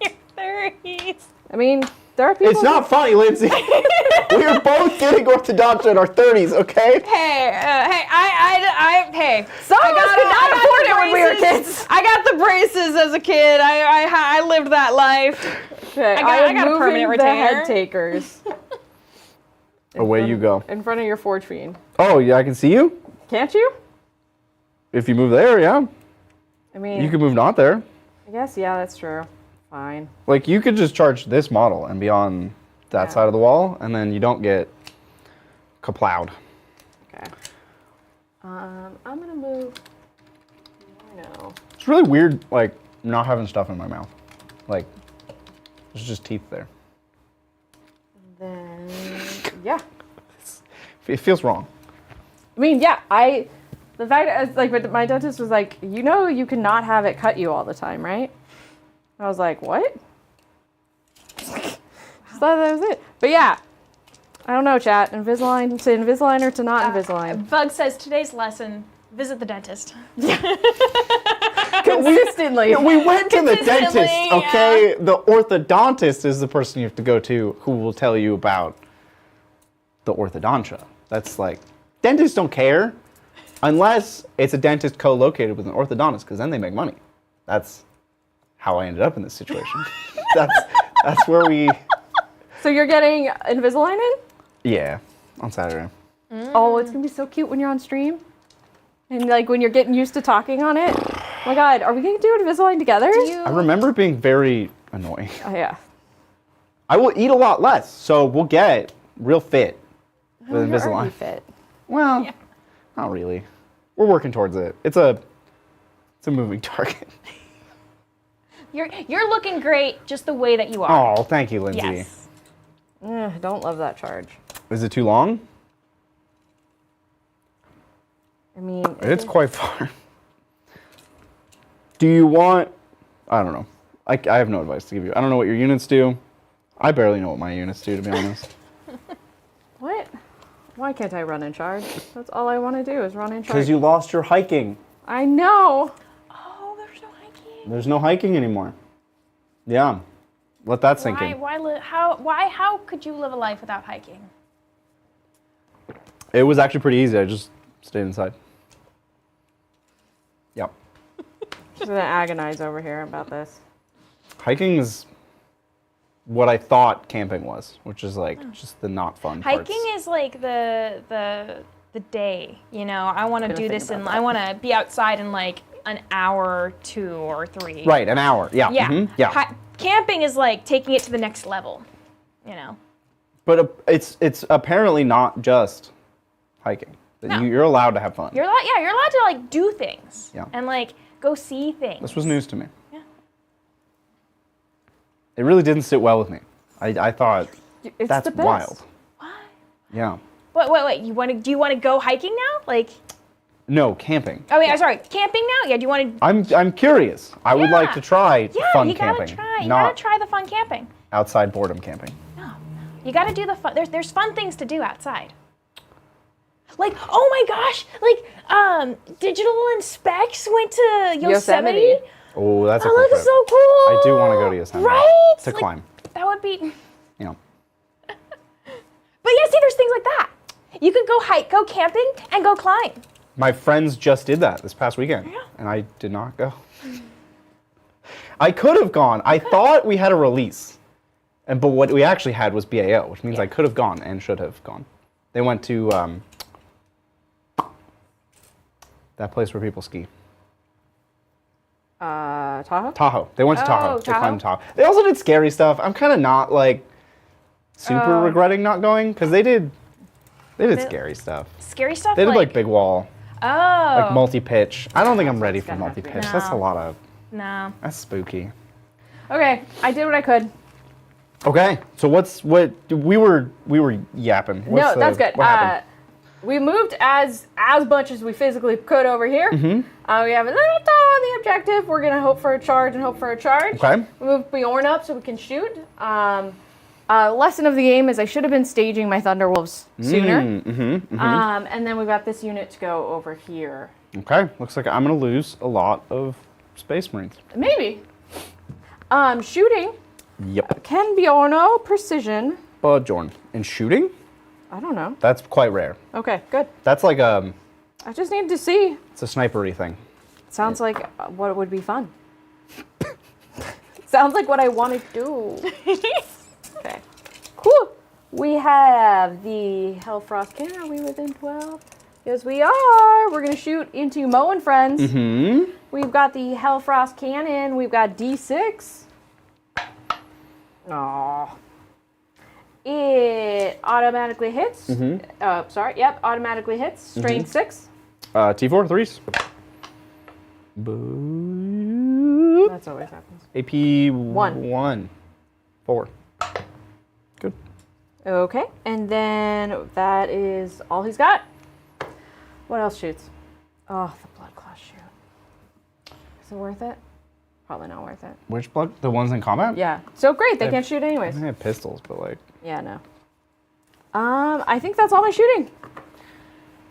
your 30s? I mean, there are people. It's not funny, Lindsay. We are both getting orthodontia in our 30s, okay? Hey. Some of us could not afford it when we were braces. kids. I got the braces as a kid. I lived that life. Okay, I got a moving permanent the retainer. head takers. Away you go. In front of your forge fiend. Oh, yeah, I can see you? Can't you? If you move there, yeah. I mean, You can move not there. I guess, yeah, that's true. Fine. Like, you could just charge this model and be on that Yeah. side of the wall, and then you don't get kaplowed. Okay. I'm gonna move. I know. It's really weird, like, not having stuff in my mouth. Like, there's just teeth there. Then, yeah. It feels wrong. I mean, yeah, the fact that, like, but my dentist was like, you know, you cannot have it cut you all the time, right? I was like, what? Just thought that was it. But yeah, I don't know, chat. Invisalign, to Invisalign or to not Invisalign? Bug says today's lesson: visit the dentist. Consistently. We went to the dentist, Consistently, okay? The orthodontist is the person you have to go to who will tell you about the orthodontia. That's like, dentists don't care unless it's a dentist co-located with an orthodontist, because then they make money. That's how I ended up in this situation. That's where we... So you're getting Invisalign in? Yeah, on Saturday. Oh, it's gonna be so cute when you're on stream. And like when you're getting used to talking on it. Oh my god, are we gonna do Invisalign together? I remember it being very annoying. Oh yeah. I will eat a lot less, so we'll get real fit with You're Invisalign. already fit. Well, not really. We're working towards it. It's a moving target. You're looking great just the way that you are. Oh, thank you, Lindsay. Yes. I don't love that charge. Is it too long? I mean, It's quite far. Do you want... I don't know. I have no advice to give you. I don't know what your units do. I barely know what my units do, to be honest. what? Why can't I run in charge? That's all I want to do is run in charge. Because you lost your hiking. I know. Oh, there's no hiking. There's no hiking anymore. Yeah. Let that sink in. How could you live a life without hiking? It was actually pretty easy. I just stayed inside. Yep. Just gonna agonize over here about this. Hiking is what I thought camping was, which is like just the not fun parts. Hiking is like the day, you know. I want to do think this about and that. I want to be outside in like an hour or 2 or 3. Right, an hour. Yeah. Yeah. mhm, yeah. Camping is like taking it to the next level. you know. But it's apparently not just hiking. No. You're allowed to have fun. You're allowed to like do things. Yeah. And like go see things. This was news to me. Yeah. It really didn't sit well with me. I thought It's that's the best. wild. What? Yeah. Wait. Do you want to go hiking now? Like. No, camping. Oh wait, sorry. Camping now? Yeah. Do you want to? I'm curious. I would like to try fun you gotta camping. try. You not gotta try the fun camping. outside boredom camping. No, you gotta do the fun. There's fun things to do outside. Like, oh my gosh, like Digital and Specs went to Yosemite. Oh, that's a Oh, cool that trip. is so cool. I do want to go to Yosemite. Right? To climb. That would be. Yeah. But yeah, see, there's things like that. You could go hike, go camping, and go climb. My friends just did that this past weekend, Yeah. and I did not go. I could have gone. I thought we had a release, but what we actually had was BAO, which means I could have gone and should have gone. They went to that place where people ski. Tahoe? Tahoe. They went to Tahoe. Oh, They climbed Tahoe. They also did scary stuff. I'm kind of not like super regretting not going because they did scary stuff. Scary stuff. They did like big wall, Oh. like multi-pitch. I don't think I'm ready for gonna have to be multi-pitch. nice. That's a No. lot of. No. That's spooky. Okay, I did what I could. Okay, so what we were yapping. No, that's good. What happened? We moved as much as we physically could over here. Mm-hmm. We have a little toe on the objective. We're gonna hope for a charge and hope for a charge. Okay. We moved Bjorn up so we can shoot. Lesson of the game is I should have been staging my Thunderwolves sooner. And then we've got this unit to go over here. Okay, looks like I'm gonna lose a lot of Space Marines. Maybe. Shooting. Yep. Ken Bjorno, precision. Jorn. And shooting? I don't know. That's quite rare. Okay, good. That's like I just need to see. it's a snipery thing. Sounds like what would be fun. Sounds like what I want to do. Okay. Cool. We have the Hellfrost cannon. Are we within 12? Yes, we are. We're going to shoot into Mo and Friends. Mm-hmm. We've got the Hellfrost cannon. We've got D6. Aww. It automatically hits. Automatically hits. Strength 6. T4, 3s. That's always happens. AP 1. 4. Good. Okay, and then that is all he's got. What else shoots? Oh, the blood claw shoot. Is it worth it? Probably not worth it. Which blood? The ones in combat? Yeah. So great, they can't shoot anyways. I have pistols, but like. Yeah, no. I think that's all my shooting.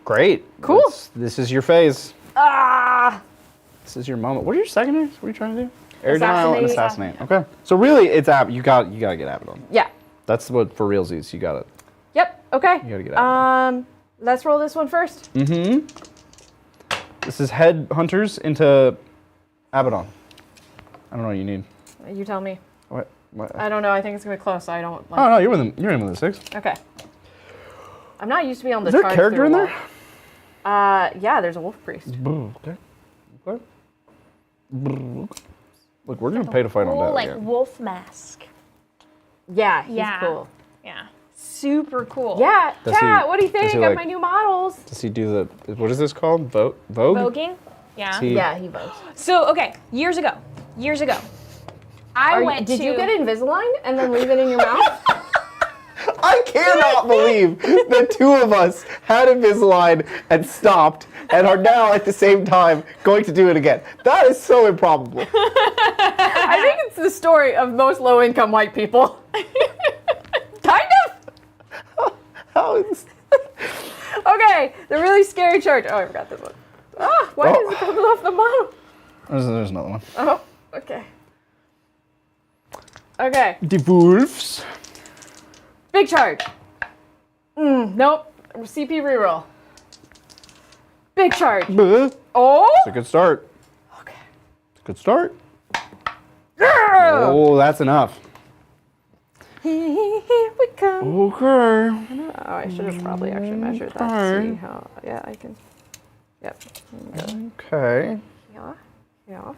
Great. Cool. This is your phase. Ah! This is your moment. What are your secondaries? What are you trying to do? Air denial and Assassinate. assassinate. Okay. So really, it's you gotta get Abaddon. Yeah. That's what for realsies. You got it. Yep. Okay. You gotta get Abaddon. Let's roll this one first. Mm-hmm. This is head hunters into Abaddon. I don't know what you need. You tell me. What? I don't know. I think it's gonna be close. So I don't. Oh no, you're in with the 6. Okay. I'm not used to be on the. Is there a charge character through in a there? wall. Yeah, there's a wolf priest. Okay. Okay. Look, we're gonna pay to fight on that. Like again. wolf mask. Yeah, he's Yeah. cool. Yeah. Super cool. Yeah, Does chat, he- what do you does think he, of like- my new models? Does he do the? What is this called? Vogue? Voguing? Yeah. Does he- Yeah, he votes. So, okay, years ago, I went Did to... you get Invisalign and then leave it in your mouth? I cannot believe the two of us had Invisalign and stopped and are now at the same time going to do it again. That is so improbable. I think it's the story of most low-income white people. Kind of. How is Okay, the really scary charge. Oh, I forgot this one. Ah, why is it coming off the model? There's another one. Oh, okay. Okay, The wolves. big charge. Nope. CP reroll. Big charge. It's Oh. a good start. Okay. It's a good start. Girl. Oh, that's enough. Here we come. Okay. Oh, I should have probably actually measured that to see how. Yeah, I can. Yep. Okay. Yeah. Yeah.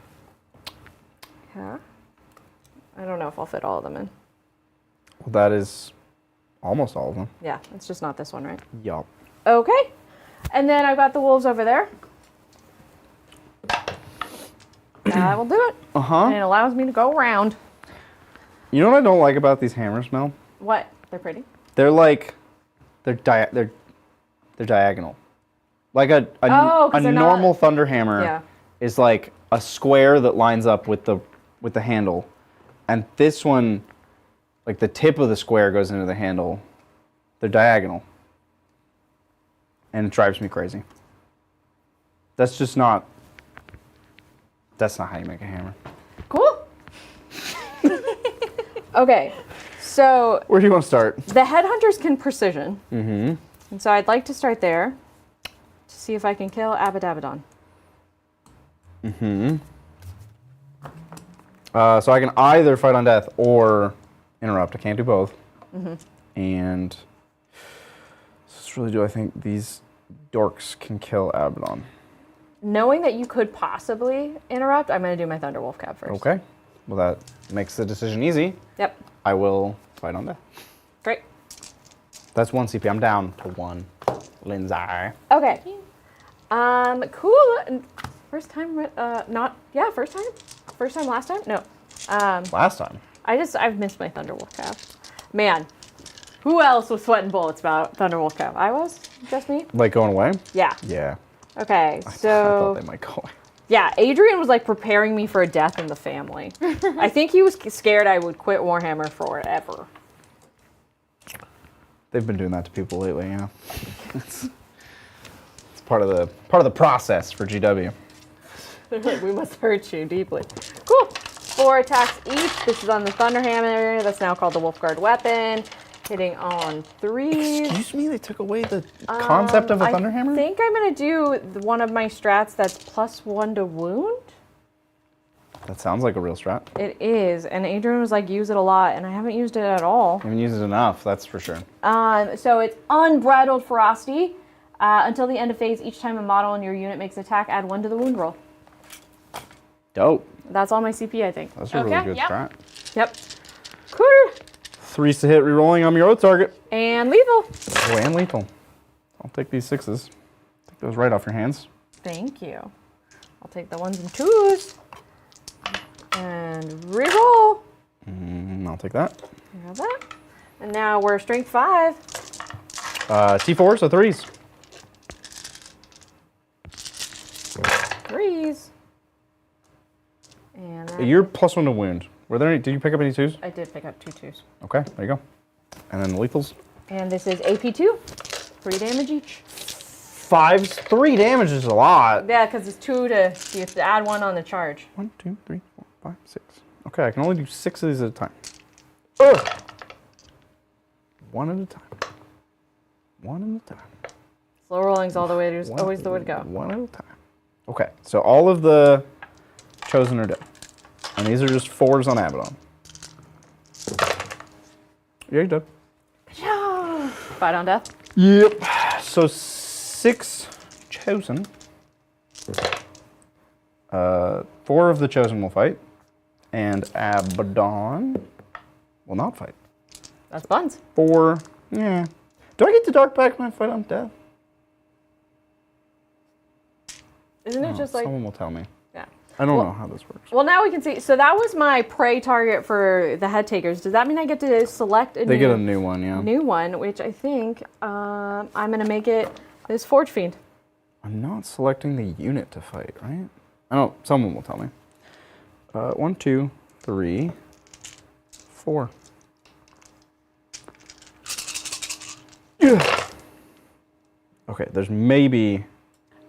Yeah. I don't know if I'll fit all of them in. That is almost all of them. Yeah, it's just not this one, right? Yup. Okay. And then I've got the wolves over there. That will do it. And it allows me to go around. You know what I don't like about these hammers, Mel? What? They're pretty. They're like, they're diagonal. Like a normal thunder hammer is like a square that lines up with the handle, and this one, like the tip of the square goes into the handle. They're diagonal, and it drives me crazy. That's just not. That's not how you make a hammer. Cool. Okay, so Where do you want to start? the headhunters can precision. And so I'd like to start there to see if I can kill Abaddon. So I can either fight on death or interrupt. I can't do both. And so really, do I think these dorks can kill Abaddon? Knowing that you could possibly interrupt, I'm going to do my Thunderwolf Cab first. Okay. Well, that makes the decision easy. Yep. I will fight on death. Great. That's 1 CP. I'm down to 1. Lindsay. Okay. Cool. First time, first time? First time last time? No. Last time. I've missed my Thunderwolf Cab. Man, who else was sweating bullets about Thunderwolf Cab? I was? Just me? Like going away? Yeah. Yeah. Okay, I so... thought they might go away. Yeah, Adrian was like preparing me for a death in the family. I think he was scared I would quit Warhammer forever. They've been doing that to people lately, yeah. It's part of the process for GW. They're like, we must hurt you deeply. Cool. 4 attacks each. This is on the Thunderhammer. That's now called the Wolfguard weapon. Hitting on 3. Excuse me? They took away the concept of a Thunderhammer? I think I'm going to do one of my strats that's +1 to wound. That sounds like a real strat. It is. And Adrian was like, use it a lot. And I haven't used it at all. I haven't used it enough, that's for sure. So it's Unbridled Ferocity. Until the end of phase, each time a model in your unit makes an attack, add 1 to the wound roll. Dope. That's all my CP, I think. That's a really good strat. Yep. Cool. 3s to hit, rerolling on your own target. And lethal. Oh, and lethal. I'll take these 6s. Take those right off your hands. Thank you. I'll take the 1s and 2s. And reroll. I'll take that. You have that. And now we're strength 5. T4, so 3s. 3s. And You're +1 to wound. Were there any? Did you pick up any 2s? I did pick up 2 2s. Okay, there you go. And then the lethals. And this is AP2. 3 damage each. 5s, 3 damage is a lot. Yeah, because it's 2 to, you have to add 1 on the charge. 1, 2, 3, 4, 5, 6. Okay, I can only do 6 of these at a time. Ugh. 1 at a time. 1 at a time. Slow rolling's all the way to, always the way to go. 1 at a time. Okay, so all of the chosen are dead. And these are just 4s on Abaddon. Yeah, you're dead. Fight on death? Yep. So 6 chosen. 4 of the chosen will fight. And Abaddon will not fight. That's buns. 4. Yeah. Do I get the dark back when I fight on death? Isn't it just like... Someone will tell me. Yeah. I don't know how this works. Well, now we can see. So that was my prey target for the head takers. Does that mean I get to select a They get a new one, yeah. new one, which I think I'm going to make it this Forge Fiend. I'm not selecting the unit to fight, right? I don't. Someone will tell me. 1, 2, 3, 4. Yeah. Okay, there's maybe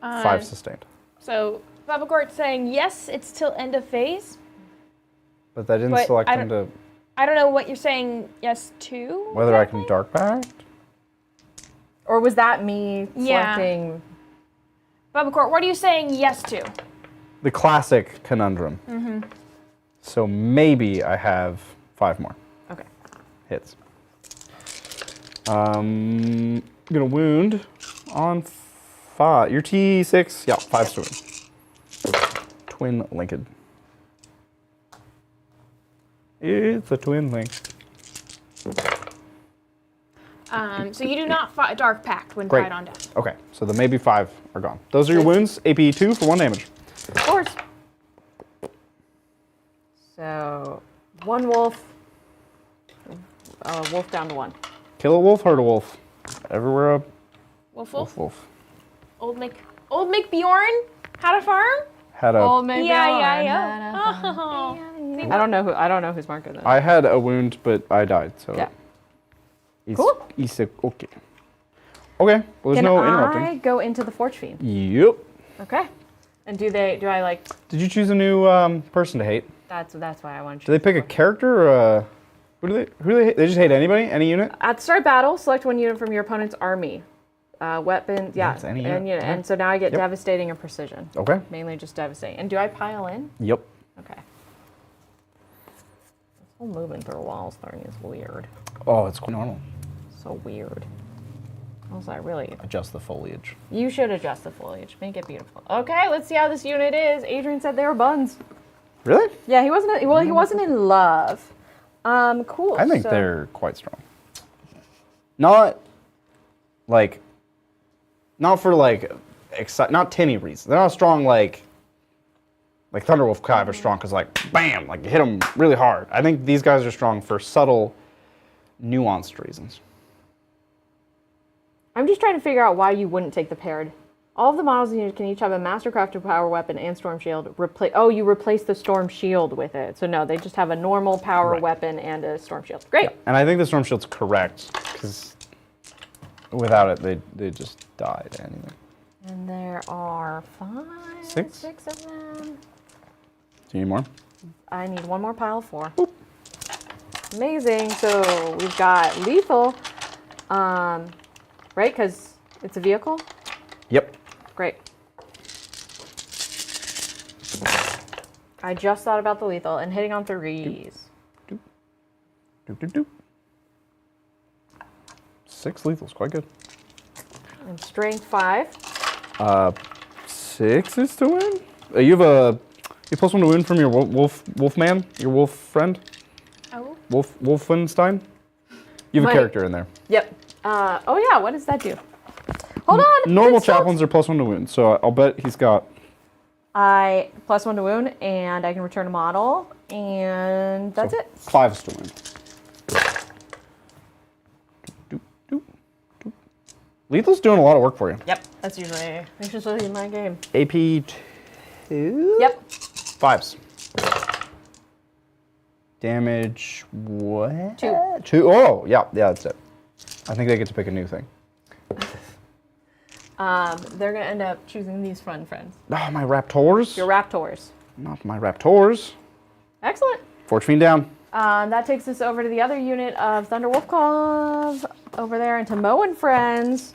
5 sustained. So, Babagort's saying yes, it's till end of phase. But that didn't But select I him to I don't know what you're saying yes to. whether I exactly. can dark back. Or was that me Yeah. selecting? Babagort, what are you saying yes to? The classic conundrum. So maybe I have 5 more Okay. hits. I'm gonna wound on 5. Your T6, yeah, 5 to wound. Twin linked. It's a twin link. So you do not Dark Pact when Great. tied on death. Okay, so the maybe 5 are gone. Those are your wounds. AP 2 for 1 damage. Of course. So 1 wolf. Wolf down to 1. Kill a wolf, hurt a wolf. Everywhere a Wolf. wolf. Old Mick Bjorn had a farm. Had a. Old maybe. Yeah. Oh. I don't know whose mark is it. I had a wound, but I died. So. Yeah. Cool. Okay. Okay. Well, there's Can no I interrupting. go into the Forge Fiend? Yep. Okay. And do I like? Did you choose a new person to hate? That's why I want to. Do they pick a character or who do they hate? They just hate anybody? Any unit? At the start of battle, select 1 unit from your opponent's army. Weapons, yeah. That's any unit. And, and so now I get devastating and precision. Okay. Mainly just devastating. And do I pile in? Yep. Okay. This whole moving through walls thing is weird. Oh, it's normal. So weird. Also, I really. Adjust the foliage. You should adjust the foliage. Make it beautiful. Okay, let's see how this unit is. Adrian said they were buns. Really? Yeah, he wasn't. Well, he wasn't in love. Cool. I think they're quite strong. Not for not tinny reasons. They're not strong like Thunderwolf Hive are strong because bam, you hit them really hard. I think these guys are strong for subtle, nuanced reasons. I'm just trying to figure out why you wouldn't take the paired. All of the models in unit can each have a Mastercrafted power weapon and Storm Shield. You replace the Storm Shield with it. So no, they just have a normal power weapon and a Storm Shield. Great. Yeah. And I think the Storm Shield's correct because without it, they just die to anything. And there are 6 of them. Do you need more? I need 1 more pile of 4. Boop. Amazing. So we've got lethal, right? Because it's a vehicle. Yep. Great. I just thought about the lethal and hitting on 3s. Doop. 6 lethals, quite good. And strength 5. 6 is to win. You have +1 to win from your wolfman, your wolf friend. Oh. Wolfenstein. You have a character in there. Yep. Oh yeah. What does that do? Hold on. Normal chaplains are +1 to wound, so I'll bet he's got. I +1 to wound, and I can return a model, and that's it. 5s to win. Doop. Lethal's doing a lot of work for you. Yep. That's usually my game. AP 2. Yep. 5s. Damage what? 2. 2. Oh, yeah, that's it. I think they get to pick a new thing. They're gonna end up choosing these friends. Oh, my Raptors. Your Raptors. Not my Raptors. Excellent. Forge Fiend down. That takes us over to the other unit of Thunder Wolf Claws over there into Mo and friends.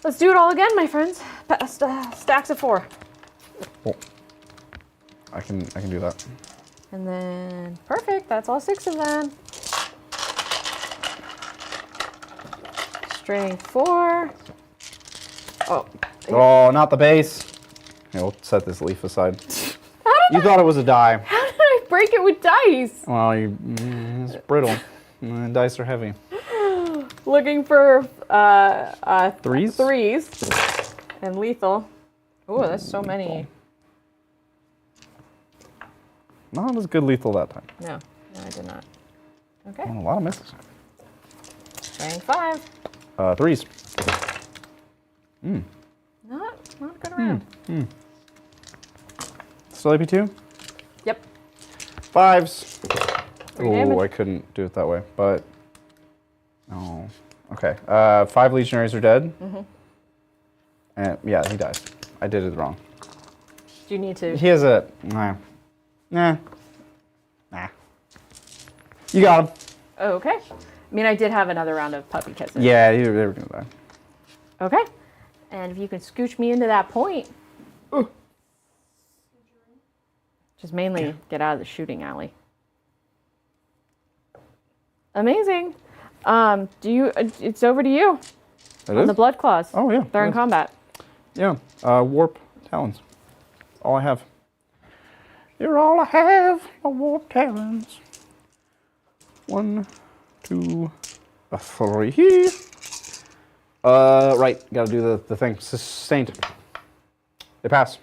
Let's do it all again, my friends. Stacks of 4. Oh. I can do that. And then perfect. That's all 6 of them. Strength 4. Oh, not the base. Okay, we'll set this leaf aside. You thought it was a die. How did I break it with dice? Well, it's brittle. Dice are heavy. Looking for 3s? 3s and lethal. Oh, that's so many. Not as good lethal that time. No, I did not. Okay. Oh, a lot of misses. Strength 5. 3s. Not a good round. Still AP 2? Yep. 5s. 3 damage. Oh, I couldn't do it that way, but. Oh. Okay. 5 legionaries are dead. And yeah, he dies. I did it wrong. Do you need to? He has a. Nah. You got him. Oh, okay. I mean, I did have another round of puppy kisses. Yeah, they were gonna die. Okay. And if you can scooch me into that point. Just mainly get out of the shooting alley. Amazing. It's over to you. It On is? the blood claws. Oh, yeah. They're in combat. Yeah. Warp talons. All I have. You're all I have. My warp talons. 1, 2, a 3. Right, gotta do the thing. Sustained. They pass.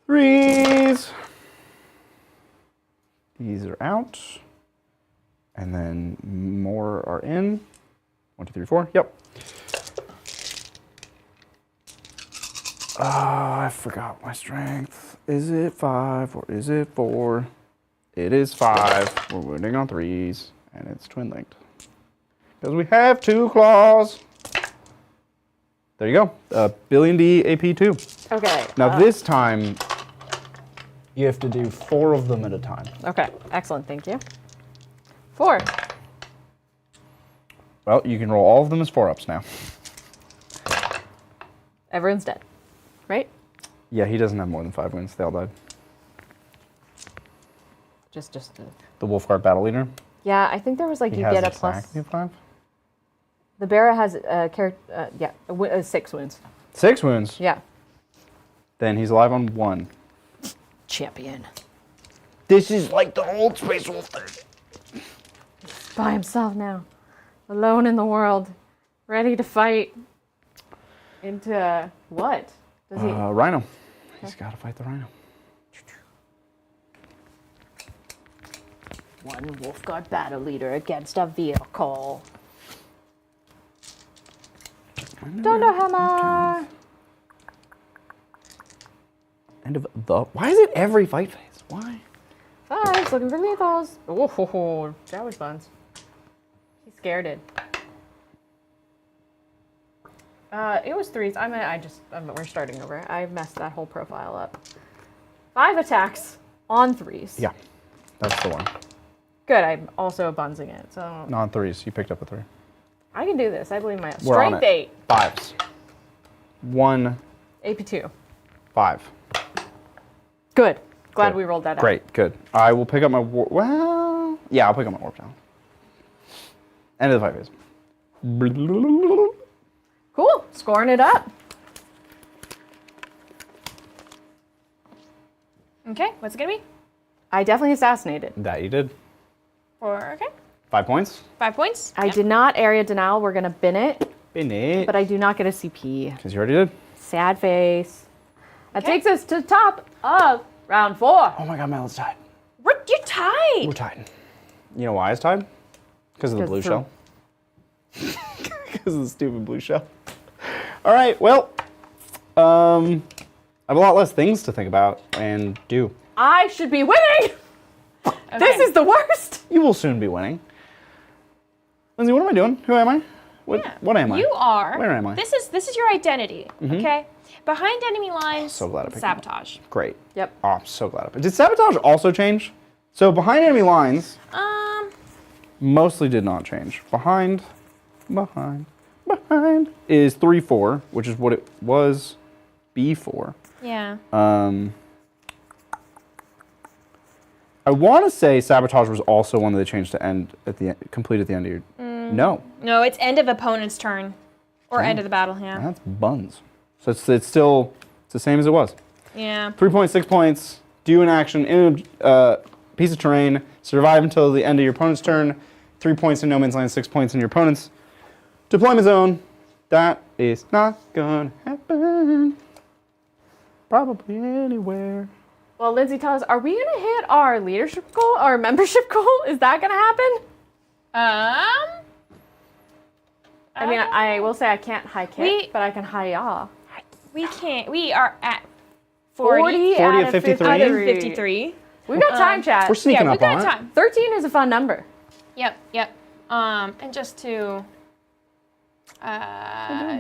3s. These are out. And then more are in. 1, 2, 3, 4. Yep. I forgot my strength. Is it 5 or is it 4? It is 5. We're wounding on 3s, and it's twin linked. Because we have 2 claws. There you go. Billion D AP 2. Okay. Now this time, you have to do 4 of them at a time. Okay. Excellent. Thank you. 4. Well, you can roll all of them as 4-ups now. Everyone's dead. Right? Yeah, he doesn't have more than 5 wounds. They all died. Just The Wolfguard battle leader. Yeah, I think there was like He you has get a attack. plus. You have 5? The bearer has a character. 6 wounds. 6 wounds. Yeah. Then he's alive on 1. Champion. This is like the old Space Wolf thing. By himself now, alone in the world, ready to fight. Into what? Does he? Rhino. He's got to fight the Rhino. One Wolfguard battle leader against a vehicle. Thunderhammer! End of the. Why is it every fight phase? Why? 5, looking for lethals. Oh, that was fun. He's scared it. It was 3s. We're starting over. I messed that whole profile up. 5 attacks on 3s. Yeah, that's the one. Good. I'm also bunzing it, so Non 3s. You picked up a 3. I can do this. I believe my We're on strength it. 8. 5s. 1, AP 2. 5. Good. Glad Good. we rolled that out. Great, good. I will pick up my well. Yeah, I'll pick up my warp down. End of the fight phase. Cool. Scoring it up. Okay, what's it gonna be? I definitely assassinated. That you did. 4, okay. 5 points. 5 points. I did not area denial. We're gonna bin it, Bin it. but I do not get a CP. Because you already did. Sad face. That Okay. takes us to the top of round 4. Oh my god, Madeleine's tied. You're tied. We're tied. You know why it's tied? Because of the blue 'Cause shell. Because of the stupid blue shell. All right, well, I have a lot less things to think about and do. I should be winning. Okay. This is the worst. You will soon be winning. Lindsay, what am I doing? Who am I? What am I? You are. Where am I? This is your identity. Okay. Behind enemy lines. So glad I picked it up. sabotage. Great. Yep. Oh, I'm so glad I picked. Did sabotage also change? So behind enemy lines mostly did not change. Behind is 3-4, which is what it was before. Yeah. I want to say sabotage was also one that they changed to end at the complete at the end of your. No, No, it's end of opponent's turn, or end of the battle. Yeah. that's buns. So it's still the same as it was. Yeah. 3 points, 6 points. Do an action in a piece of terrain. Survive until the end of your opponent's turn. 3 points in no man's land. 6 points in your opponent's deployment zone. That is not gonna happen. Probably anywhere. Well, Lindsay, tell us, are we going to hit our leadership goal, our membership goal? Is that going to happen? I mean, I will say I can't high kick, but I can high yaw. We can't. We are at 40 40 out of 53? out of 53. We've got time, chat. We're sneaking Yeah, up we on got it. time. 13 is a fun number. Yep. And just to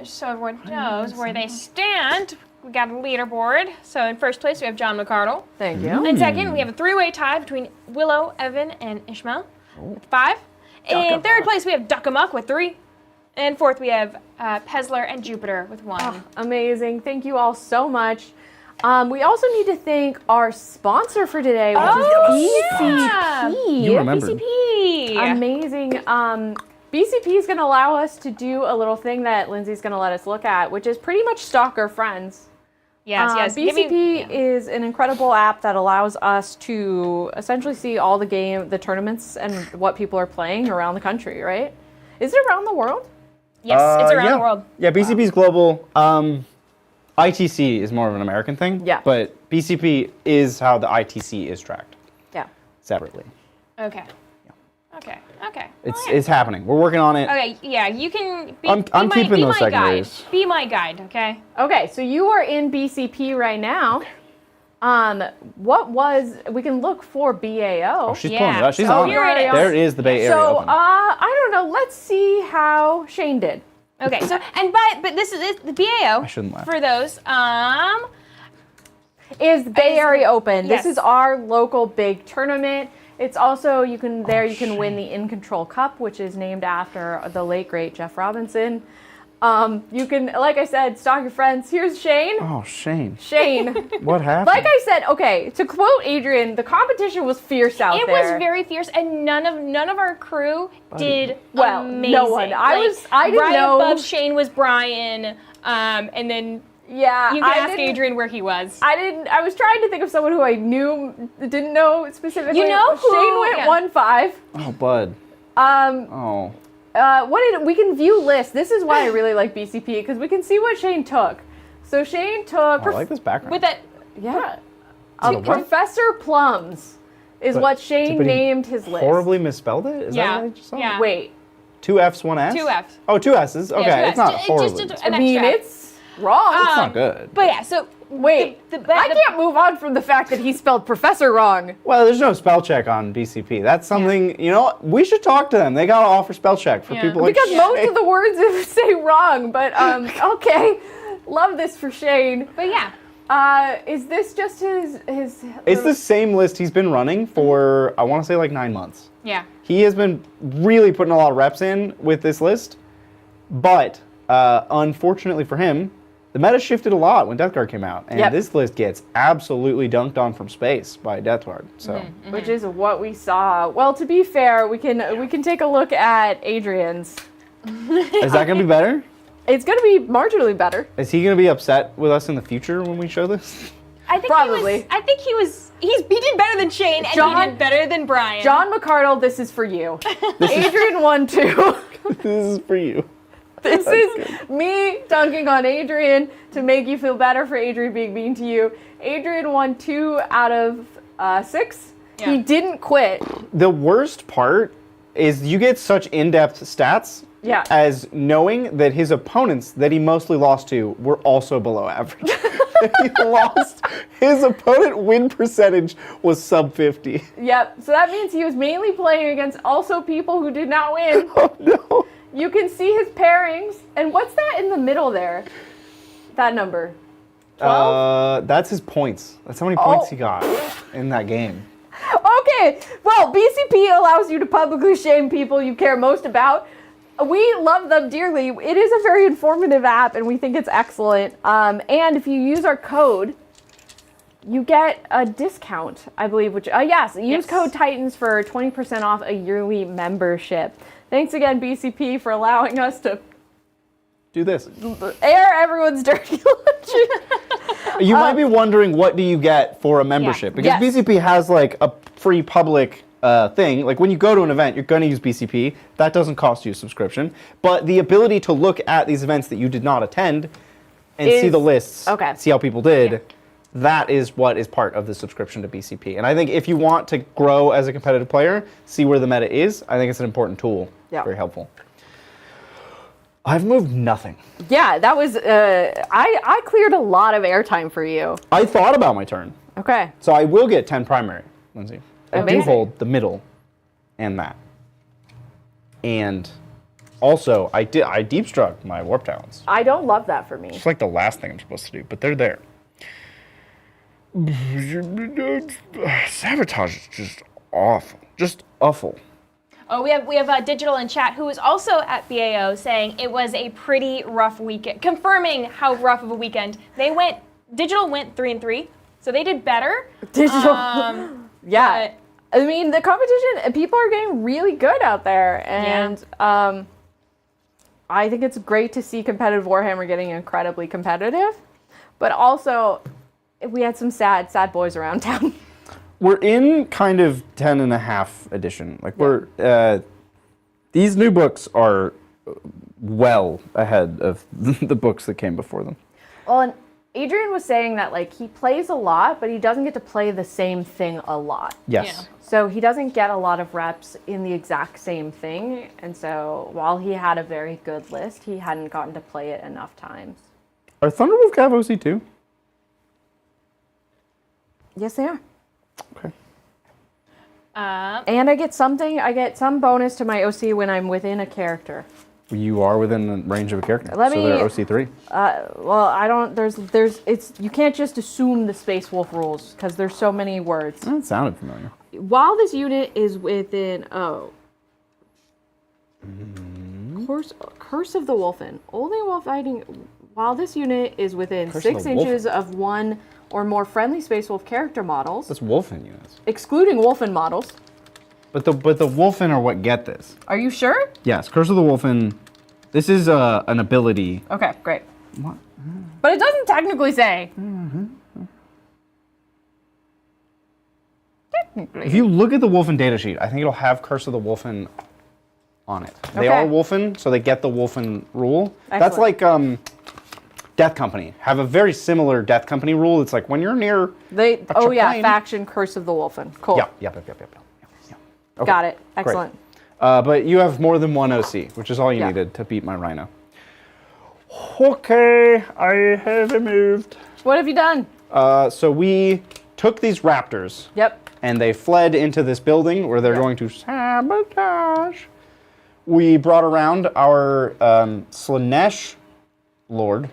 so everyone knows where they stand, we got a leaderboard. So in first place we have John McCardle. Thank you. In second we have a 3-way tie between Willow, Evan, and Ishmael with 5. In third place we have Duck Amuck with 3. And fourth we have Pezler and Jupiter with 1. Amazing. Thank you all so much. We also need to thank our sponsor for today, which is BCP. You remembered. BCP. Amazing. BCP is going to allow us to do a little thing that Lindsay's going to let us look at, which is pretty much stalk our friends. Yes. BCP is an incredible app that allows us to essentially see all the tournaments and what people are playing around the country, right? Is it around the world? Yes, it's around the world. Yeah, BCP is global. ITC is more of an American thing. Yeah. But BCP is how the ITC is tracked. Yeah. Separately. Okay. Okay. It's happening. We're working on it. Okay, yeah, you can be, I'm keeping those my guide. secondaries. Be my guide, okay? Okay, so you are in BCP right now. We can look for BAO. Oh, she's Yeah. pulling it up. She's So on here it. it is. There is the Bay Area. So, open. I don't know. Let's see how Shane did. Okay, so, but this is the BAO. I shouldn't laugh. For those, Is the Bay Area Open. Yes. This is our local big tournament. It's also, you can win the In Control Cup, which is named after the late, great Jeff Robinson. You can, like I said, stalk your friends. Here's Shane. Oh, Shane. Shane. What happened? Like I said, okay, to quote Adrian, the competition was fierce out it there. was very fierce, and none of our crew did Well, amazing. no one. I didn't right know. above Shane was Brian, and then Yeah, you can ask Adrian where he was. I was trying to think of someone who I didn't know specifically. You know who? Shane went Yeah. 1-5. Oh, bud. Um, Oh. we can view lists. This is why I really like BCP, because we can see what Shane took. So Shane took, I like this background. With that, yeah, what? Professor Plums is But- what Shane but he named his list. Horribly misspelled it? Is Yeah, that what I just saw? yeah. Wait, 2 F's, 1 S? 2 F's. Oh, 2 S's. Okay, Yeah, 2 it's not F's. horribly. Just I an mean, extra. it's wrong. It's not good. But yeah, so Wait, I can't move on from the fact that he spelled professor wrong. Well, there's no spell check on BCP. That's something, you know what? We should talk to them. They got to offer spell check for Yeah. people like Because Shane. most of the words say wrong, but okay. Love this for Shane. But yeah. Is this just his It's the same list he's been running for, I want to say, like 9 months. Yeah. He has been really putting a lot of reps in with this list, but unfortunately for him, the meta shifted a lot when Death Guard came out, and this list gets absolutely dunked on from space by Death Guard. So, which is what we saw. Well, to be fair, we can take a look at Adrian's. is that going to be better? It's going to be marginally better. Is he going to be upset with us in the future when we show this? I think Probably. he did better than Shane, and John- he did better than Brian. John McCardle, this is for you. Adrian won too. This is for you. This is me dunking on Adrian to make you feel better for Adrian being mean to you. Adrian won 2 out of 6. Yeah. He didn't quit. The worst part is you get such in-depth stats as knowing that his opponents that he mostly lost to were also below average. His opponent win percentage was sub 50. Yep. So that means he was mainly playing against also people who did not win. Oh no. You can see his pairings. And what's that in the middle there? That number. 12? That's his points. That's how many points he got in that game. Okay. Well, BCP allows you to publicly shame people you care most about. We love them dearly. It is a very informative app, and we think it's excellent. And if you use our code, you get a discount, I believe. Use code Titans for 20% off a yearly membership. Thanks again, BCP, for allowing us to Do this. air everyone's dirty laundry. You might be wondering, what do you get for a membership? Because Yes. BCP has like a free public thing. Like when you go to an event, you're going to use BCP. That doesn't cost you a subscription. But the ability to look at these events that you did not attend and see the lists, see how people did, that is what is part of the subscription to BCP. And I think if you want to grow as a competitive player, see where the meta is, I think it's an important tool. Very helpful. I've moved nothing. Yeah, that was, I cleared a lot of airtime for you. I thought about my turn. Okay. So I will get 10 primary, Lindsay. I do Amazing. hold the middle and that. And also, I deep struck my warp talons. I don't love that for me. It's like the last thing I'm supposed to do, but they're there. Sabotage is just awful. Just awful. Oh, we have Digital in chat who is also at BAO saying it was a pretty rough weekend, confirming how rough of a weekend. Digital went 3-3, so they did better. Digital. Yeah. I mean, the competition, people are getting really good out there. And I think it's great to see competitive Warhammer getting incredibly competitive. But also, we had some sad boys around town. We're in kind of 10.5 edition. Like we're these new books are well ahead of the books that came before them. Well, and Adrian was saying that like he plays a lot, but he doesn't get to play the same thing a lot. Yes. Yeah. So he doesn't get a lot of reps in the exact same thing. And so while he had a very good list, he hadn't gotten to play it enough times. Are Thunderwolf Cav OC too? Yes, they are. Okay. And I get some bonus to my OC when I'm within a character. You are within the range of a character. Let so me- they're OC3. Well, I don't, you can't just assume the Space Wolf rules because there's so many words. That sounded familiar. While this unit is within, Curse of the Wolfen. Only while fighting, while this unit is within Curse of 6 the inches of one or more friendly Space Wolf character models, That's Wolfen units. excluding Wolfen models. But the Wolfen are what get this. Are you sure? Yes, Curse of the Wolfen. This is an ability. Okay, great. What? But it doesn't technically say. Technically. If you look at the Wolfen datasheet, I think it'll have Curse of the Wolfen on it. They Okay. are Wolfen, so they get the Wolfen rule. That's like Excellent. Death Company. Have a very similar Death Company rule. It's like when you're near. They, But you're playing. faction Curse of the Wolfen. Cool. Yep. Okay, Got it. great. Excellent. But you have more than one OC, which is all you Yeah. needed to beat my Rhino. Okay, I have moved. What have you done? So we took these raptors. Yep. And they fled into this building where they're going to sabotage. We brought around our Slanesh Lord,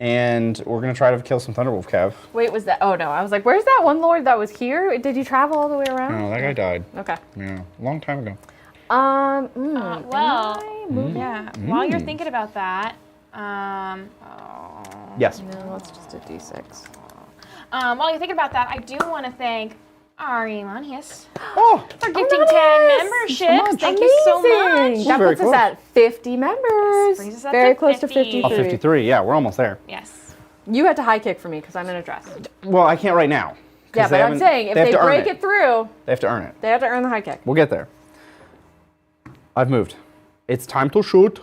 and we're going to try to kill some Thunderwolf Cav. Wait, was that? Oh no, I was like, where's that one lord that was here? Did you travel all the way around? Oh, that guy died. Okay. Yeah, a long time ago. Well, Mm. yeah. While you're thinking about that, Yes. No, let's just do D6. while you're thinking about that, I do want to thank Ari Manius Oh, for gifting nice. 10 memberships. Thank you so Amazing. much. That Very puts us close. at 50 members. brings us up Very to close to 50. 53. 53. Yeah, we're almost there. Yes. You had to high kick for me because I'm in a dress. Well, I can't right now. 'cause Yeah, they but I'm haven't- saying if have they to earn break it through, They have to earn it. they have to earn the high kick. We'll get there. I've moved. It's time to shoot.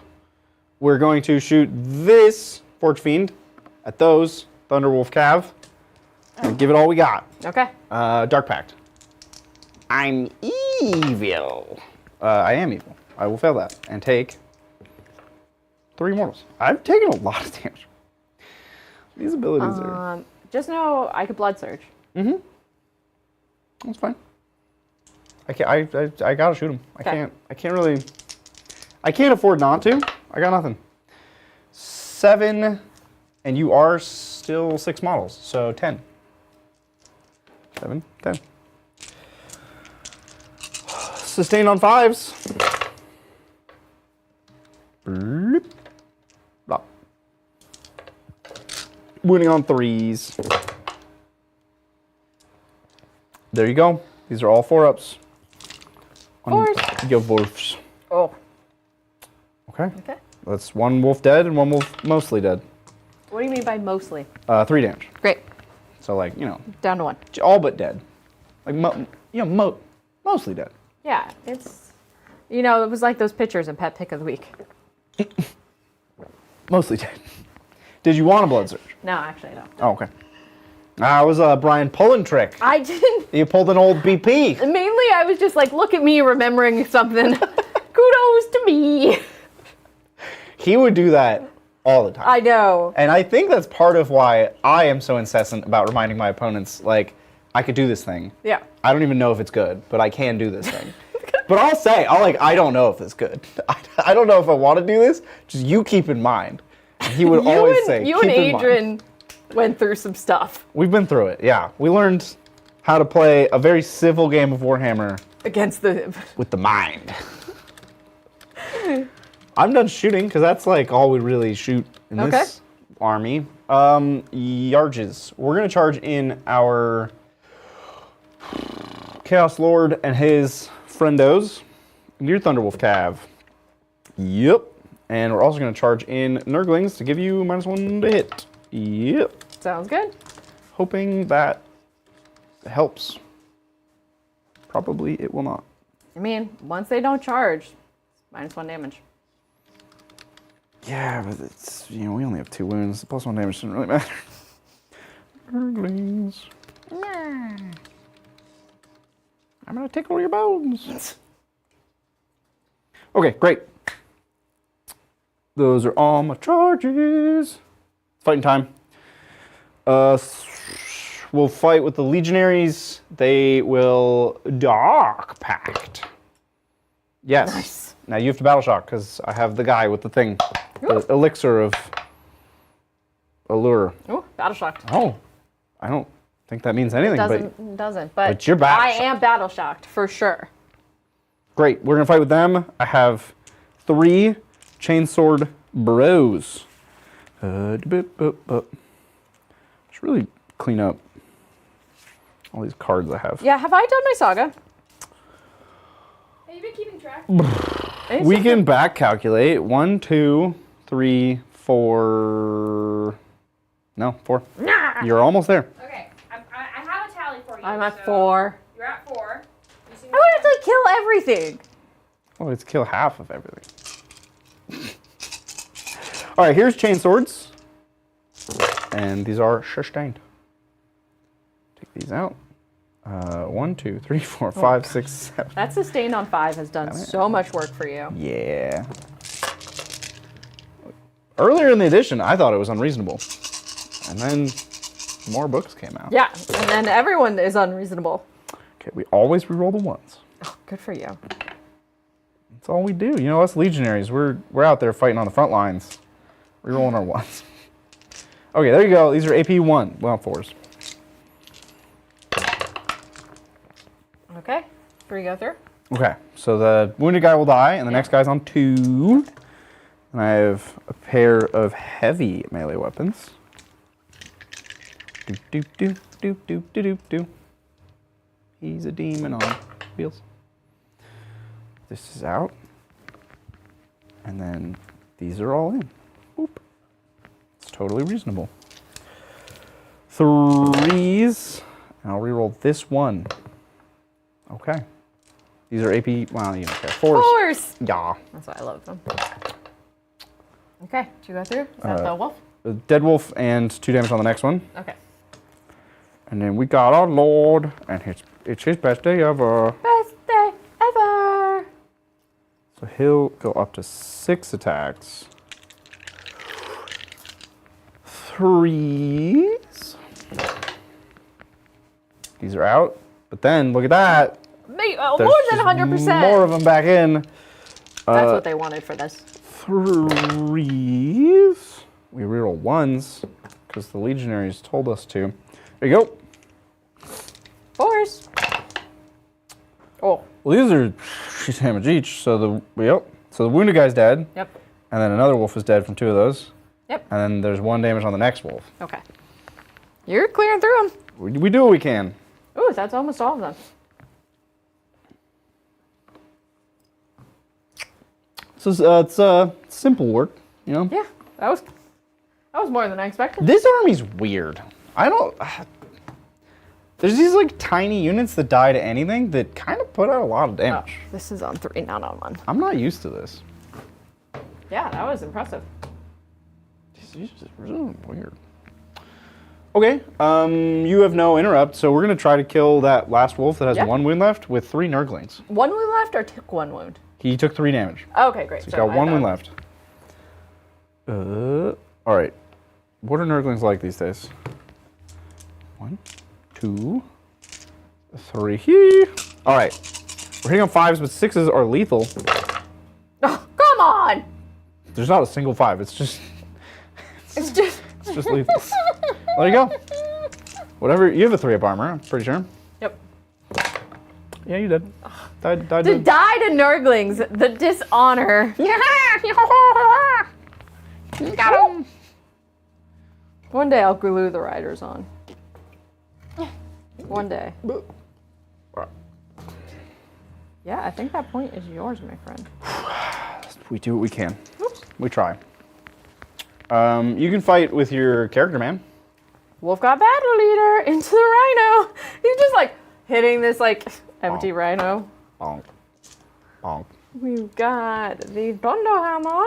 We're going to shoot this Forge Fiend at those Thunderwolf Cav and give it all we got. Okay. Dark Pact. I'm evil. I am evil. I will fail that and take 3 mortals. I've taken a lot of damage. These abilities are. Just know I could blood surge. That's fine. I can't. I gotta shoot him. Okay. I can't really. I can't afford not to. I got nothing. 7, and you are still 6 models, so 10. 7, 10. Sustain on 5s. Bloop. Blop. Wounding on 3s. There you go. These are all 4-ups. On Fours. your wolves. Oh. Okay. Okay. That's 1 wolf dead and 1 wolf mostly dead. What do you mean by mostly? 3 damage. Great. So like, Down to 1. all but dead. Like mostly dead. Yeah, it's, it was like those pictures in Pet Pick of the Week. Mostly dead. Did you want a blood surge? No, actually, I don't. Oh, okay. That was a Brian pulling trick. I didn't. You pulled an old BP. Mainly, I was just like, look at me remembering something. Kudos to me. He would do that all the time. I know. And I think that's part of why I am so incessant about reminding my opponents, like, I could do this thing. Yeah. I don't even know if it's good, but I can do this thing. But I don't know if it's good. I don't know if I want to do this. Just you keep in mind. And he would always say, You keep and in mind. Adrian went through some stuff We've been through it, yeah. We learned how to play a very civil game of Warhammer against the. with the mind. I'm done shooting, because that's like all we really shoot in this army. Yarges. We're going to charge in our Chaos Lord and his friendos near Thunderwolf Cav. Yep. And we're also going to charge in Nurglings to give you -1 to hit. Yep. Sounds good. Hoping that helps. Probably it will not. I mean, once they don't charge, -1 damage. Yeah, but it's, we only have 2 wounds. The +1 damage doesn't really matter. Nurglings. I'm gonna tickle your bones. Okay, great. Those are all my charges. Fighting time. We'll fight with the legionaries. They will Dark Pact. Yes. Nice. Now you have to battle shock because I have the guy with the thing. The elixir of allure. Ooh, battle shocked. Oh, I don't think that means anything. Doesn't. But you're battle I shocked. am battle shocked for sure. Great. We're gonna fight with them. I have 3 chainsword bros. Should really clean up all these cards I have. Yeah, have I done my saga? Have you been keeping track? We can back calculate. 1, 2, 3, 4. No, 4. Nah. You're almost there. Okay, I have a tally for you. I'm at so 4. You're at 4. You seem I would have to kill everything. Oh, let's kill half of everything. All right, here's chainswords. And these are sustained. Take these out. 1, 2, 3, 4, 5, 6, 7. That sustained on 5 has done so much work for you. Yeah. Earlier in the edition, I thought it was unreasonable. And then more books came out. Yeah, and then everyone is unreasonable. Okay, we always reroll the ones. Oh, good for you. That's all we do. You know, us legionaries, we're out there fighting on the front lines. Rerolling our ones. Okay, there you go. These are AP 1. Well, 4s. Okay, 3 go through. Okay, so the wounded guy will die, and the next guy's on 2. And I have a pair of heavy melee weapons. Doop, doop, doop, doop, doop, doop, doop, doop. He's a demon on wheels. This is out. And then these are all in. Boop. It's totally reasonable. 3s. And I'll reroll this one. Okay. These are AP, well, you don't care. 4s. 4s! Yeah. That's why I love them. Okay, 2 go through. Is that the wolf? A dead wolf and 2 damage on the next one. Okay. And then we got our lord, and it's his best day ever. Best day ever! So he'll go up to 6 attacks. 3s. These are out. But then, look at that. More There's than just 100%. more of them back in. That's what they wanted for this. 3s. We reroll 1s, because the legionaries told us to. There you go. 4s. Oh. Well, these are 3 damage each, so the wounded guy's dead. Yep. And then another wolf is dead from 2 of those. Yep. And then there's 1 damage on the next wolf. Okay. You're clearing through them. We do what we can. Ooh, that's almost all of them. So it's simple work, you know? Yeah, that was more than I expected. This army's weird. I don't... There's these like tiny units that die to anything that kind of put out a lot of damage. Oh, this is on 3, not on 1. I'm not used to this. Yeah, that was impressive. These are just really weird. Okay, you have no interrupt, so we're going to try to kill that last wolf that has 1 wound left with 3 Nurglings. 1 wound left or took 1 wound? He took 3 damage. Okay, great. So he's got 1 wound left. All right. What are Nurglings like these days? 1, 2, 3. All right. We're hitting on 5s, but 6s are lethal. Oh, come on! There's not a single 5. It's just It's just lethal. There you go. Whatever. You have a 3-up armor, I'm pretty sure. Yep. Yeah, you did. Died. To die to Nurglings, the dishonor. Got him. One day I'll glue the riders on. One day. Yeah, I think that point is yours, my friend. We do what we can. Oops. We try. You can fight with your character, man. Wolf got battle leader into the rhino. He's just like hitting this like empty rhino. Bonk. Bonk. We've got the Thunder Hammer.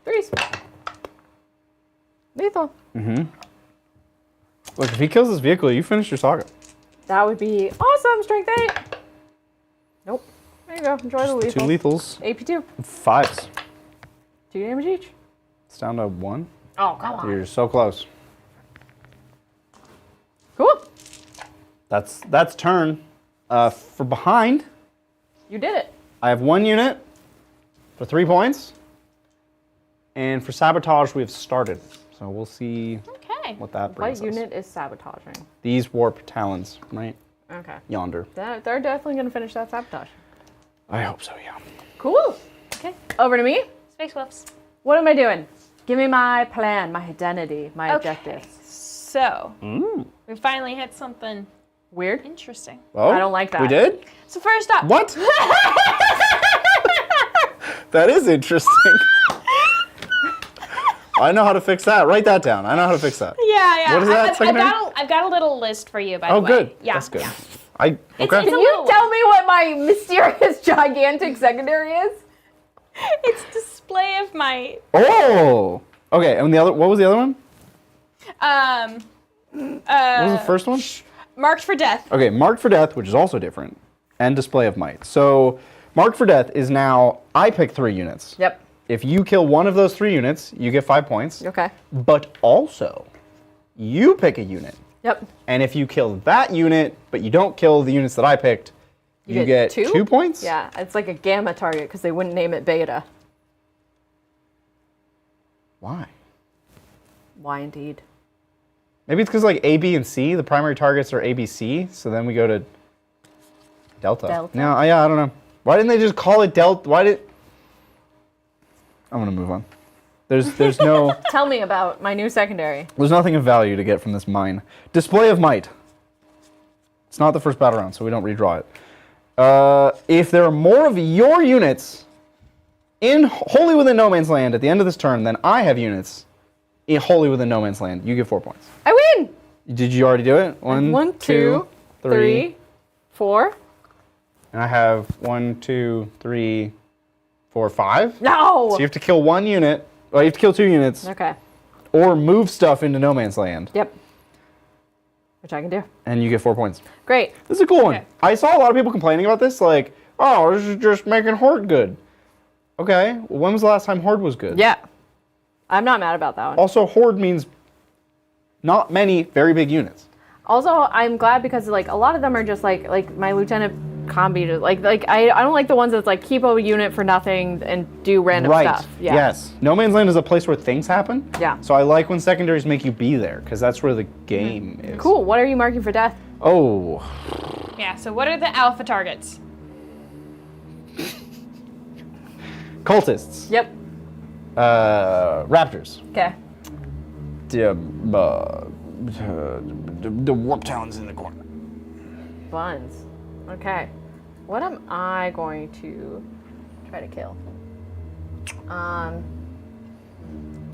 3s. Lethal. Look, if he kills this vehicle, you finish your saga. That would be awesome. Strength 8. Nope. There you go. Enjoy the Just lethal. 2 lethals. AP2. 5s. 2 damage each. It's down to 1. Oh, come on. You're so close. Cool. That's turn. For behind, You did it. I have 1 unit for 3 points. And for sabotage, we have started. So we'll see Okay. what that brings What us. unit is sabotaging? These warp talons, right? Okay. Yonder. They're definitely going to finish that sabotage. I hope so, yeah. Cool. Okay. Over to me. Space Wolves. What am I doing? Give me my plan, my identity, my objectives. So, we finally hit something Weird? interesting. Oh, I don't like that. We did? So first up. What? That is interesting. I know how to fix that. Write that down. I know how to fix that. Yeah. What is that, I've secondary? got a little list for you, by the Oh, way. good. Yeah. That's good. Yeah. Okay. it's Can a you little- tell me what my mysterious gigantic secondary is? It's display of might. Oh. Okay. And the other. What was the other one? Um. What was the first one? Marked for death. Okay. Marked for death, which is also different, and display of might. So, marked for death is now I pick 3 units. Yep. If you kill one of those 3 units, you get 5 points. Okay. But also, you pick a unit. Yep. And if you kill that unit, but you don't kill the units that I picked, you get 2 points? Yeah, it's like a gamma target because they wouldn't name it beta. Why? Why indeed? Maybe it's because like A, B, and C, the primary targets are A, B, C, so then we go to Delta. Delta. No, yeah, I don't know. Why didn't they just call it Delta? Why did... I'm gonna move on. There's no... Tell me about my new secondary. There's nothing of value to get from this mine. Display of might. It's not the first battle round, so we don't redraw it. If there are more of your units wholly within no man's land at the end of this turn than I have units wholly within no man's land, you get 4 points. I win! Did you already do it? 1, 2, 3, 4. And I have 1, 2, 3, 4, 5. No! So you have to kill 1 unit. Well, you have to kill 2 units. Okay. Or move stuff into no man's land. Yep. Which I can do. And you get 4 points. Great. This is a cool one. Okay. I saw a lot of people complaining about this, like, oh, this is just making Horde good. Okay, well, when was the last time Horde was good? Yeah. I'm not mad about that one. Also, Horde means not many very big units. Also, I'm glad because like a lot of them are just like my Lieutenant Combi. Like I don't like the ones that's like keep a unit for nothing and do random Right. stuff. Yeah. Yes. No Man's Land is a place where things happen. Yeah. So I like when secondaries make you be there, because that's where the game is. Cool. What are you marking for death? Oh. Yeah. So what are the alpha targets? Cultists. Yep. Raptors. Okay. The warp talons in the corner. Buns. Okay. What am I going to try to kill?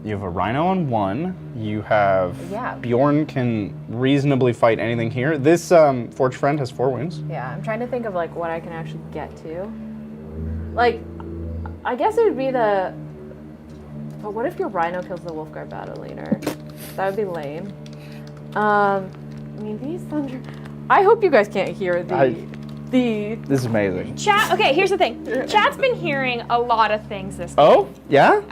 You have a Rhino on 1. You have Yeah. Bjorn can reasonably fight anything here. This Forge Friend has 4 wounds. Yeah, I'm trying to think of like what I can actually get to. Like, I guess it would be the. But what if your Rhino kills the Wolfguard battle leader? That would be lame. I mean, these thunder. I hope you guys can't hear the. This is amazing. Chat. Okay. Here's the thing. Chat's been hearing a lot of things this. Oh, yeah?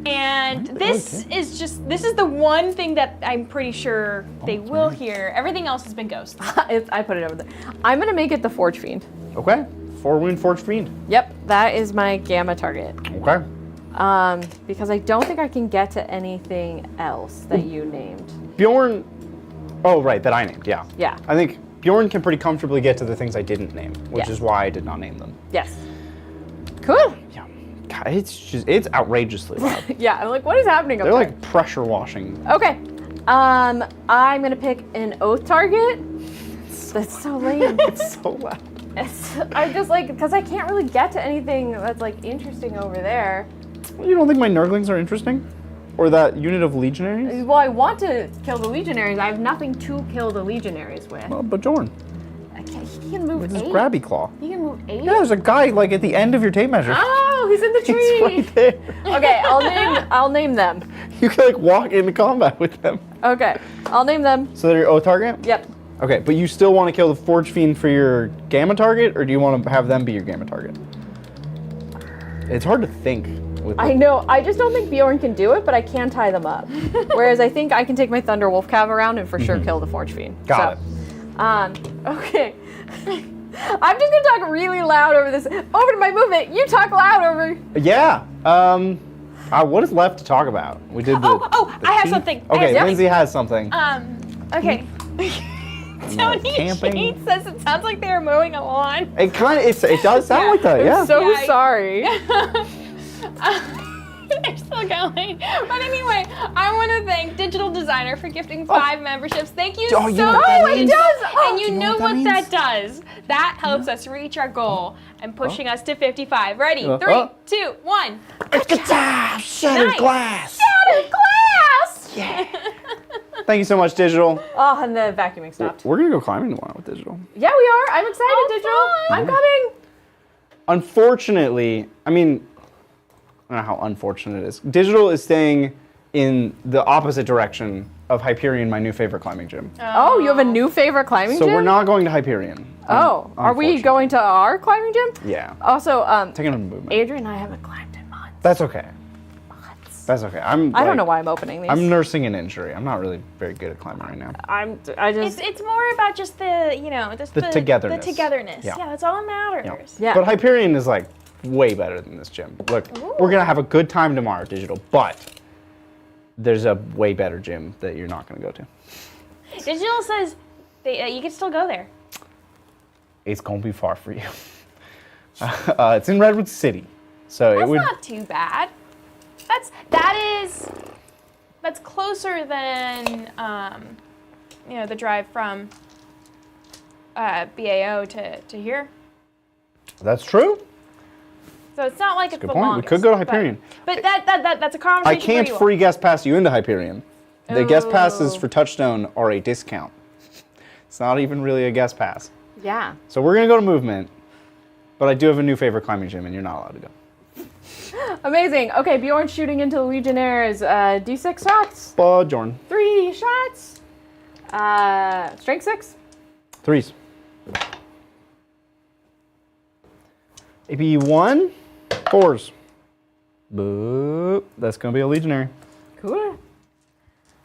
And this is the one thing that I'm pretty sure they will hear. Everything else has been ghost. I put it over there. I'm gonna make it the Forge Fiend. Okay. 4 wound Forge Fiend. Yep, that is my gamma target. Okay. Because I don't think I can get to anything else that you named. Bjorn. Oh, right, that I named, yeah. Yeah. I think Bjorn can pretty comfortably get to the things I didn't name, which Yeah. is why I did not name them. Yes. Cool. Yeah. God, it's outrageously loud. Yeah, I'm like, what is happening up They're there? like pressure washing. Okay. I'm gonna pick an oath target. That's so lame. It's so loud. I just like because I can't really get to anything that's like interesting over there. You don't think my Nurglings are interesting? Or that unit of Legionaries? Well, I want to kill the Legionaries. I have nothing to kill the Legionaries with. Well, Bajorn. Okay, he can move With 8. his grabby claw. He can move 8? Yeah, there's a guy like at the end of your tape measure. Oh, he's in the tree. He's right there. Okay, I'll name them. You can like walk into combat with them. Okay, I'll name them. So they're your O target? Yep. Okay, but you still want to kill the Forge Fiend for your Gamma target, or do you want to have them be your Gamma target? It's hard to think. I know. I just don't think Bjorn can do it, but I can tie them up. Whereas I think I can take my Thunder Wolf Cav around and for sure kill the Forge Fiend. Got it. Okay. I'm just gonna talk really loud over this. Over to my movement. You talk loud over. Yeah. What is left to talk about? We did the. the I have tea? something. Okay, Yeah. Lindsay has something. Okay. Tony camping. Shade says it sounds like they are mowing a lawn. It does sound like that. Yeah. I'm so Yeah, sorry. They're still going. But anyway, I want to thank Digital Designer for gifting 5 memberships. Thank you Oh, so you know what that much. means? It does. And you know what means? that does. That helps us reach our goal and pushing us to 55. Ready? Oh. 3, 2, 1. Shattered Nice. glass. Shattered glass. Yeah. Thank you so much, Digital. Oh, and the vacuuming stopped. We're gonna go climbing tomorrow with Digital. Yeah, we are. I'm excited, Oh, Digital. fun. I'm coming. Unfortunately, I mean, I don't know how unfortunate it is. Digital is staying in the opposite direction of Hyperion, my new favorite climbing gym. Oh, you have a new favorite climbing So gym? we're not going to Hyperion. Oh, are we unfortunately. going to our climbing gym? Yeah. Also, Taking a movement. Adrian and I haven't climbed in months. That's okay. That's okay. I don't know why I'm opening these. I'm nursing an injury. I'm not really very good at climbing right now. I just. It's more about just the, just The togetherness. The togetherness. Yeah. Yeah, that's all that matters. Yeah. But Hyperion is like way better than this gym. Look, we're gonna have a good time tomorrow, Digital, but there's a way better gym that you're not gonna go to. Digital says you can still go there. It's gonna be far for you. It's in Redwood City, so That's it would. not too bad. That's closer than the drive from BAO to here. That's true. So it's not like it's Good the point. longest. We could go to Hyperion. But that's a conversation. I can't for you all. free guest pass you into Hyperion. The guest passes Oh. for Touchstone are a discount. It's not even really a guest pass. Yeah. So we're gonna go to Movement, but I do have a new favorite climbing gym, and you're not allowed to go. Amazing. Okay, Bjorn shooting into the Legionnaires. D6 shots. Bajorn. 3 shots. Strength 6. 3s. AP 1. 4s. Boop. That's gonna be a Legionary. Cool.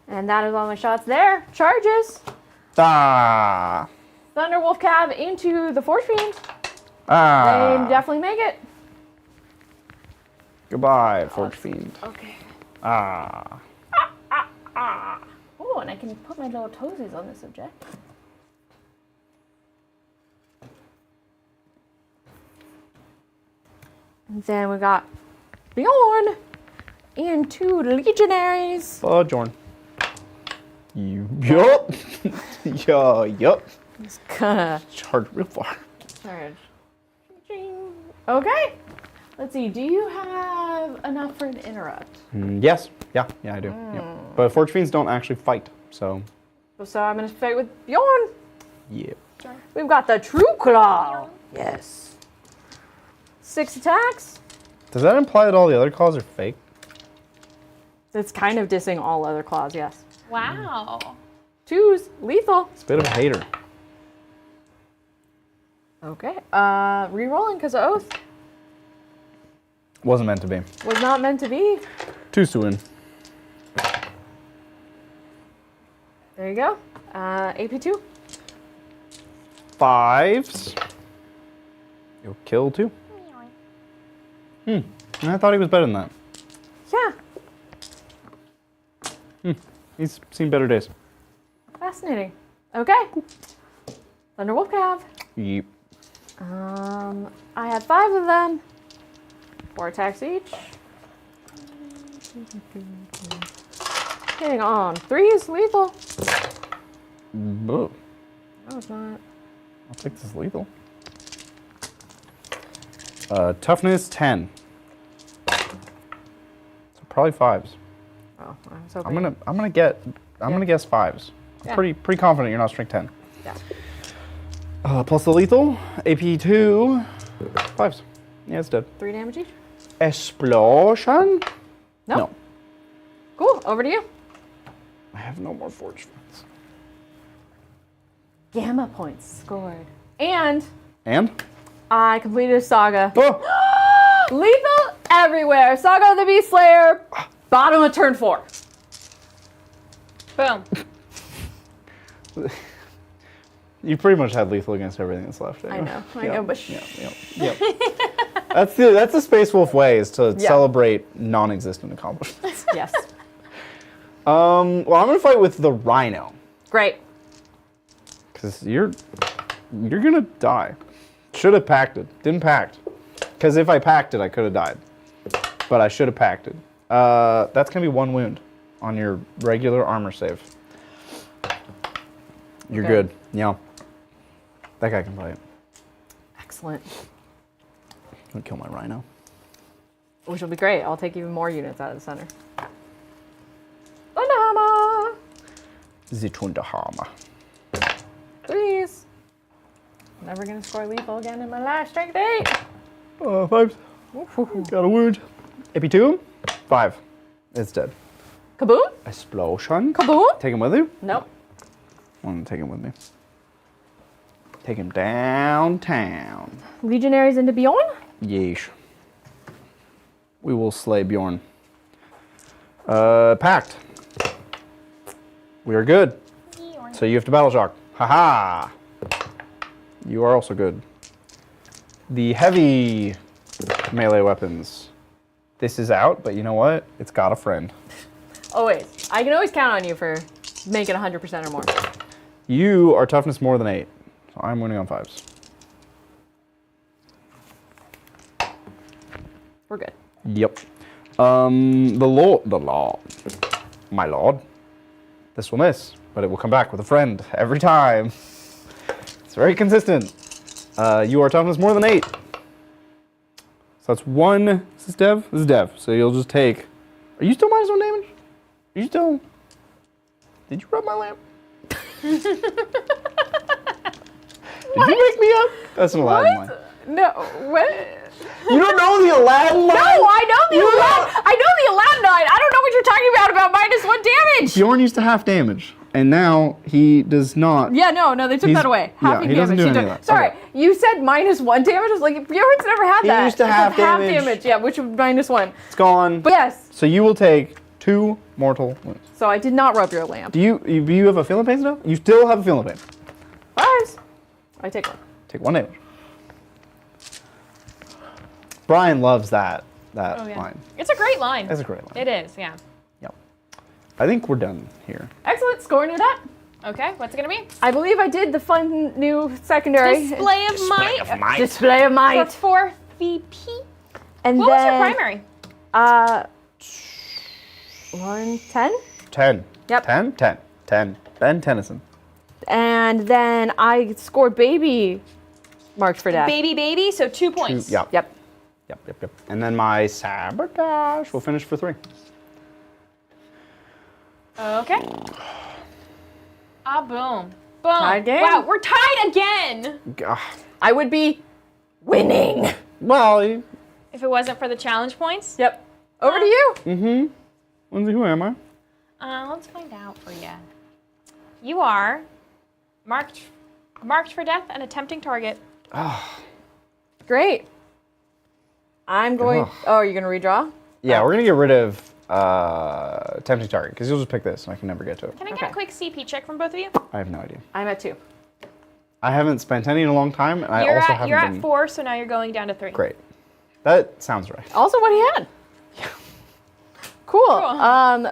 And that is all my shots there. Charges. Ah. Thunderwolf Cab into the Forge Fiend. Ah. They definitely make it. Goodbye, Forge Fiend. Okay. Ah. Oh, and I can put my little toesies on this object. And then we got Bjorn into Legionaries. Bajorn. Yup. Yup. It's gonna Charge real far. charge. Okay. Let's see. Do you have enough for an interrupt? Yes. Yeah, I do. Yep. But Forge Fiends don't actually fight, so. So I'm gonna fight with Bjorn. Yeah. We've got the True Claw. Yes. 6 attacks. Does that imply that all the other claws are fake? It's kind of dissing all other claws, yes. Wow. 2s, lethal. It's a bit of a hater. Okay. Re-rolling because of Oath. Wasn't meant to be. Was not meant to be. 2s to win. There you go. AP2. 5s. You'll kill 2. And I thought he was better than that. Yeah. He's seen better days. Fascinating. Okay. Thunderwolf Cav. Yep. I had 5 of them. 4 attacks each. Hitting on 3s, lethal. Boo. No, it's not. I'll take this lethal. Toughness 10. Probably 5s. Oh, I was hoping. I'm gonna guess 5s. I'm pretty confident you're not strength 10. Yeah. Plus the lethal, AP 2, 5s. Yeah, it's dead. 3 damage each? Explosion? No. Cool, over to you. I have no more forge friends. Gamma points scored. And And? I completed a saga. Oh! Lethal everywhere. Saga of the Beast Slayer. Bottom of turn 4. Boom. You pretty much had lethal against everything that's left. I know, but Yeah. That's the Space Wolf way, is to celebrate non-existent accomplishments. yes. Well, I'm gonna fight with the Rhino, Great. because you're gonna die. Should have packed it. Didn't pact. Because if I packed it, I could have died. But I should have packed it. That's gonna be 1 wound on your regular armor save. You're Okay. good. Yeah. That guy can fight. Excellent. I'm gonna kill my Rhino. Which will be great. I'll take even more units out of the center. Thunderhammer! The Thunderhammer. 3s. Never gonna score lethal again in my life. Strength 8. 5s. Got a wound. AP 2, 5. It's dead. Kaboom? Explosion. Kaboom? Take him with you? Nope. I want to take him with me. Take him downtown. Legionaries into Bjorn? Yeesh. We will slay Bjorn. Pact. We are good. So you have to battle shock. Haha. You are also good. The heavy melee weapons. This is out, but you know what? It's got a friend. Always. I can always count on you for making 100% or more. You are toughness more than 8. So I'm winning on 5s. We're good. Yep. The law. My lord. This will miss, but it will come back with a friend every time. It's very consistent. You are toughness more than 8. So that's 1. Is this Dev? This is Dev. So you'll just take. Are you still -1 damage? Are you still? Did you rub my lamp? Did you wake me up? That's an Aladdin line. No, what? You don't know the Aladdin line? No, I know the Aladdin. I know the Aladdin line. I don't know what you're talking about -1 damage. Bjorn used to half damage, and now he does not. Yeah, no, they took that away. Half he doesn't damage. do any of that. Sorry, Okay. you said -1 damage. I was like, Bjorn's never had He that. used to It's have half damage. damage. Yeah, which was -1. It's gone. But yes, So you will take 2 mortal wounds. so I did not rub your lamp. Do you have a feeling pain still? You still have a feeling pain. 5s. I take 1. Take 1 damage. Brian loves that line. It's a great line. That's a great line. It is, yeah. Yep. I think we're done here. Excellent. Scoring it up. Okay, what's it gonna be? I believe I did the fun new secondary. Display of might. Display of For might. 4 VP. And What was your then, primary? 110. 10. Yep. 10? 10. 10. Ben Tennyson. And then I scored baby marked for death. Baby, so 2 points. Yep. Yep. Yep. And then my sabotage will finish for 3. Okay. Boom. Tied game. Wow, we're tied again. I would be winning. Well, If it wasn't for the challenge points. Yep. Over to you. Lindsay, who am I? Let's find out for you. You are marked for death and a tempting target. Great. I'm going. Ugh. Oh, are you going to redraw? Yeah, we're going to get rid of tempting target, because you'll just pick this, and I can never get to it. Can I get Okay. a quick CP check from both of you? I have no idea. I'm at 2. I haven't spent any in a long time, and I also haven't You're been... at 4, so now you're going down to 3. Great. That sounds right. Also, what he had. Yeah. Cool.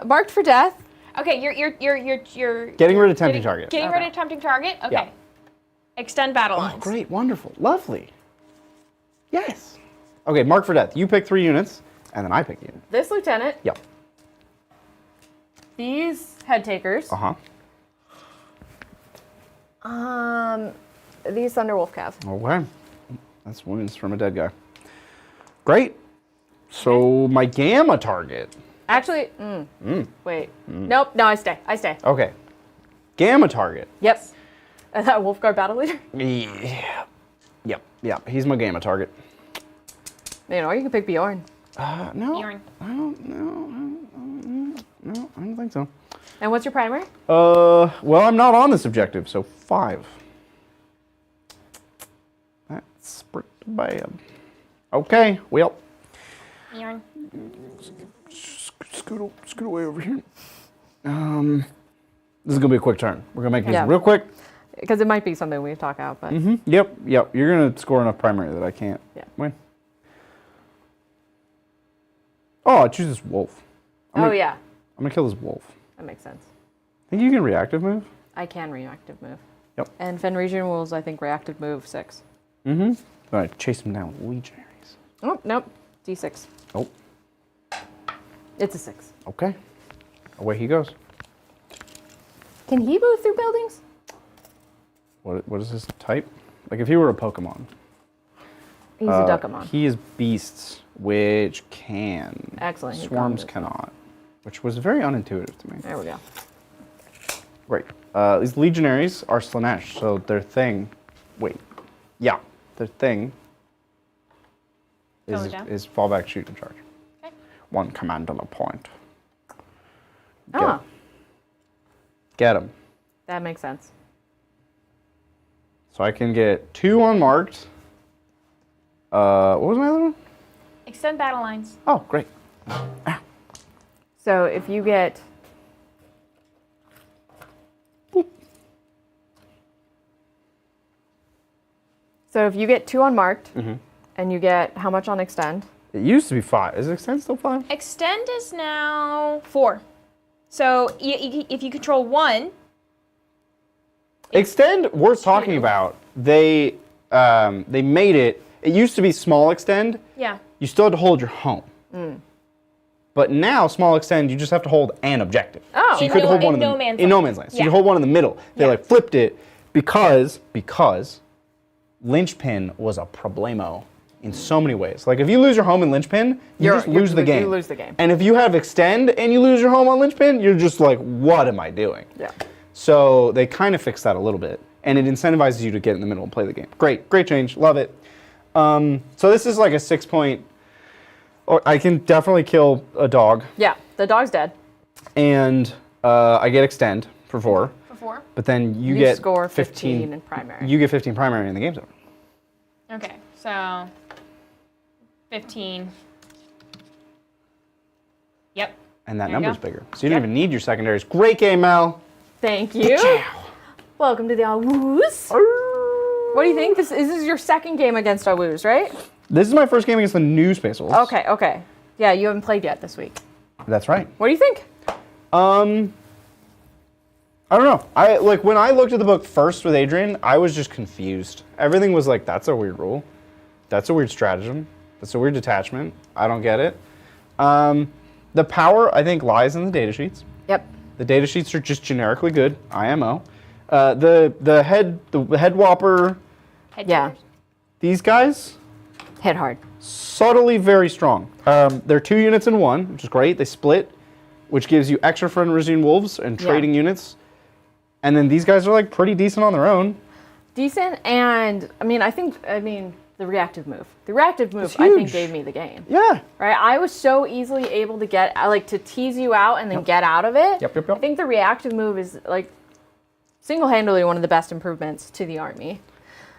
Marked for death. Okay, you're Getting rid of tempting target. Getting rid of tempting target. Okay. Yeah. Extend battle Oh, lines. great. Wonderful. Lovely. Yes. Okay, mark for death. You pick 3 units, and then I pick a unit. This lieutenant. Yep. These head takers. Uh-huh. These Thunderwolf Cav. Okay. That's wounds from a dead guy. Great. So my gamma target Actually, wait. Nope, no, I stay. Okay. Gamma target. Yep. Is that Wolfguard battle leader? Yeah. Yep. He's my gamma target. Or you can pick Bjorn. No. Bjorn. I don't know. No, I don't think so. And what's your primary? Well, I'm not on this objective, so 5. That's pretty bad. Okay, well. Bjorn. Scoot away over here. This is gonna be a quick turn. We're gonna make this Yeah. real quick. Because it might be something we talk out, but Yep. You're gonna score enough primary that I can't win. Oh, I choose this wolf. yeah, I'm gonna kill this wolf. that makes sense. Think you can reactive move? I can reactive move. Yep. And Fenrisian rules, I think, reactive move 6. All right, chase him down with legionaries. Oh, nope. D6. Oh, It's a 6. okay. Away he goes. Can he move through buildings? What is his type? Like if he were a Pokemon. He's a Duckamon. He is beasts, which can. Excellent. he Swarms got it. cannot, which was very unintuitive to me. There we go. Great. These legionaries are Slanesh, so their thing. Wait. Yeah, their thing Go down. is fall back, shoot, and charge. Okay. 1 command on a point. Ah, Get him. that makes sense. So I can get 2 unmarked. What was my other one? Extend battle lines. Oh, great. So if you get... So if you get 2 unmarked, and you get how much on extend? It used to be 5. Is extend still 5? Extend is now 4. So if you control 1, Extend, worth talking about. They made it. It used to be small extend. yeah. You still had to hold your home. But now, small extend, you just have to hold an objective. Oh. So you In could no- hold one in in no man's in no land. man's land. So Yeah. you hold one in the middle. They Yeah. like flipped it because linchpin was a problemo in so many ways. Like if you lose your home in linchpin, you just lose the game. You lose the game. And if you have extend and you lose your home on linchpin, you're just like, what am I doing? Yeah. So they kind of fixed that a little bit, and it incentivizes you to get in the middle and play the game. Great change, love it. So this is like a 6-point. Or I can definitely kill a dog, Yeah, the dog's dead. and I get extend for 4. For 4. But then you You get score 15 in primary. You get 15 primary, and the game's over. Okay, so 15. Yep. And that There you number's go. bigger, so you don't even need your secondaries. Great game, Mel. Thank you. Welcome to the Awoos. What do you think? This is your second game against Awoos, right? This is my first game against the new Space Wolves. Okay. Yeah, you haven't played yet this week. That's right. What do you think? I don't know. I like when I looked at the book first with Adrian, I was just confused. Everything was like, that's a weird rule. That's a weird stratagem. That's a weird detachment. I don't get it. The power, I think, lies in the datasheets. Yep. The datasheets are just generically good. IMO. The head whopper, Head Yeah. cheers. these guys, Hit hard. subtly very strong. They're 2 units in 1, which is great. They split, which gives you extra Fenrisian wolves and trading units. And then these guys are like pretty decent on their own. Decent, and I think the reactive move. The reactive move, It's I think, huge. gave me the game. Yeah. Right? I was so easily able to get, to tease you out and then get out of it. Yep. I think the reactive move is, single-handedly one of the best improvements to the army.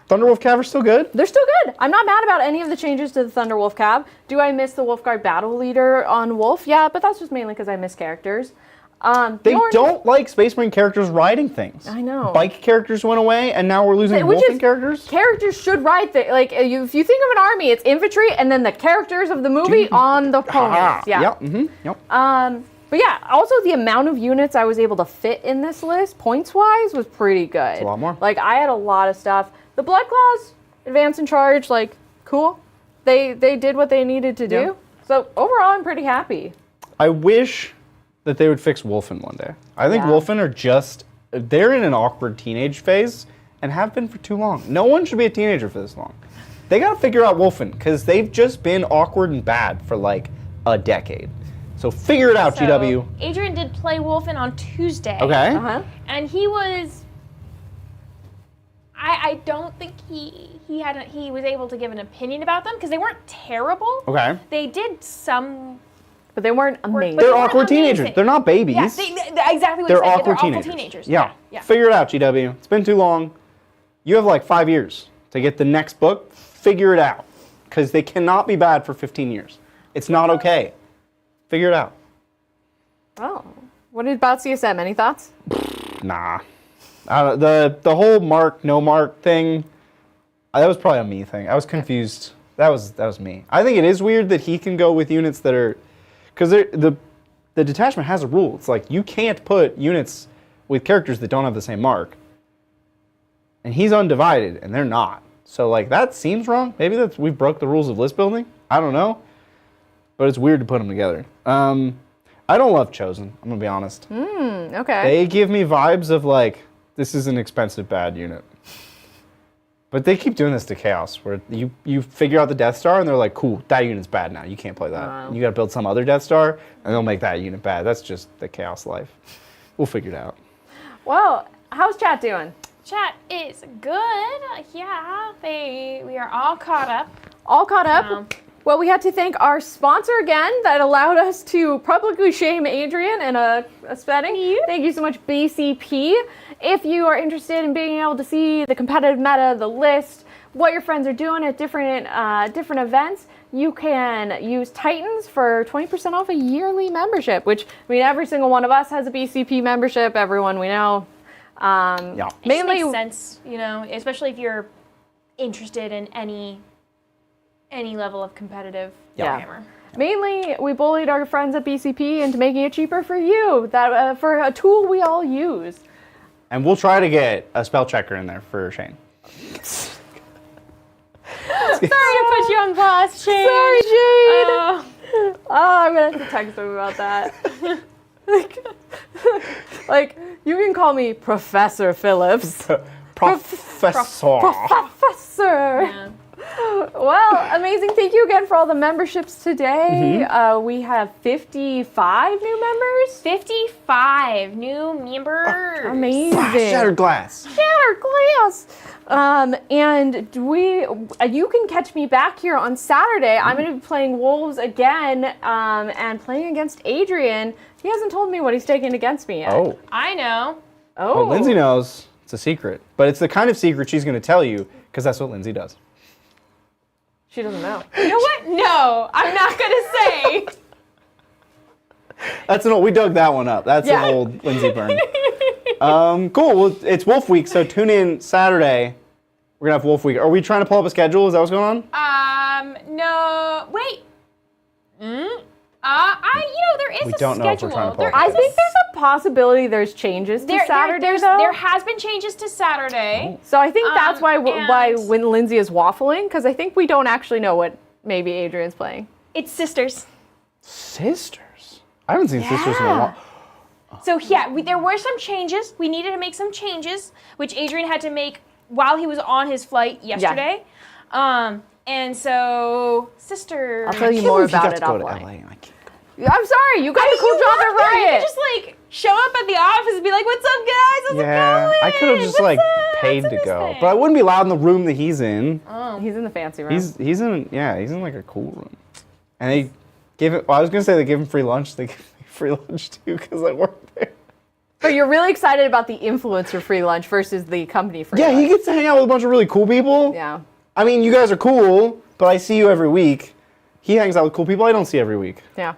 Thunderwolf Cav are still good. They're still good. I'm not mad about any of the changes to the Thunderwolf Cab. Do I miss the Wolfguard Battle Leader on Wolf? Yeah, but that's just mainly because I miss characters. They Bjorn- don't like Space Marine characters riding things. I know. Bike characters went away, and now we're losing Which wolfing is- characters. Characters should ride things. If you think of an army, it's infantry and then the characters of the movie on the ponies. Yeah. Yep. Mm-hmm. Yep. But yeah, also the amount of units I was able to fit in this list, points-wise, was pretty good. It's a lot more. I had a lot of stuff. The Blood Claws, advance and charge, cool. They did what they needed to do. Yeah. So overall, I'm pretty happy. I wish that they would fix Wolfen one day. I think Yeah. Wolfen they're in an awkward teenage phase and have been for too long. No one should be a teenager for this long. They got to figure out Wolfen because they've just been awkward and bad for a decade. So figure it out, So, GW. Adrian did play Wolfen on Tuesday. Okay. Uh-huh. And he was. I don't think he was able to give an opinion about them because they weren't terrible. Okay. They did some. But they weren't amazing. But They're they weren't awkward teenagers. amazing. They're not babies. Yeah, exactly what They're you said. awkward They're teenagers. awful teenagers. Yeah. Yeah. Figure it out, GW. It's been too long. You have like 5 years to get the next book. Figure it out. Because they cannot be bad for 15 years. It's not okay. Figure it out. Oh. What about CSM? Any thoughts? Nah. The whole mark, no mark thing, that was probably a me thing. I was confused. That was me. I think it is weird that he can go with units that are... Because the detachment has a rule. It's like you can't put units with characters that don't have the same mark. And he's undivided, and they're not. So like that seems wrong. Maybe we broke the rules of list building. I don't know. But it's weird to put them together. I don't love Chosen, I'm going to be honest. Okay. They give me vibes of like, this is an expensive bad unit. But they keep doing this to Chaos, where you figure out the Death Star and they're like, cool, that unit's bad now. You can't play that. You got to build some other Death Star and they'll make that unit bad. That's just the Chaos life. We'll figure it out. Well, how's chat doing? Chat is good. Yeah, we are all caught up. All caught up? Well, we had to thank our sponsor again that allowed us to publicly shame Adrian in a setting. Thank you so much, BCP. If you are interested in being able to see the competitive meta, the list, what your friends are doing at different events, you can use Titans for 20% off a yearly membership, which, I mean, every single one of us has a BCP membership, everyone we know. Yeah. It just makes sense, you know, especially if you're interested in any level of competitive Warhammer. Mainly, we bullied our friends at BCP into making it cheaper for you, that for a tool we all use. And we'll try to get a spell checker in there for Shane. Sorry to put you on blast, Shane. Sorry, Jade. I'm gonna have to text him about that. like, you can call me Professor Phillips. Professor. Professor. Yeah. Well, amazing. Thank you again for all the memberships today. We have 55 new members. 55 new members. Amazing. Shattered glass. Shattered glass. And you can catch me back here on Saturday. I'm going to be playing Wolves again and playing against Adrian. He hasn't told me what he's taking against me yet. Oh. I know. Oh. Well, Lindsay knows. It's a secret. But it's the kind of secret she's going to tell you because that's what Lindsay does. She doesn't know. You know what? No, I'm not going to say. That's we dug that one up. That's an old Lindsay burn. Cool. Well, it's Wolf Week, so tune in Saturday. We're going to have Wolf Week. Are we trying to pull up a schedule? Is that what's going on? No. Wait. There is We a don't know if we're schedule. trying to pull up I a think there's a possibility there's changes to Saturday, though. There has been changes to Saturday. So I think that's why and- when Lindsay is waffling, because I think we don't actually know what maybe Adrian's playing. It's Sisters. Sisters? I haven't seen Sisters in a while. So yeah, there were some changes. We needed to make some changes, which Adrian had to make while he was on his flight yesterday. And so, Sisters. I'll tell you more about it offline. I can't. I'm sorry, you got a cool job at You Riot. just like show up at the office and be like, "What's up, guys? How's it Yeah, going? I could have just What's like up? paid What's to this go, thing?" but I wouldn't be allowed in the room that he's in. He's in the fancy room. He's in like a cool room, and they give it. Well, I was gonna say they give him free lunch. They give me free lunch too because I work there. But you're really excited about the influencer free lunch versus the company free lunch. Yeah, he gets to hang out with a bunch of really cool people. Yeah. I mean, you guys are cool, but I see you every week. He hangs out with cool people I don't see every week. Yeah.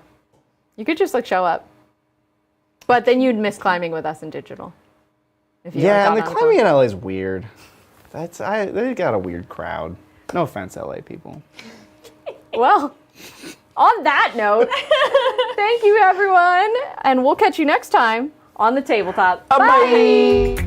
You could just like show up. But then you'd miss climbing with us in digital. If you Yeah, and got the on climbing in LA is weird. They got a weird crowd. No offense, LA people. Well, on that note, thank you everyone, and we'll catch you next time on the tabletop. Bye.